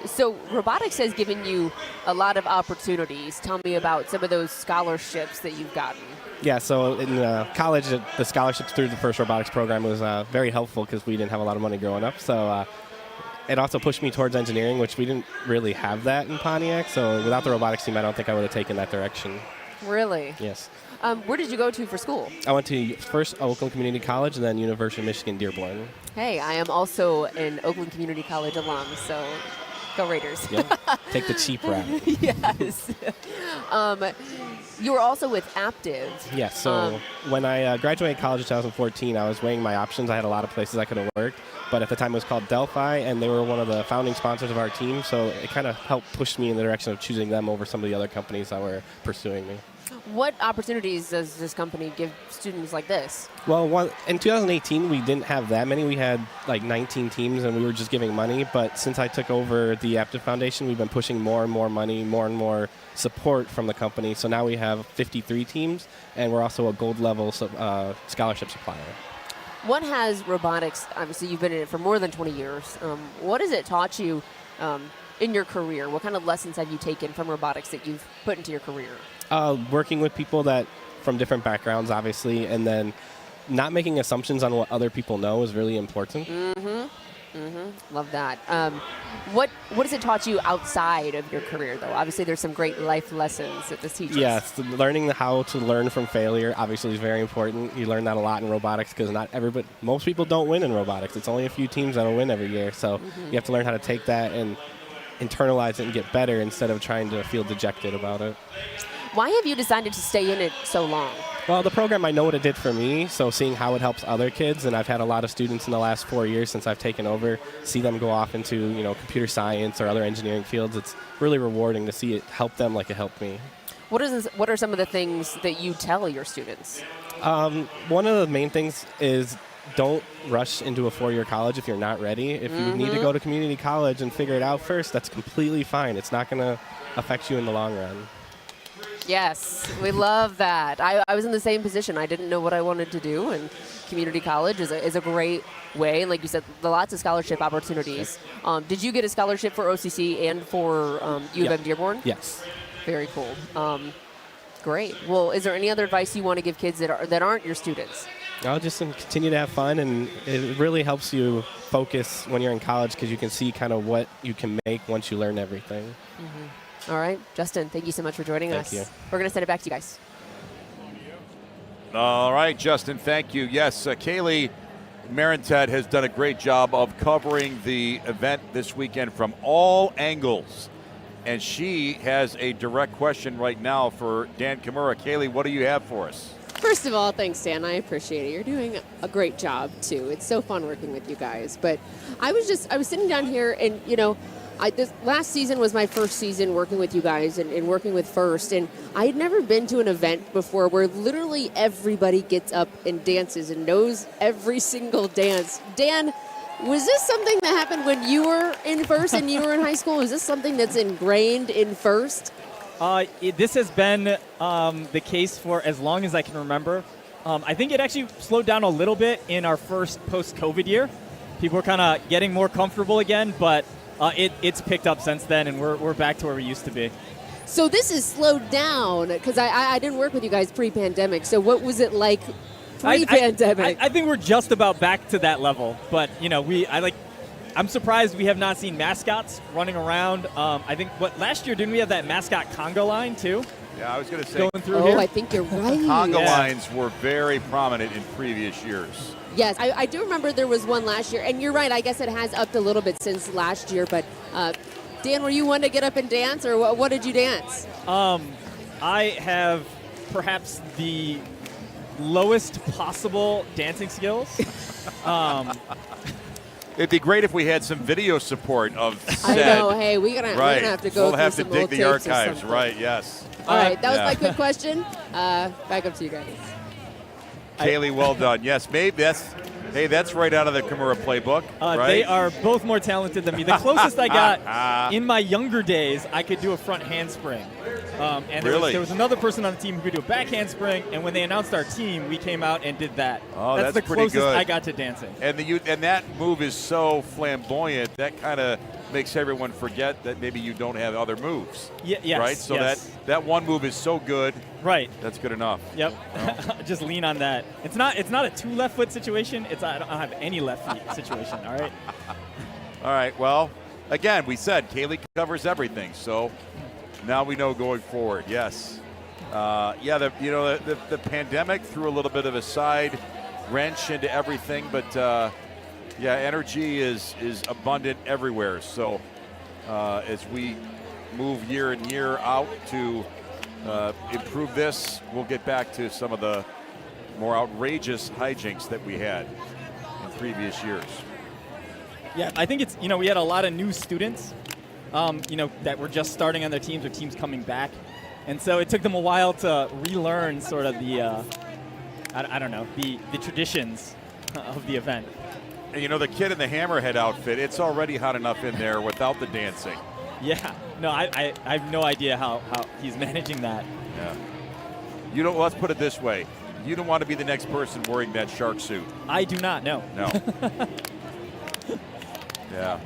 So robotics has given you a lot of opportunities. Tell me about some of those scholarships that you've gotten. Yeah, so in college, the scholarships through the FIRST robotics program was very helpful because we didn't have a lot of money growing up. So it also pushed me towards engineering, which we didn't really have that in Pontiac. So without the robotics team, I don't think I would have taken that direction. Really? Yes. Where did you go to for school? I went to first Oakland Community College and then University of Michigan, Dearborn. Hey, I am also an Oakland Community College alum, so Go Raiders. Yep. Take the cheap route. Yes. You were also with Aptive. Yes, so when I graduated college in 2014, I was weighing my options. I had a lot of places I could have worked, but at the time it was called Delphi, and they were one of the founding sponsors of our team, so it kind of helped push me in the direction of choosing them over some of the other companies that were pursuing me. What opportunities does this company give students like this? Well, in 2018, we didn't have that many. We had like 19 teams, and we were just giving money. But since I took over the Aptive Foundation, we've been pushing more and more money, more and more support from the company. So now we have 53 teams, and we're also a gold level scholarship supplier. What has robotics, obviously you've been in it for more than 20 years, what has it taught you in your career? What kind of lessons have you taken from robotics that you've put into your career? Working with people that from different backgrounds, obviously, and then not making assumptions on what other people know is really important. Love that. What has it taught you outside of your career, though? Obviously, there's some great life lessons that this teaches. Yes, learning how to learn from failure obviously is very important. You learn that a lot in robotics because most people don't win in robotics. It's only a few teams that'll win every year. So you have to learn how to take that and internalize it and get better instead of trying to feel dejected about it. Why have you decided to stay in it so long? Well, the program, I know what it did for me, so seeing how it helps other kids, and I've had a lot of students in the last 4 years since I've taken over, see them go off into computer science or other engineering fields. It's really rewarding to see it help them like it helped me. What are some of the things that you tell your students? One of the main things is don't rush into a 4-year college if you're not ready. If you need to go to community college and figure it out first, that's completely fine. It's not going to affect you in the long run. Yes, we love that. I was in the same position. I didn't know what I wanted to do, and community college is a great way. And like you said, lots of scholarship opportunities. Did you get a scholarship for OCC and for U of M Dearborn? Yes. Very cool. Great. Well, is there any other advice you want to give kids that aren't your students? I'll just continue to have fun, and it really helps you focus when you're in college because you can see kind of what you can make once you learn everything. All right, Justin, thank you so much for joining us. Thank you. We're going to send it back to you guys. All right, Justin, thank you. Yes, Kaylee Marentet has done a great job of covering the event this weekend from all angles. And she has a direct question right now for Dan Kimura. Kaylee, what do you have for us? First of all, thanks, Dan. I appreciate it. You're doing a great job, too. It's so fun working with you guys. But I was sitting down here, and, this last season was my first season working with you guys and working with First, and I had never been to an event before where literally everybody gets up and dances and knows every single dance. Dan, was this something that happened when you were in First and you were in high school? Is this something that's ingrained in First? This has been the case for as long as I can remember. I think it actually slowed down a little bit in our first post-COVID year. People were kind of getting more comfortable again, but it's picked up since then, and we're back to where we used to be. So this is slowed down, because I didn't work with you guys pre-pandemic. So what was it like pre-pandemic? I think we're just about back to that level. But, I'm surprised we have not seen mascots running around. I think, last year, didn't we have that mascot conga line, too? Yeah, I was going to say. Going through here? I think you're right. Conga lines were very prominent in previous years. Yes, I do remember there was one last year. And you're right, I guess it has upped a little bit since last year. But, Dan, were you one to get up and dance, or what did you dance? I have perhaps the lowest possible dancing skills. It'd be great if we had some video support of said. I know. Hey, we're gonna have to go. We'll have to some dig old the tapes archives. Right? Yes. All right. That was my quick question. Back up to you guys. Kaylee, well done. Yes, maybe that's right out of the Kimura playbook. Right? They are both more talented than me. The closest I got in my younger days, I could do a front handspring. And there was another person on the team who could do a back handspring, and when they announced our team, we came out and did that. Oh, that's the pretty closest good. I got to dancing. And that move is so flamboyant that kind of makes everyone forget that maybe you don't have other moves. Yes. Right. So yes. that one move is so good. Right. That's good enough. Yep. Just lean on that. It's not a 2 left foot situation. I don't have any left feet situation. All right. All right. Well, again, we said Kaylee covers everything, so now we know going forward. Yes. The pandemic threw a little bit of a side wrench into everything, but energy is abundant everywhere. So as we move year in, year out to improve this. We'll get back to some of the more outrageous hijinks that we had in previous years. Yeah, I think it's, we had a lot of new students, that were just starting on their teams or teams coming back. And so it took them a while to relearn sort of the, I don't know, the traditions of the event. And the kid in the hammerhead outfit, it's already hot enough in there without the dancing. Yeah, no, I have no idea how he's managing that. Yeah. Let's put it this way. You don't want to be the next person wearing that shark suit. I do not, no. No. Yeah.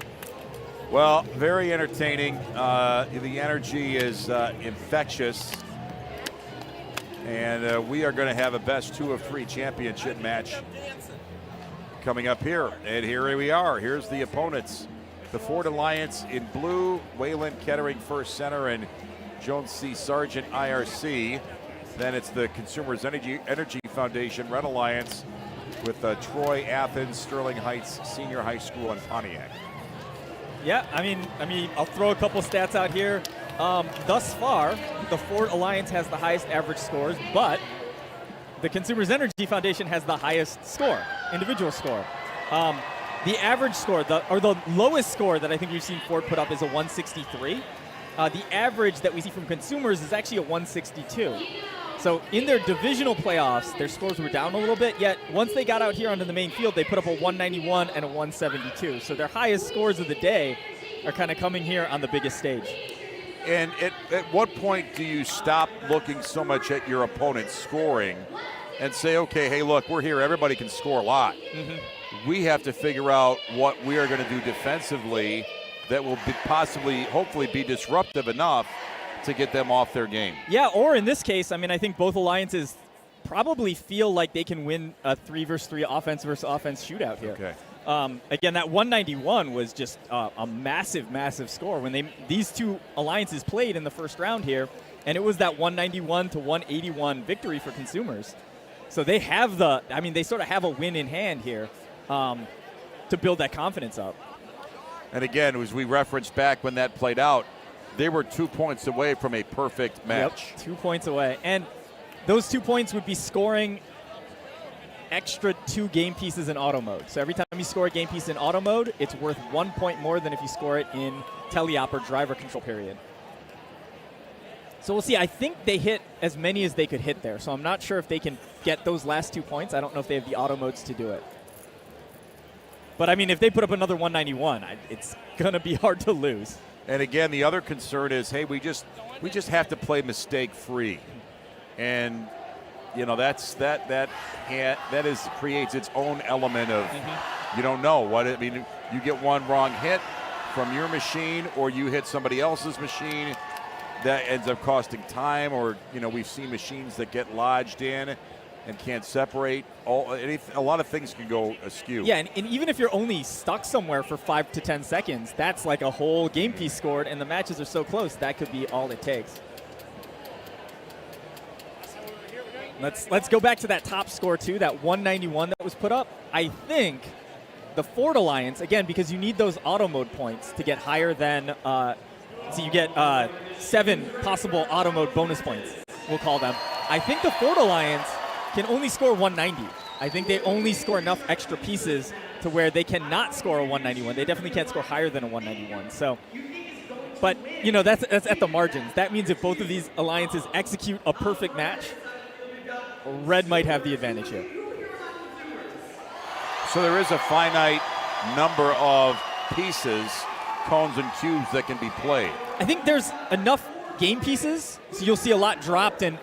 Well, very entertaining. The energy is infectious. And we are going to have a best 2 of 3 championship match coming up here. And here we are. Here's the opponents. The Ford Alliance in blue, Wayland Kettering First Center, and Jones C. Sargent IRC. Then it's the Consumers Energy Foundation Red Alliance with Troy, Athens, Sterling Heights Senior High School, and Pontiac. Yeah, I mean, I'll throw a couple stats out here. Thus far, the Ford Alliance has the highest average scores, but the Consumers Energy Foundation has the highest score, individual score. The average score, the lowest score that I think we've seen Ford put up is a 163. The average that we see from Consumers is actually a 162. So in their divisional playoffs, their scores were down a little bit, yet once they got out here onto the main field, they put up a 191 and a 172. So their highest scores of the day are kind of coming here on the biggest stage. And at what point do you stop looking so much at your opponent's scoring and say, okay, hey, look, we're here. Everybody can score a lot. Mm-hmm. We have to figure out what we are going to do defensively that will hopefully be disruptive enough to get them off their game. Yeah, or in this case, I think both alliances probably feel like they can win a 3-versus-3 offense versus offense shootout here. Okay. Again, that 191 was just a massive, massive score when these two alliances played in the first round here, and it was that 191 to 181 victory for Consumers. So they have they sort of have a win in hand here to build that confidence up. And again, as we referenced back when that played out, they were 2 points away from a perfect match. Yep, 2 points away. And those 2 points would be scoring extra 2 game pieces in auto mode. So every time you score a game piece in auto mode, it's worth 1 point more than if you score it in teleop or driver control period. So we'll see. I think they hit as many as they could hit there. So I'm not sure if they can get those last 2 points. I don't know if they have the auto modes to do it. But if they put up another 191, it's going to be hard to lose. And again, the other concern is, hey, we just have to play mistake-free, and that creates its own element of you don't know what it mean. You get one wrong hit from your machine, or you hit somebody else's machine, that ends up costing time. Or we've seen machines that get lodged in and can't separate. A lot of things can go askew. Yeah, and even if you're only stuck somewhere for 5 to 10 seconds, that's like a whole game piece scored, and the matches are so close, that could be all it takes. Let's go back to that top score, too, that 191 that was put up. I think the Ford Alliance, again, because you need those auto mode points to get higher than, so you get 7 possible auto mode bonus points, we'll call them. I think the Ford Alliance can only score 190. I think they only score enough extra pieces to where they cannot score a 191. They definitely can't score higher than a 191. So, but that's at the margins. That means if both of these alliances execute a perfect match, Red might have the advantage here. So there is a finite number of pieces, cones and cubes that can be played. I think there's enough game pieces, so you'll see a lot dropped and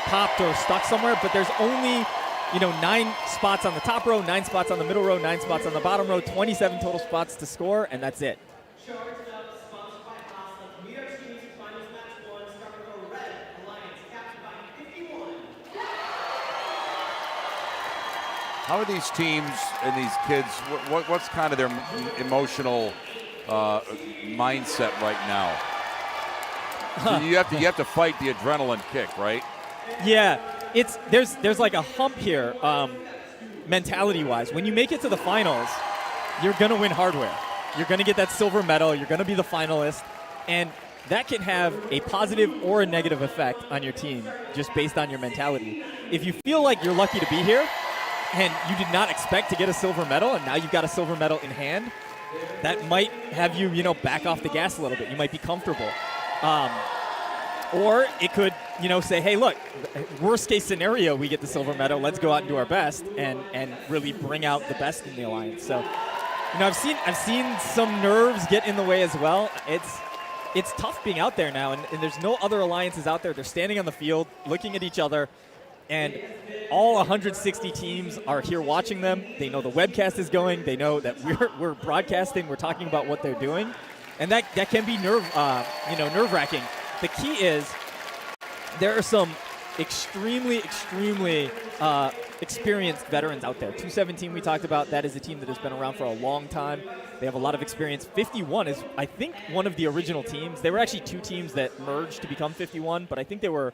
popped or stuck somewhere, but there's only 9 spots on the top row, 9 spots on the middle row, 9 spots on the bottom row, 27 total spots to score, and that's it. How are these teams and these kids, what's kind of their emotional mindset right now? So you have to fight the adrenaline kick, right? Yeah, there's like a hump here, mentality-wise. When you make it to the finals, you're gonna win hardware. You're going to get that silver medal. You're going to be the finalist. And that can have a positive or a negative effect on your team just based on your mentality. If you feel like you're lucky to be here and you did not expect to get a silver medal and now you've got a silver medal in hand, that might have you, back off the gas a little bit. You might be comfortable. Or it could, say, hey, look, worst case scenario, we get the silver medal. Let's go out and do our best and really bring out the best in the alliance. So, I've seen some nerves get in the way as well. It's tough being out there now, and there's no other alliances out there. They're standing on the field, looking at each other, and all 160 teams are here watching them. They know the webcast is going. They know that we're broadcasting. We're talking about what they're doing, and that can be nerve-wracking. The key is there are some extremely experienced veterans out there. 217 we talked about, that is a team that has been around for a long time. They have a lot of experience. 51 is, I think, one of the original teams. They were actually two teams that merged to become 51, but I think they were,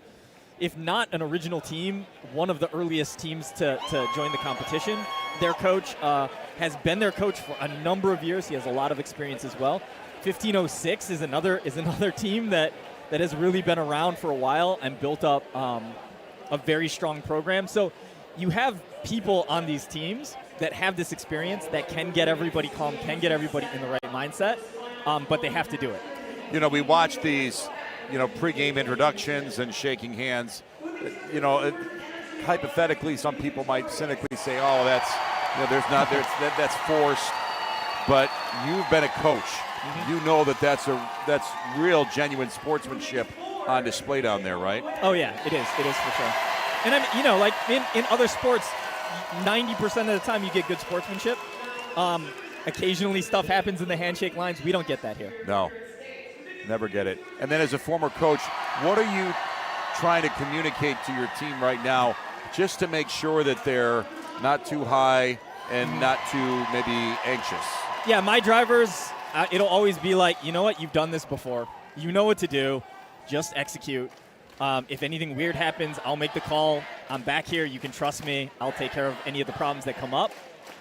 if not an original team, one of the earliest teams to join the competition. Their coach has been their coach for a number of years. He has a lot of experience as well. 1506 is another team that has really been around for a while and built up a very strong program. So you have people on these teams that have this experience that can get everybody calm, can get everybody in the right mindset, but they have to do it. We watch these, pregame introductions and shaking hands. Hypothetically, some people might cynically say, "Oh, that's forced." But you've been a coach. Mm-hmm. You know that's real, genuine sportsmanship on display down there, right? Oh yeah, it is for sure. And I mean, like in other sports, 90% of the time you get good sportsmanship. Occasionally stuff happens in the handshake lines. We don't get that here. No, never get it. And then as a former coach, what are you trying to communicate to your team right now just to make sure that they're not too high and not too maybe anxious? Yeah, my drivers, it'll always be like, you know what, you've done this before. You know what to do. Just execute. If anything weird happens, I'll make the call. I'm back here. You can trust me. I'll take care of any of the problems that come up.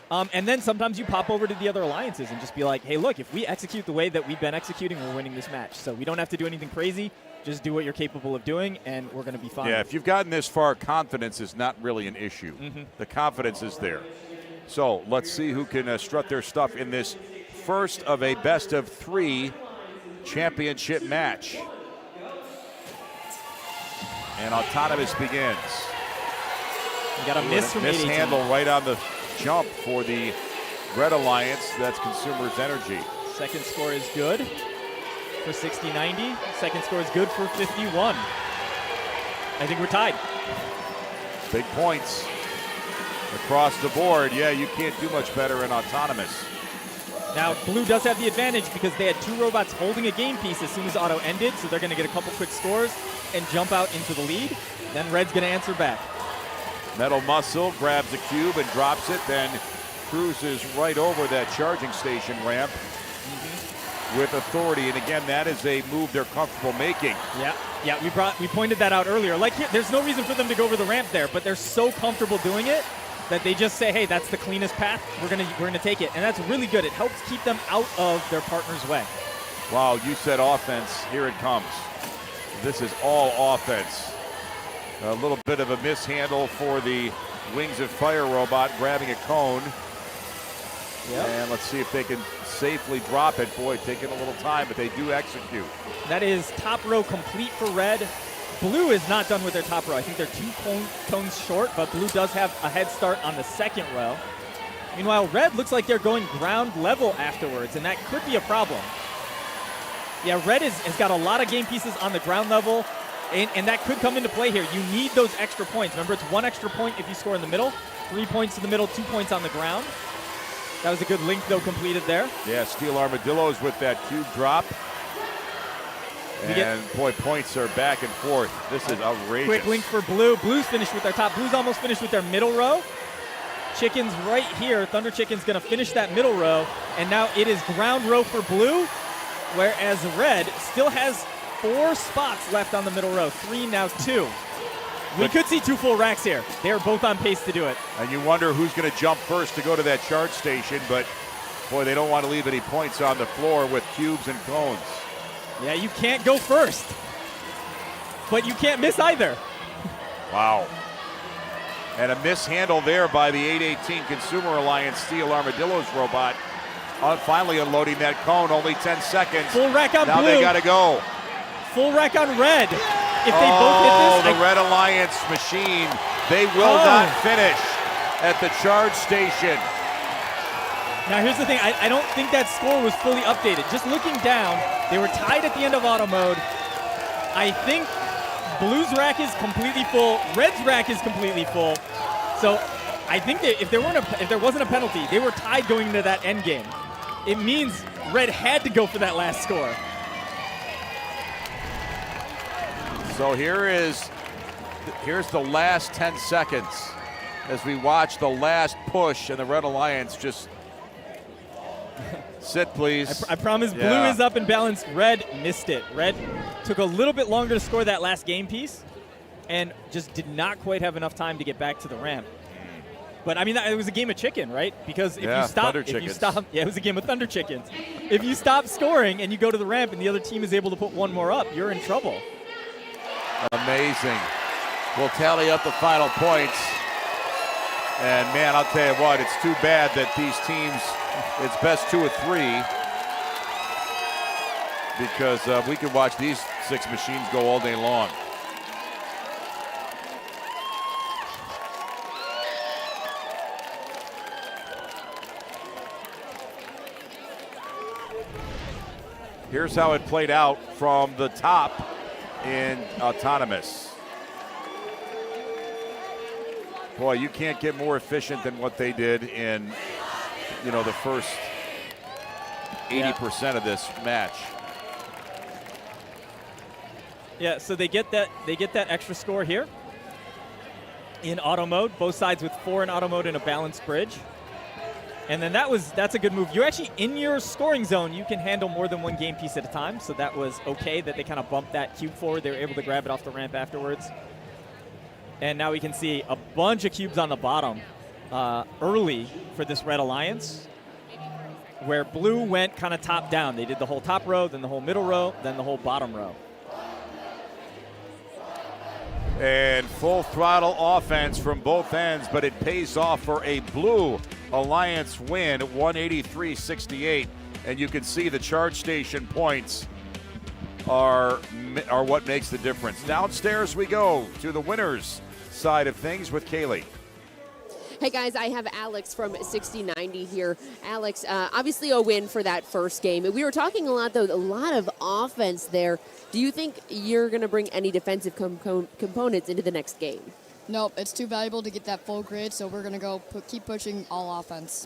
And then sometimes you pop over to the other alliances and just be like, hey, look, if we execute the way that we've been executing, we're winning this match. So we don't have to do anything crazy. Just do what you're capable of doing, and we're going to be fine. Yeah, if you've gotten this far, confidence is not really an issue. Mm-hmm. The confidence is there. So let's see who can strut their stuff in this first of a best-of-3 championship match. And Autonomous begins. You got a miss from mishandle right on the jump for the Red Alliance. That's Consumers Energy. Second score is good for 60-90. Second score is good for 51. I think we're tied. Big points across the board. Yeah, you can't do much better in Autonomous. Now, Blue does have the advantage because they had two robots holding a game piece as soon as auto ended, so they're going to get a couple quick scores and jump out into the lead. Then Red's going to answer back. Metal Muscle grabs the cube and drops it, then cruises right over that charging station ramp with authority. And again, that is a move they're comfortable making. Yeah, we pointed that out earlier. Like, there's no reason for them to go over the ramp there, but they're so comfortable doing it that they just say, hey, that's the cleanest path. We're gonna take it. And that's really good. It helps keep them out of their partner's way. Wow, you said offense. Here it comes. This is all offense. A little bit of a mishandle for the Wings of Fire robot grabbing a cone. Yep. And let's see if they can safely drop it. Boy, taking a little time, but they do execute. That is top row complete for Red. Blue is not done with their top row. I think they're 2 cones short, but Blue does have a head start on the second row. Meanwhile, Red looks like they're going ground level afterwards, and that could be a problem. Yeah, Red has got a lot of game pieces on the ground level, and that could come into play here. You need those extra points. Remember, it's 1 extra point if you score in the middle, 3 points in the middle, 2 points on the ground. That was a good link, though, completed there. Yeah, Steel Armadillos with that cube drop. And boy, points are back and forth. This is outrageous. Quick link for Blue. Blue's finished with their top. Blue's almost finished with their middle row. Chicken's right here. Thunder Chicken's going to finish that middle row. And now it is ground row for Blue, whereas Red still has 4 spots left on the middle row. 3, now 2. We could see 2 full racks here. They are both on pace to do it. And you wonder who's going to jump first to go to that charge station, but Boy, they don't want to leave any points on the floor with cubes and cones. Yeah, you can't go first, but you can't miss either. Wow. And a mishandle there by the 818 Consumer Alliance Steel Armadillos robot. Finally unloading that cone, only 10 seconds. Full rack on now blue. Now they got to go. Full rack on red. If they both hit this, the Red Alliance machine, they will not finish at the charge station. Now here's the thing, I don't think that score was fully updated. Just looking down, they were tied at the end of auto mode. I think Blue's rack is completely full, Red's rack is completely full. So I think that if there wasn't a penalty, they were tied going into that end game. It means Red had to go for that last score. So here's the last 10 seconds as we watch the last push, and the Red Alliance just sit, please. I promise Blue is up and balanced. Red missed it. Red took a little bit longer to score that last game piece and just did not quite have enough time to get back to the ramp. But I mean, it was a game of chicken, right? Because if you stop, it was a game of Thunder Chickens. If you stop scoring and you go to the ramp and the other team is able to put one more up, you're in trouble. Amazing. We'll tally up the final points. And man, I'll tell you what, it's too bad that these teams, it's best 2 of 3, because we could watch these 6 machines go all day long. Here's how it played out from the top in autonomous. Boy, you can't get more efficient than what they did in, the first 80% of this match. Yeah, so they get that extra score here in auto mode, both sides with 4 in auto mode and a balanced bridge. And then that's a good move. You're actually in your scoring zone. You can handle more than one game piece at a time, so that was okay that they kind of bumped that cube forward. They were able to grab it off the ramp afterwards. And now we can see a bunch of cubes on the bottom early for this Red Alliance, where Blue went kind of top down. They did the whole top row, then the whole middle row, then the whole bottom row. And full throttle offense from both ends, but it pays off for a Blue Alliance win, 183-68. And you can see the charge station points are what makes the difference. Downstairs we go to the winners side of things with Kaylee. Hey guys, I have Alex from 6090 here. Alex, obviously a win for that first game. We were talking a lot of offense there. Do you think you're going to bring any defensive components into the next game? Nope, it's too valuable to get that full grid, so we're going to keep pushing all offense.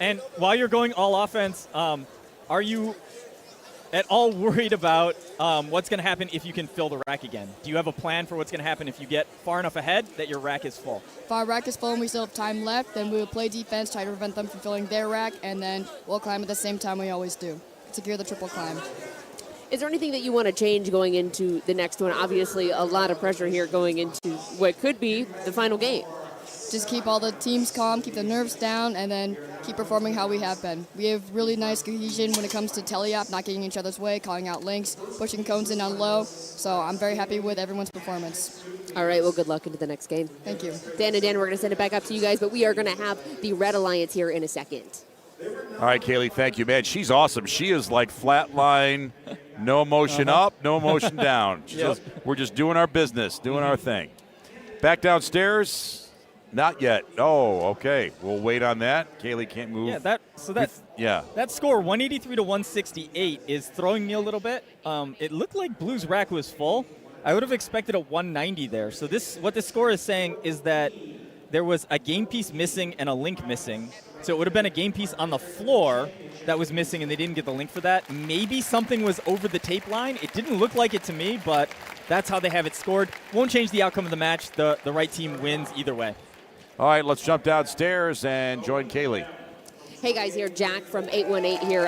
And while you're going all offense, are you at all worried about what's going to happen if you can fill the rack again? Do you have a plan for what's going to happen if you get far enough ahead that your rack is full? If our rack is full and we still have time left, then we will play defense, try to prevent them from filling their rack, and then we'll climb at the same time we always do. Secure the triple climb. Is there anything that you want to change going into the next one? Obviously, a lot of pressure here going into what could be the final game. Just keep all the teams calm, keep the nerves down, and then keep performing how we have been. We have really nice cohesion when it comes to teleop, not getting in each other's way, calling out links, pushing cones in on low. So I'm very happy with everyone's performance. All right, well, good luck into the next game. Thank you. Dan and Dan, we're going to send it back up to you guys, but we are going to have the Red Alliance here in a second. All right, Kaylee, thank you, man. She's awesome. She is like flatline, no motion up, no motion down. We're just doing our business, doing our thing. Back downstairs. Not yet. Oh, okay. We'll wait on that. Kaylee can't move. Yeah, that score 183-168 is throwing me a little bit. It looked like Blue's rack was full. I would have expected a 190 there. So what this score is saying is that there was a game piece missing and a link missing. So it would have been a game piece on the floor that was missing, and they didn't get the link for that. Maybe something was over the tape line. It didn't look like it to me, but that's how they have it scored. Won't change the outcome of the match. The right team wins either way. All right, let's jump downstairs and join Kaylee. Hey guys, here Jack from 818 here.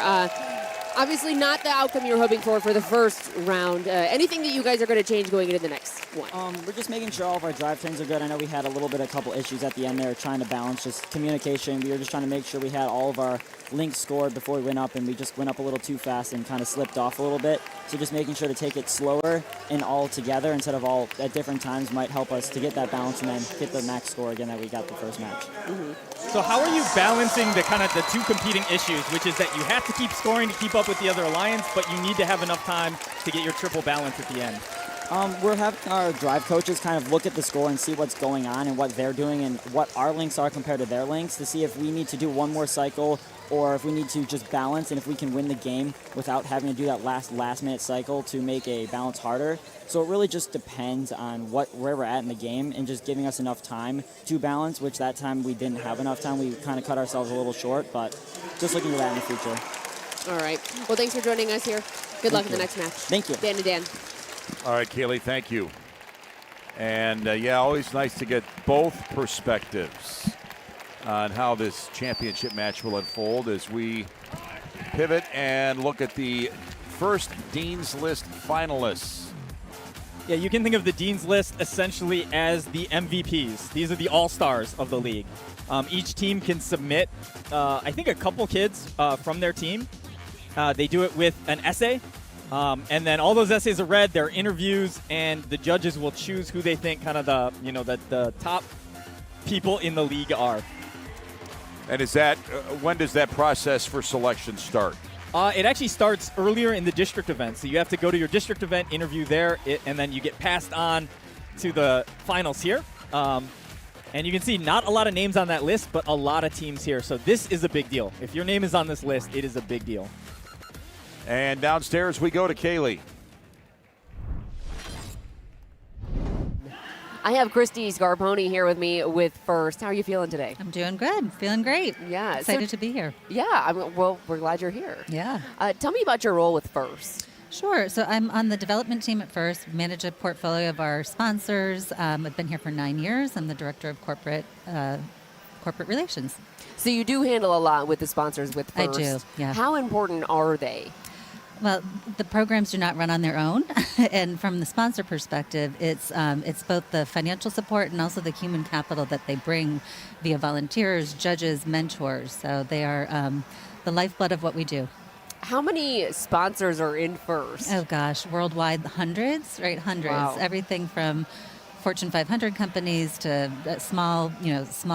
Obviously not the outcome you were hoping for the first round. Anything that you guys are going to change going into the next one? We're just making sure all of our drive trains are good. I know we had a couple issues at the end there trying to balance just communication. We were just trying to make sure we had all of our links scored before we went up, and we just went up a little too fast and kind of slipped off a little bit. So just making sure to take it slower and all together instead of all at different times might help us to get that balance and then get the max score again that we got the first match. So how are you balancing the two competing issues, which is that you have to keep scoring to keep up with the other alliance, but you need to have enough time to get your triple balance at the end? We're having our drive coaches kind of look at the score and see what's going on and what they're doing and what our links are compared to their links to see if we need to do one more cycle or if we need to just balance and if we can win the game without having to do that last minute cycle to make a balance harder. So it really just depends on where we're at in the game and just giving us enough time to balance, which that time we didn't have enough time. We kind of cut ourselves a little short, but just looking at that in the future. All right. Well, thanks for joining us here. Good luck in the next match. Thank you. Dan to Dan. All right, Kaylee, thank you. And yeah, always nice to get both perspectives on how this championship match will unfold as we pivot and look at the first Dean's List finalists. Yeah, you can think of the Dean's List essentially as the MVPs. These are the all-stars of the league. Each team can submit, I think, a couple kids from their team. They do it with an essay. And then all those essays are read, there are interviews, and the judges will choose who they think kind of the top people in the league are. And is that when does that process for selection start? It actually starts earlier in the district event. So you have to go to your district event, interview there, and then you get passed on to the finals here. And you can see not a lot of names on that list, but a lot of teams here. So this is a big deal. If your name is on this list, it is a big deal. And downstairs we go to Kaylee. I have Christy Scarponi here with me with first. How are you feeling today? I'm doing good. Feeling great. Yeah. Excited to be here. Yeah. Well, we're glad you're here. Yeah. Tell me about your role with First. Sure. So I'm on the development team at First, manage a portfolio of our sponsors. I've been here for 9 years. I'm the director of corporate relations. So you do handle a lot with the sponsors with First. I do, yeah. How important are they? Well, the programs do not run on their own, and from the sponsor perspective, it's both the financial support and also the human capital that they bring via volunteers, judges, mentors. So they are the lifeblood of what we do. How many sponsors are in First? Oh gosh, worldwide hundreds, right? Hundreds. Wow. Everything from Fortune 500 companies to small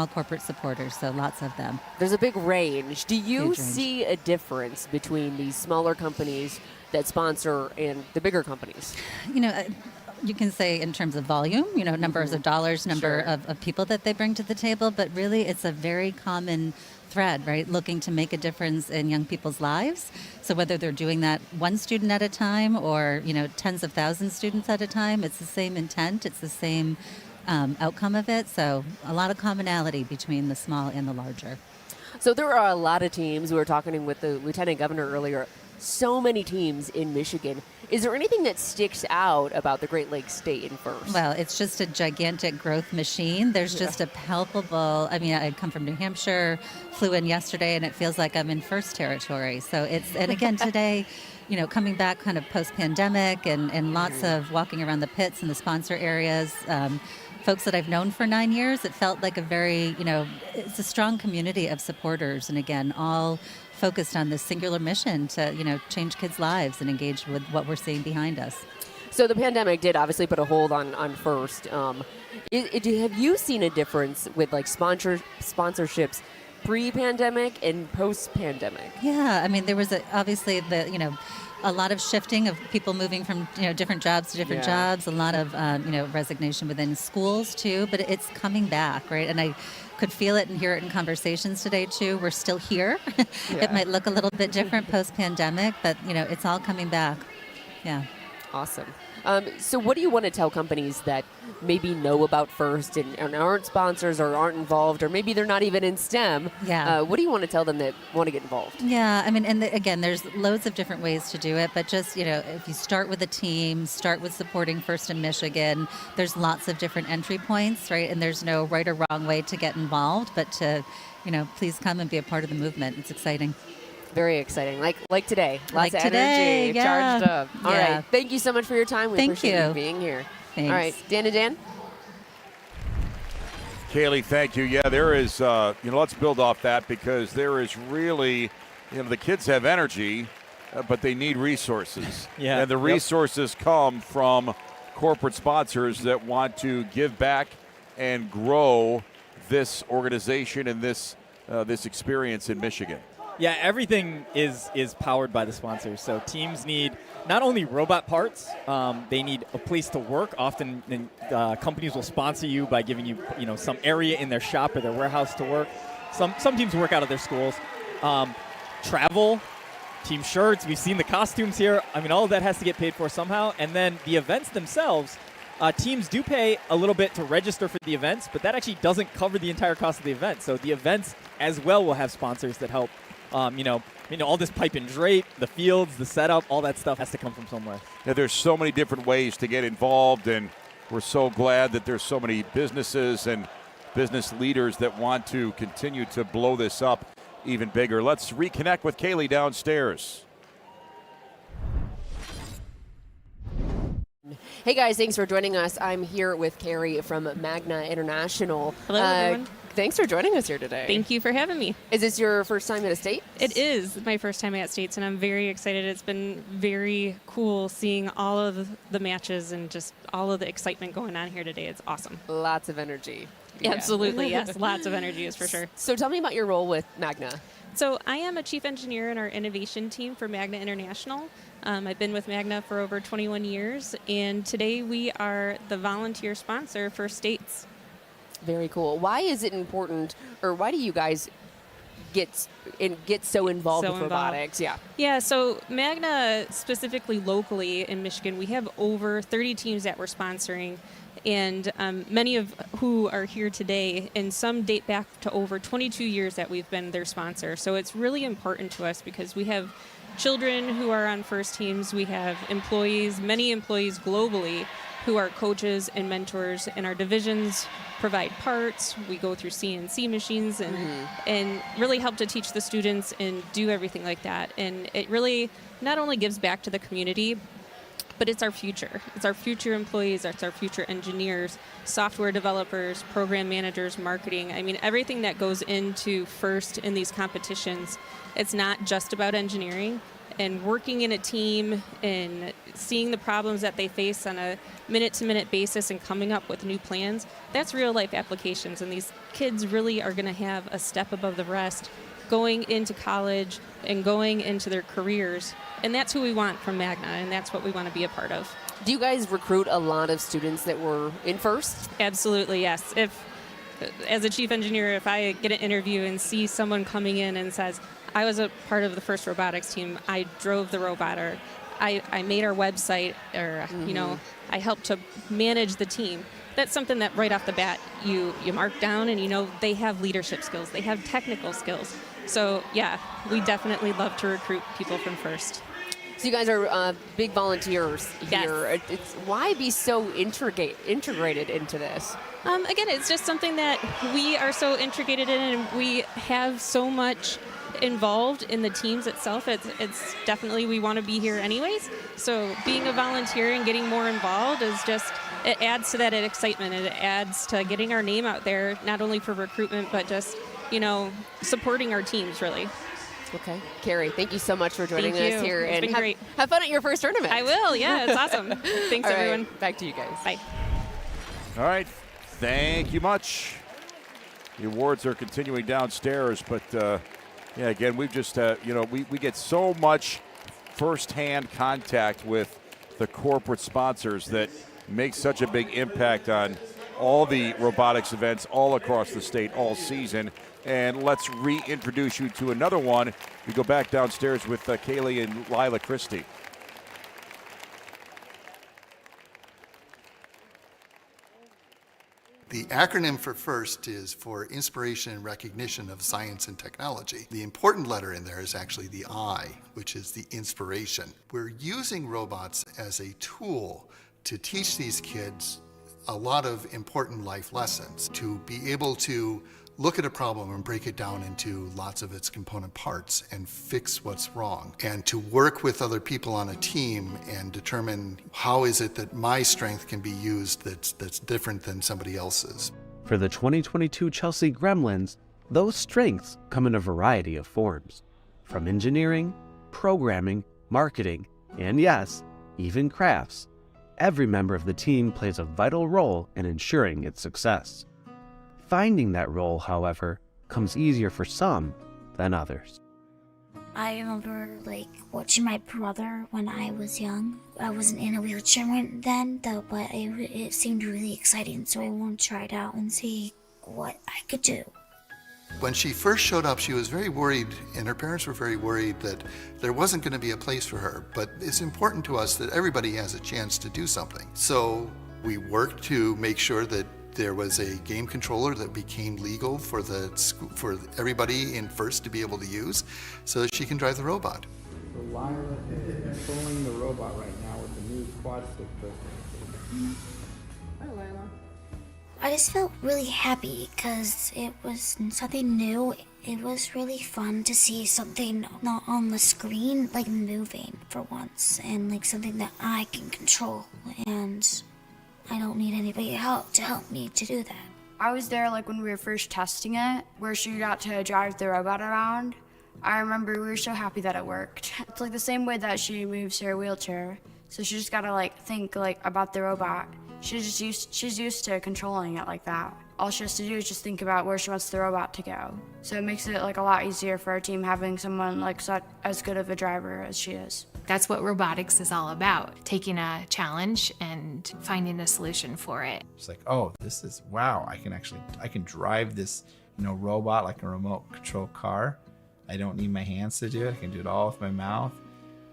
corporate supporters, so lots of them. There's a big range. Do you Huge range. see a difference between these smaller companies that sponsor and the bigger companies? You can say in terms of volume, numbers of dollars, number of people that they bring to the table, but really it's a very common thread, right? Looking to make a difference in young people's lives. So whether they're doing that one student at a time or, tens of thousands of students at a time, it's the same intent, it's the same outcome of it. So a lot of commonality between the small and the larger. So there are a lot of teams. We were talking with the Lieutenant Governor earlier. So many teams in Michigan. Is there anything that sticks out about the Great Lakes State in First? Well, it's just a gigantic growth machine. There's just a palpable, I come from New Hampshire, flew in yesterday, and it feels like I'm in First territory. So and again, today, coming back kind of post-pandemic and lots of walking around the pits and the sponsor areas, folks that I've known for 9 years, it felt like a very, it's a strong community of supporters. And again, all focused on this singular mission to, change kids' lives and engage with what we're seeing behind us. So the pandemic did obviously put a hold on First. Have you seen a difference with sponsorships pre-pandemic and post-pandemic? Yeah, there was obviously a lot of shifting of people moving from different jobs to different jobs, a lot of resignation within schools too, but it's coming back, right? And I could feel it and hear it in conversations today too. We're still here. It might look a little bit different post-pandemic, but it's all coming back. Yeah. Awesome. So what do you want to tell companies that maybe know about First and aren't sponsors or aren't involved, or maybe they're not even in STEM? Yeah. What do you want to tell them that want to get involved? Yeah, again, there's loads of different ways to do it, but just, if you start with a team, start with supporting First in Michigan, there's lots of different entry points, right? And there's no right or wrong way to get involved, but to, please come and be a part of the movement. It's exciting. Very exciting. Like today. Lots Like of today, energy, yeah. charged up. All Yeah. right. Thank you so much for your time. We Thank appreciate you you. being here. Thanks. All right. Dan and Dan? Kaylee, thank you. Yeah, there is, let's build off that because there is really, the kids have energy, but they need resources. Yeah. And the resources come from corporate sponsors that want to give back and grow this organization and this experience in Michigan. Yeah, everything is powered by the sponsors. So teams need not only robot parts, they need a place to work. Often companies will sponsor you by giving you some area in their shop or their warehouse to work. Some teams work out of their schools. Travel, team shirts. We've seen the costumes here. I mean, all of that has to get paid for somehow. And then the events themselves. Teams do pay a little bit to register for the events, but that actually doesn't cover the entire cost of the event. So the events as well will have sponsors that help. All this pipe and drape, the fields, the setup, all that stuff has to come from somewhere. Yeah, there's so many different ways to get involved, and we're so glad that there's so many businesses and business leaders that want to continue to blow this up even bigger. Let's reconnect with Kaylee downstairs. Hey guys, thanks for joining us. I'm here with Carrie from Magna International. Hello, everyone. Thanks for joining us here today. Thank you for having me. Is this your first time at States? It is my first time at States, and I'm very excited. It's been very cool seeing all of the matches and just all of the excitement going on here today. It's awesome. Lots of energy. Absolutely, yes. Lots of energy is for sure. So tell me about your role with Magna. So I am a chief engineer in our innovation team for Magna International. I've been with Magna for over 21 years, and today we are the volunteer sponsor for States. Very cool. Why is it important, or why do you guys get so involved with robotics? Yeah, so Magna, specifically locally in Michigan, we have over 30 teams that we're sponsoring, and many of who are here today, and some date back to over 22 years that we've been their sponsor. So it's really important to us because we have children who are on first teams, we have employees, many employees globally who are coaches and mentors, and our divisions provide parts. We go through CNC machines and really help to teach the students and do everything like that. And it really not only gives back to the community, but it's our future. It's our future employees, it's our future engineers, software developers, program managers, marketing. I mean, everything that goes into first in these competitions, it's not just about engineering. And working in a team and seeing the problems that they face on a minute-to-minute basis and coming up with new plans, that's real-life applications. And these kids really are going to have a step above the rest going into college and going into their careers. And that's who we want from Magna, and that's what we want to be a part of. Do you guys recruit a lot of students that were in first? Absolutely, yes. As a chief engineer, if I get an interview and see someone coming in and says, I was a part of the first robotics team, I drove the robot, or I made our website, or I helped to manage the team. That's something that right off the bat you mark down, and they have leadership skills, they have technical skills. So yeah, we definitely love to recruit people from first. So you guys are big volunteers here. Yes. Why be so integrated into this? Again, it's just something that we are so integrated in, and we have so much involved in the teams itself. It's definitely, we want to be here anyways. So being a volunteer and getting more involved is just, it adds to that excitement. It adds to getting our name out there, not only for recruitment, but just, supporting our teams, really. Okay. Carrie, thank you so much for joining us here. It's been great. Have fun at your first tournament. I will, yeah, it's awesome. Thanks, All right, everyone. back to you guys. Bye. All right. Thank you much. The awards are continuing downstairs, but again, we've just, we get so much firsthand contact with the corporate sponsors that make such a big impact on all the robotics events all across the state all season. And let's reintroduce you to another one. We go back downstairs with Kaylee and Lila Christie. The acronym for FIRST is for Inspiration and Recognition of Science and Technology. The important letter in there is actually the I, which is the inspiration. We're using robots as a tool to teach these kids a lot of important life lessons, to be able to look at a problem and break it down into lots of its component parts and fix what's wrong, and to work with other people on a team and determine how is it that my strength can be used that's different than somebody else's. For the 2022 Chelsea Gremlins, those strengths come in a variety of forms, from engineering, programming, marketing, and yes, even crafts. Every member of the team plays a vital role in ensuring its success. Finding that role, however, comes easier for some than others. I remember watching my brother when I was young. I wasn't in a wheelchair then though, but it seemed really exciting, so I wanted to try it out and see what I could do. When she first showed up, she was very worried, and her parents were very worried that there wasn't going to be a place for her. But it's important to us that everybody has a chance to do something. So we worked to make sure that there was a game controller that became legal for everybody in first to be able to use, so that she can drive the robot. So Lila is controlling the robot right now with the new quad stick joystick. Hi, Lila. I just felt really happy because it was something new. It was really fun to see something not on the screen, moving for once, and something that I can control, and I don't need anybody to help me to do that. I was there when we were first testing it, where she got to drive the robot around. I remember we were so happy that it worked. It's the same way that she moves her wheelchair, so she just gotta think about the robot. She's used to controlling it like that. All she has to do is just think about where she wants the robot to go. So it makes it a lot easier for our team having someone as good of a driver as she is. That's what robotics is all about, taking a challenge and finding a solution for it. It's oh, this is, wow, I can drive this, robot like a remote control car. I don't need my hands to do it. I can do it all with my mouth.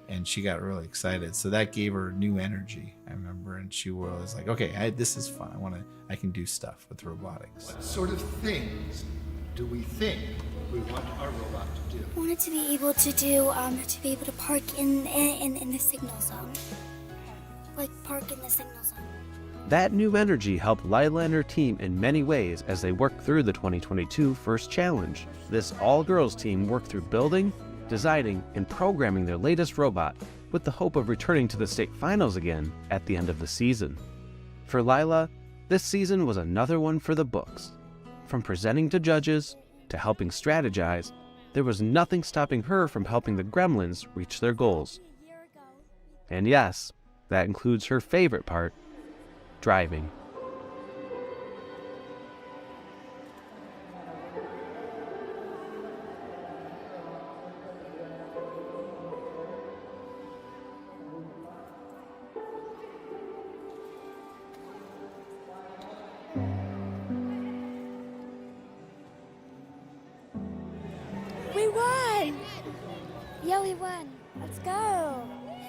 And she got really excited. So that gave her new energy, I remember. And she was okay, this is fun. I can do stuff with robotics. What sort of things do we think we want our robot to do? I wanted to be able to park in the signal zone. Park in the signal zone. That new energy helped Lila and her team in many ways as they worked through the 2022 First Challenge. This all-girls team worked through building, designing, and programming their latest robot with the hope of returning to the state finals again at the end of the season. For Lila, this season was another one for the books. From presenting to judges to helping strategize, there was nothing stopping her from helping the Gremlins reach their goals. And yes, that includes her favorite part, driving. We won! Yeah, we won. Let's go.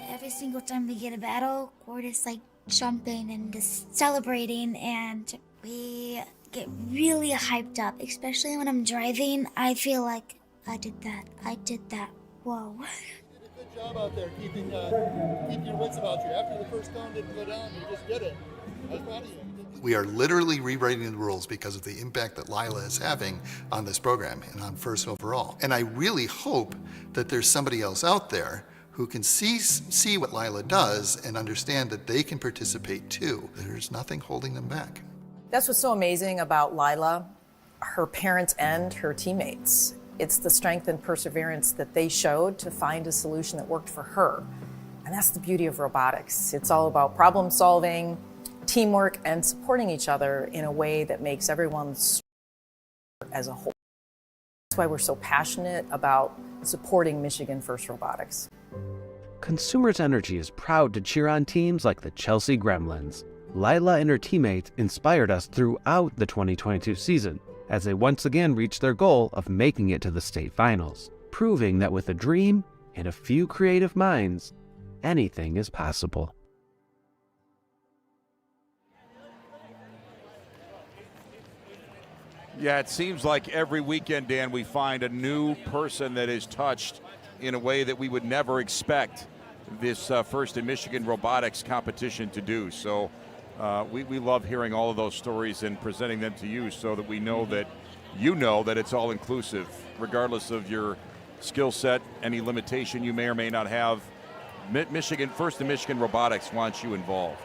Every single time we get a battle, we're just jumping and just celebrating, and we get really hyped up, especially when I'm driving. I feel like I did that. Whoa. You did a good job out there keeping your wits about you. After the first cone didn't go down, you just did it. I was proud of you. We are literally rewriting the rules because of the impact that Lila is having on this program and on first overall. And I really hope that there's somebody else out there who can see what Lila does and understand that they can participate too. There's nothing holding them back. That's what's so amazing about Lila, her parents and her teammates. It's the strength and perseverance that they showed to find a solution that worked for her. And that's the beauty of robotics. It's all about problem solving, teamwork, and supporting each other in a way that makes everyone stronger as a whole. That's why we're so passionate about supporting Michigan First Robotics. Consumers Energy is proud to cheer on teams like the Chelsea Gremlins. Lila and her teammates inspired us throughout the 2022 season as they once again reached their goal of making it to the state finals, proving that with a dream and a few creative minds, anything is possible. Yeah, it seems like every weekend, Dan, we find a new person that is touched in a way that we would never expect this first in Michigan robotics competition to do. So we love hearing all of those stories and presenting them to you so that we know that you know that it's all inclusive, regardless of your skill set, any limitation you may or may not have. Michigan, First and Michigan Robotics wants you involved.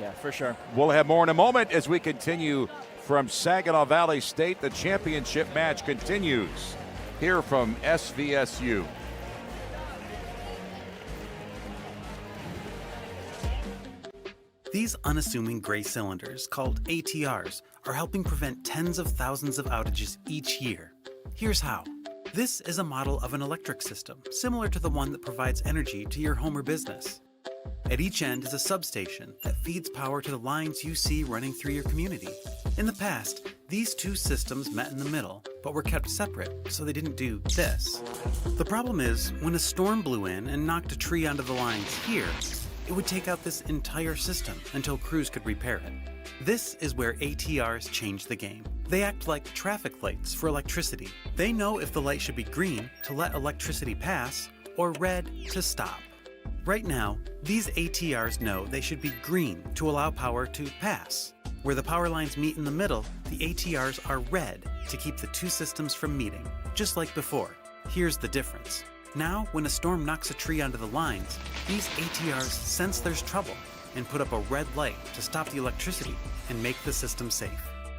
Yeah, for sure. We'll have more in a moment as we continue from Saginaw Valley State. The championship match continues here from SVSU. These unassuming gray cylinders, called ATRs, are helping prevent tens of thousands of outages each year. Here's how. This is a model of an electric system, similar to the one that provides energy to your home or business. At each end is a substation that feeds power to the lines you see running through your community. In the past, these two systems met in the middle, but were kept separate so they didn't do this. The problem is, when a storm blew in and knocked a tree onto the lines here, it would take out this entire system until crews could repair it. This is where ATRs change the game. They act like traffic lights for electricity. They know if the light should be green to let electricity pass or red to stop. Right now, these ATRs know they should be green to allow power to pass. Where the power lines meet in the middle, the ATRs are red to keep the two systems from meeting, just like before. Here's the difference. Now, when a storm knocks a tree onto the lines, these ATRs sense there's trouble and put up a red light to stop the electricity and make the system safe.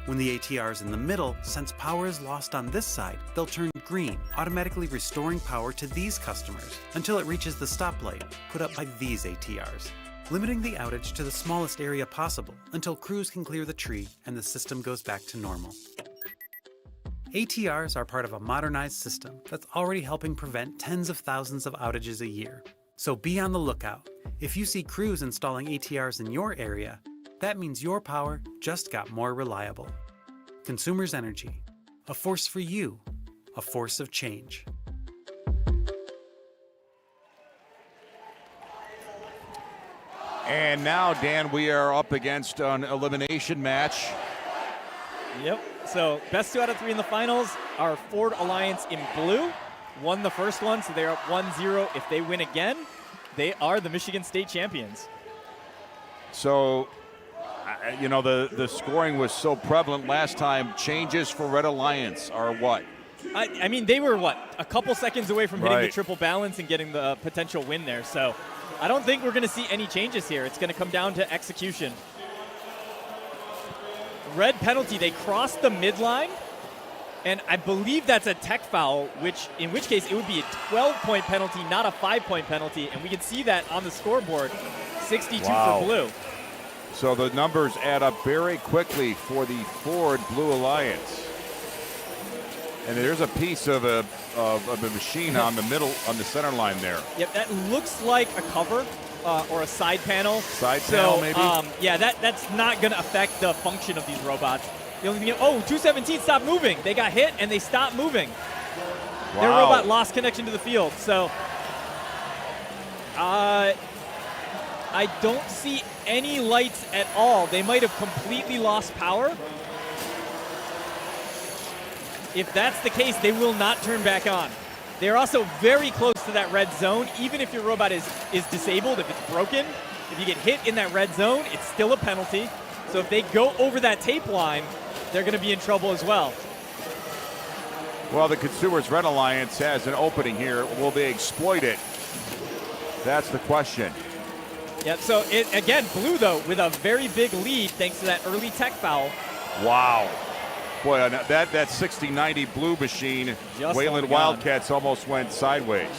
When the ATRs in the middle sense power is lost on this side, they'll turn green, automatically restoring power to these customers until it reaches the stoplight put up by these ATRs, limiting the outage to the smallest area possible until crews can clear the tree and the system goes back to normal. ATRs are part of a modernized system that's already helping prevent tens of thousands of outages a year. So be on the lookout. If you see crews installing ATRs in your area, that means your power just got more reliable. Consumers Energy, a force for you, a force of change. And now, Dan, we are up against an elimination match. Yep. So best 2 out of 3 in the finals. Our Ford Alliance in blue won the first one, so they're up 1-0. If they win again, they are the Michigan State champions. So, you know, the scoring was so prevalent last time. Changes for Red Alliance are what? I mean, they were, a couple seconds away from hitting the Right. triple balance and getting the potential win there. So I don't think we're going to see any changes here. It's going to come down to execution. Red penalty, they crossed the midline, and I believe that's a tech foul, in which case it would be a 12-point penalty, not a 5-point penalty, and we can see that on the scoreboard, 62 Wow. for blue. So the numbers add up very quickly for the Ford Blue Alliance. And there's a piece of a machine on the center line there. Yep, that looks like a cover or a side panel. Panel, maybe? Yeah, that's not going to affect the function of these robots. The only thing, 217 stopped moving. They got hit and they stopped moving. Wow. Their robot lost connection to the field. So I don't see any lights at all. They might have completely lost power. If that's the case, they will not turn back on. They're also very close to that red zone. Even if your robot is disabled, if it's broken, if you get hit in that red zone, it's still a penalty. So if they go over that tape line, they're going to be in trouble as well. Well, the Consumers Red Alliance has an opening here. Will they exploit it? That's the question. Yeah, so again, blue, though, with a very big lead thanks to that early tech foul. Wow. Boy, that 60-90 blue machine, Just Wayland on the gun. Wildcats almost went sideways.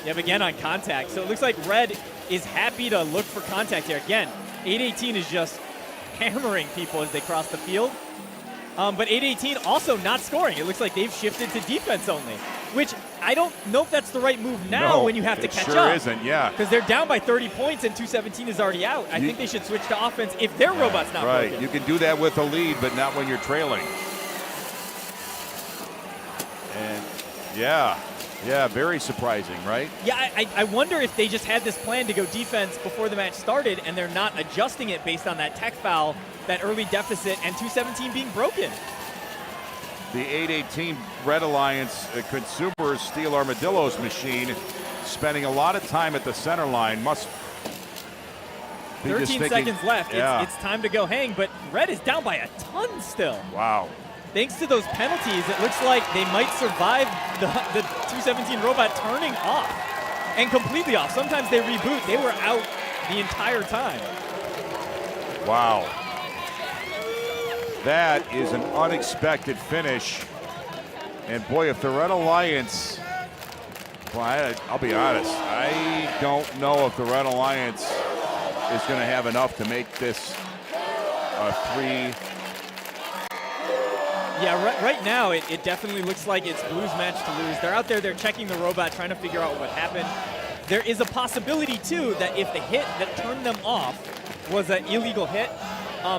Yep, again on contact. So it looks like red is happy to look for contact here. Again, 818 is just hammering people as they cross the field. But 818 also not scoring. It looks like they've shifted to defense only, which I don't know if that's the right move now No, when you have to catch sure up. isn't, yeah. Because they're down by 30 points and 217 is already out. I think they should switch to offense if their robot's not Right, broken. you can do that with a lead, but not when you're trailing. And yeah, very surprising, right? Yeah, I wonder if they just had this plan to go defense before the match started and they're not adjusting it based on that tech foul, that early deficit, and 217 being broken. The 818 Red Alliance Consumers Steel Armadillos machine spending a lot of time at the center line. Must be 13 just thinking, seconds left. Yeah. It's time to go hang, but red is down by a ton still. Wow. thanks to those penalties, it looks like they might survive the 217 robot turning off and completely off. Sometimes they reboot. They were out the entire time. Wow. That is an unexpected finish. And boy, if the Red Alliance, well, I'll be honest, I don't know if the Red Alliance is going to have enough to make this a 3. Yeah, right now it definitely looks like it's Blue's match to lose. They're out there, they're checking the robot, trying to figure out what happened. There is a possibility, too, that if the hit that turned them off was an illegal hit,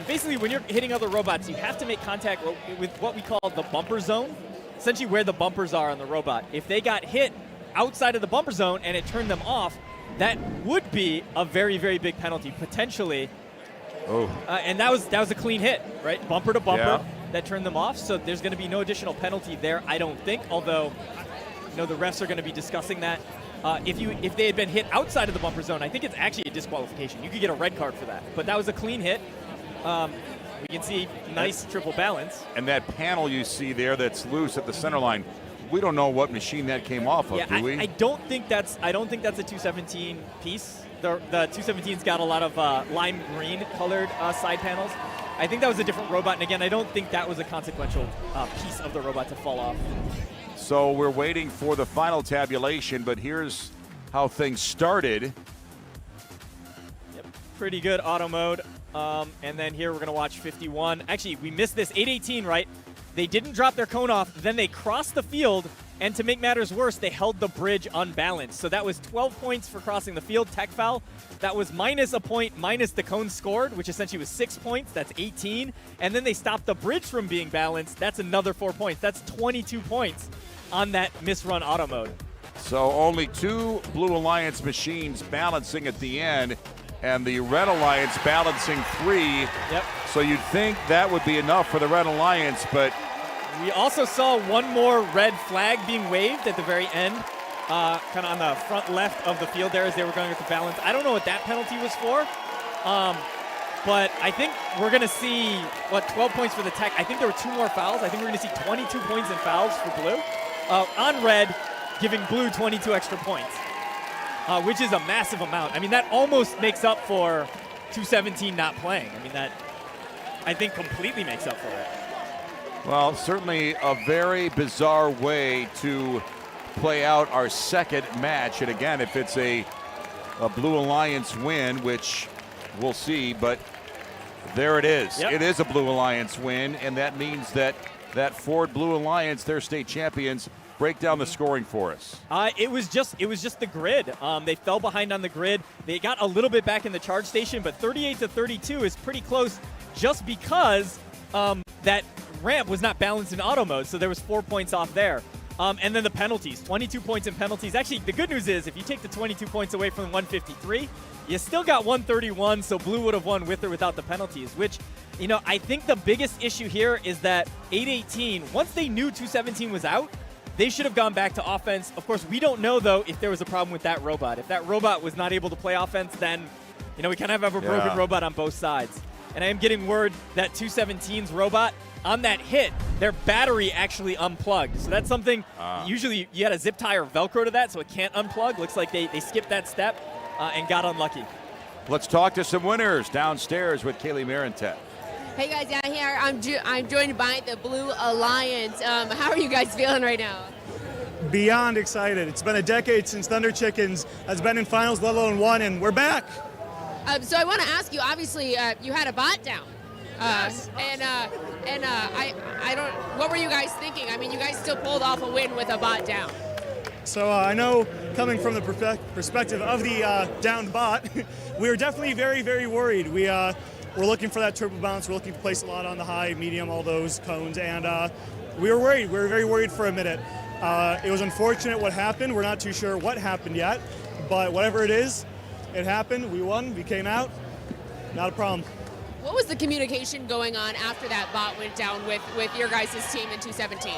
basically when you're hitting other robots, you have to make contact with what we call the bumper zone, essentially where the bumpers are on the robot. If they got hit outside of the bumper zone and it turned them off, that would be a very, very big penalty, potentially. Oh. And that was a clean hit, right? Bumper to bumper. Yeah. That turned them off, so there's going to be no additional penalty there, I don't think, although the refs are going to be discussing that. If they had been hit outside of the bumper zone, I think it's actually a disqualification. You could get a red card for that, but that was a clean hit. We can see nice triple balance. And that panel you see there that's loose at the center line, we don't know what machine that came off of, do we? I don't think that's a 217 piece. The 217's got a lot of lime green colored side panels. I think that was a different robot, and again, I don't think that was a consequential piece of the robot to fall off. So we're waiting for the final tabulation, but here's how things started. Yep, pretty good auto mode. And then here we're going to watch 51. Actually, we missed this 818, right? They didn't drop their cone off, then they crossed the field, and to make matters worse, they held the bridge unbalanced. So that was 12 points for crossing the field, tech foul. That was minus a point, minus the cone scored, which essentially was 6 points. That's 18. And then they stopped the bridge from being balanced. That's another 4 points. That's 22 points on that misrun auto mode. So only 2 Blue Alliance machines balancing at the end, and the Red Alliance balancing 3. Yep. So you'd think that would be enough for the Red Alliance, but we also saw one more red flag being waved at the very end, kind of on the front left of the field there as they were going with the balance. I don't know what that penalty was for, but I think we're going to see, 12 points for the tech. I think there were 2 more fouls. I think we're going to see 22 points in fouls for Blue. On red, giving Blue 22 extra points, which is a massive amount. I mean, that almost makes up for 217 not playing. I mean, that, I think, completely makes up for it. well, certainly a very bizarre way to play out our second match. And again, if it's a Blue Alliance win, which we'll see, but there it is. Yep. It is a Blue Alliance win, and that means that Ford Blue Alliance, their state champions, break down the scoring for us. It was just the grid. They fell behind on the grid. They got a little bit back in the charge station, but 38-32 is pretty close just because that ramp was not balanced in auto mode, so there was 4 points off there. And then the penalties, 22 points in penalties. Actually, the good news is if you take the 22 points away from 153, you still got 131, so Blue would have won with or without the penalties, which, I think the biggest issue here is that 818, once they knew 217 was out, they should have gone back to offense. Of course, we don't know, though, if there was a problem with that robot. If that robot was not able to play offense, then, we kind of have a broken robot on both sides. And I am getting word that 217's robot, on that hit, their battery actually unplugged. So that's something, usually you had a zip tie or Velcro to that, so it can't unplug. Looks like they skipped that step and got unlucky. Let's talk to some winners downstairs with Kaylee Marentet. Hey guys, down here, I'm joined by the Blue Alliance. How are you guys feeling right now? Beyond excited. It's been a decade since Thunder Chickens has been in finals, let alone one, and we're back. So I want to ask you, obviously, you had a bot down. Yes. I don't. What were you guys thinking? I mean, you guys still pulled off a win with a bot down. So I know, coming from the perspective of the downed bot, we were definitely very, very worried. We're looking for that triple bounce. We're looking to place a lot on the high, medium, all those cones, and we were worried. We were very worried for a minute. It was unfortunate what happened. We're not too sure what happened yet, but whatever it is, it happened. We won. We came out. Not a problem. What was the communication going on after that bot went down with your guys' team in 217?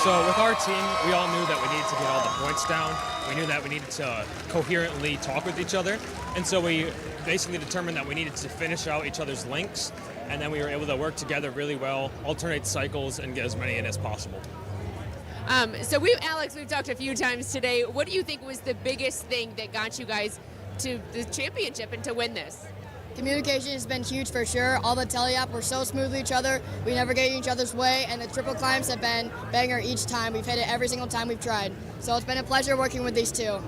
So with our team, we all knew that we needed to get all the points down. we knew that we needed to coherently talk with each other. And so we basically determined that we needed to finish out each other's links. And then we were able to work together really well, alternate cycles, and get as many in as possible. So Alex, we've talked a few times today. What do you think was the biggest thing that got you guys to the championship and to win this? Communication has been huge for sure. All the tele-op were so smooth with each other. We never get in each other's way, and the triple climbs have been banger each time. We've hit it every single time we've tried. So it's been a pleasure working with these two.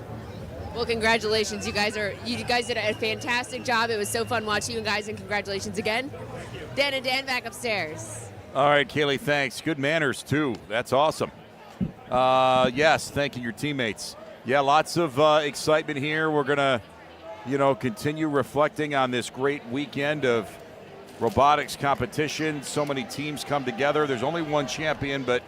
Well, congratulations. You guys did a fantastic job. It was so fun watching you guys, and congratulations again. Dan and Dan back upstairs. All right, Kaylee, thanks. Good manners, too. That's awesome. Yes, thanking your teammates. Yeah, lots of excitement here. We're going to, continue reflecting on this great weekend of robotics competition. So many teams come together. There's only one champion, but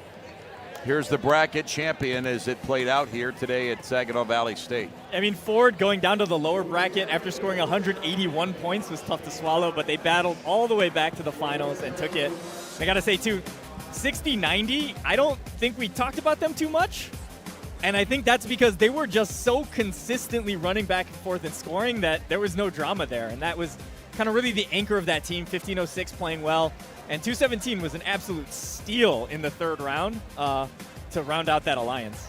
here's the bracket champion as it played out here today at Saginaw Valley State. I mean, Ford going down to the lower bracket after scoring 181 points was tough to swallow, but they battled all the way back to the finals and took it. I got to say, too, 60-90, I don't think we talked about them too much. And I think that's because they were just so consistently running back and forth and scoring that there was no drama there. And that was kind of really the anchor of that team, 1506 playing well. And 217 was an absolute steal in the third round to round out that alliance.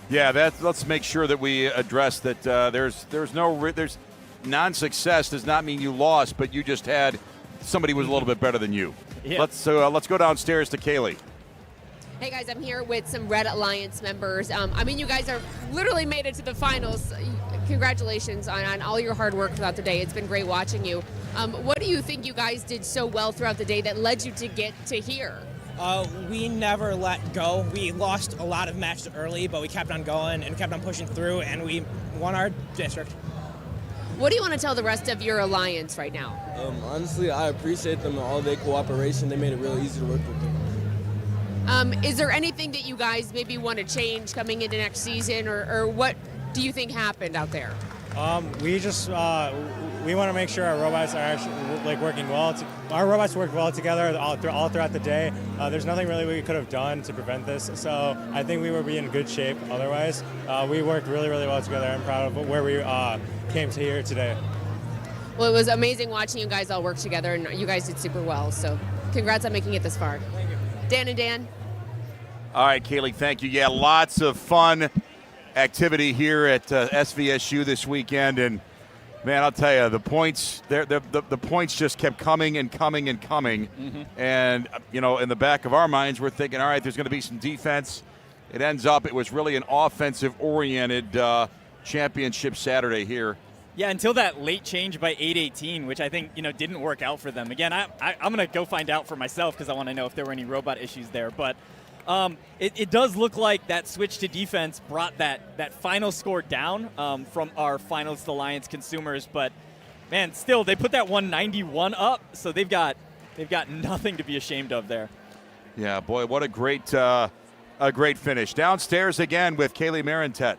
Yeah, let's make sure that we address that there's non-success does not mean you lost, but you just had somebody who was a little bit better than you. Yeah. Let's go downstairs to Kaylee. Hey guys, I'm here with some Red Alliance members. You guys are literally made it to the finals. Congratulations on all your hard work throughout the day. It's been great watching you. What do you think you guys did so well throughout the day that led you to get to here? We never let go. We lost a lot of matches early, but we kept on going and kept on pushing through, and we won our district. What do you want to tell the rest of your alliance right now? Honestly, I appreciate them and all their cooperation. They made it really easy to work with them. Is there anything that you guys maybe want to change coming into next season, or what do you think happened out there? We want to make sure our robots are actually working well. Our robots work well together all throughout the day. There's nothing really we could have done to prevent this, so I think we would be in good shape otherwise. We worked really, really well together. I'm proud of where we came to here today. Well, it was amazing watching you guys all work together, and you guys did super well, so congrats on making it this far. Thank you. Dan and Dan. All right, Kaylee, thank you. Yeah, lots of fun activity here at SVSU this weekend, and man, I'll tell you, the points the points just kept coming and coming and coming. Mm-hmm. And in the back of our minds, we're thinking, all right, there's going to be some defense. It ends up it was really an offensive-oriented championship Saturday here. Yeah, until that late change by 8:18, which I think didn't work out for them. Again, I'm going to go find out for myself because I want to know if there were any robot issues there. But it does look like that switch to defense brought that final score down from our Finalist Alliance consumers. But man, still they put that 191 up, so they've got nothing to be ashamed of there. Yeah, boy, what a great finish. Downstairs again with Kaylee Marentet.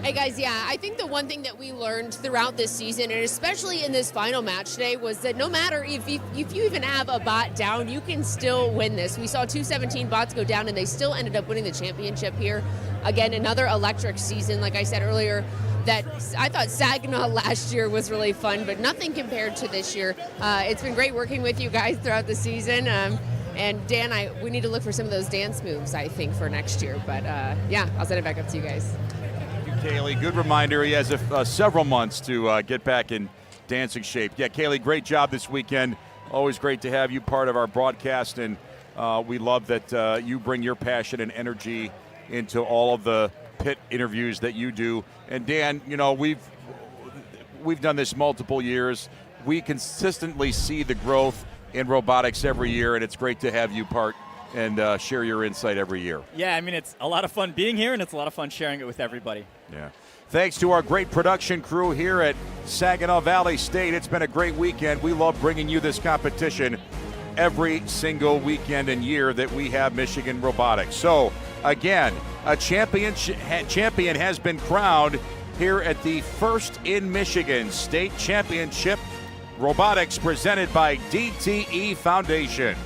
Hey guys, yeah, I think the one thing that we learned throughout this season, and especially in this final match today, was that no matter if you even have a bot down, you can still win this. We saw 217 bots go down, and they still ended up winning the championship here. Again, another electric season. Like I said earlier, that I thought Saginaw last year was really fun, but nothing compared to this year. It's been great working with you guys throughout the season. And Dan, we need to look for some of those dance moves, I think, for next year. But yeah, I'll send it back up to you guys. Kaylee, good reminder. He has several months to get back in dancing shape. Yeah, Kaylee, great job this weekend. Always great to have you part of our broadcast, and we love that you bring your passion and energy into all of the pit interviews that you do. And Dan, we've done this multiple years. We consistently see the growth in robotics every year, and it's great to have you part and share your insight every year. Yeah, I mean, it's a lot of fun being here, and it's a lot of fun sharing it with everybody. Yeah. Thanks to our great production crew here at Saginaw Valley State. It's been a great weekend. We love bringing you this competition every single weekend and year that we have Michigan Robotics. So, again, a champion has been crowned here at the First in Michigan State Championship Robotics presented by DTE Foundation.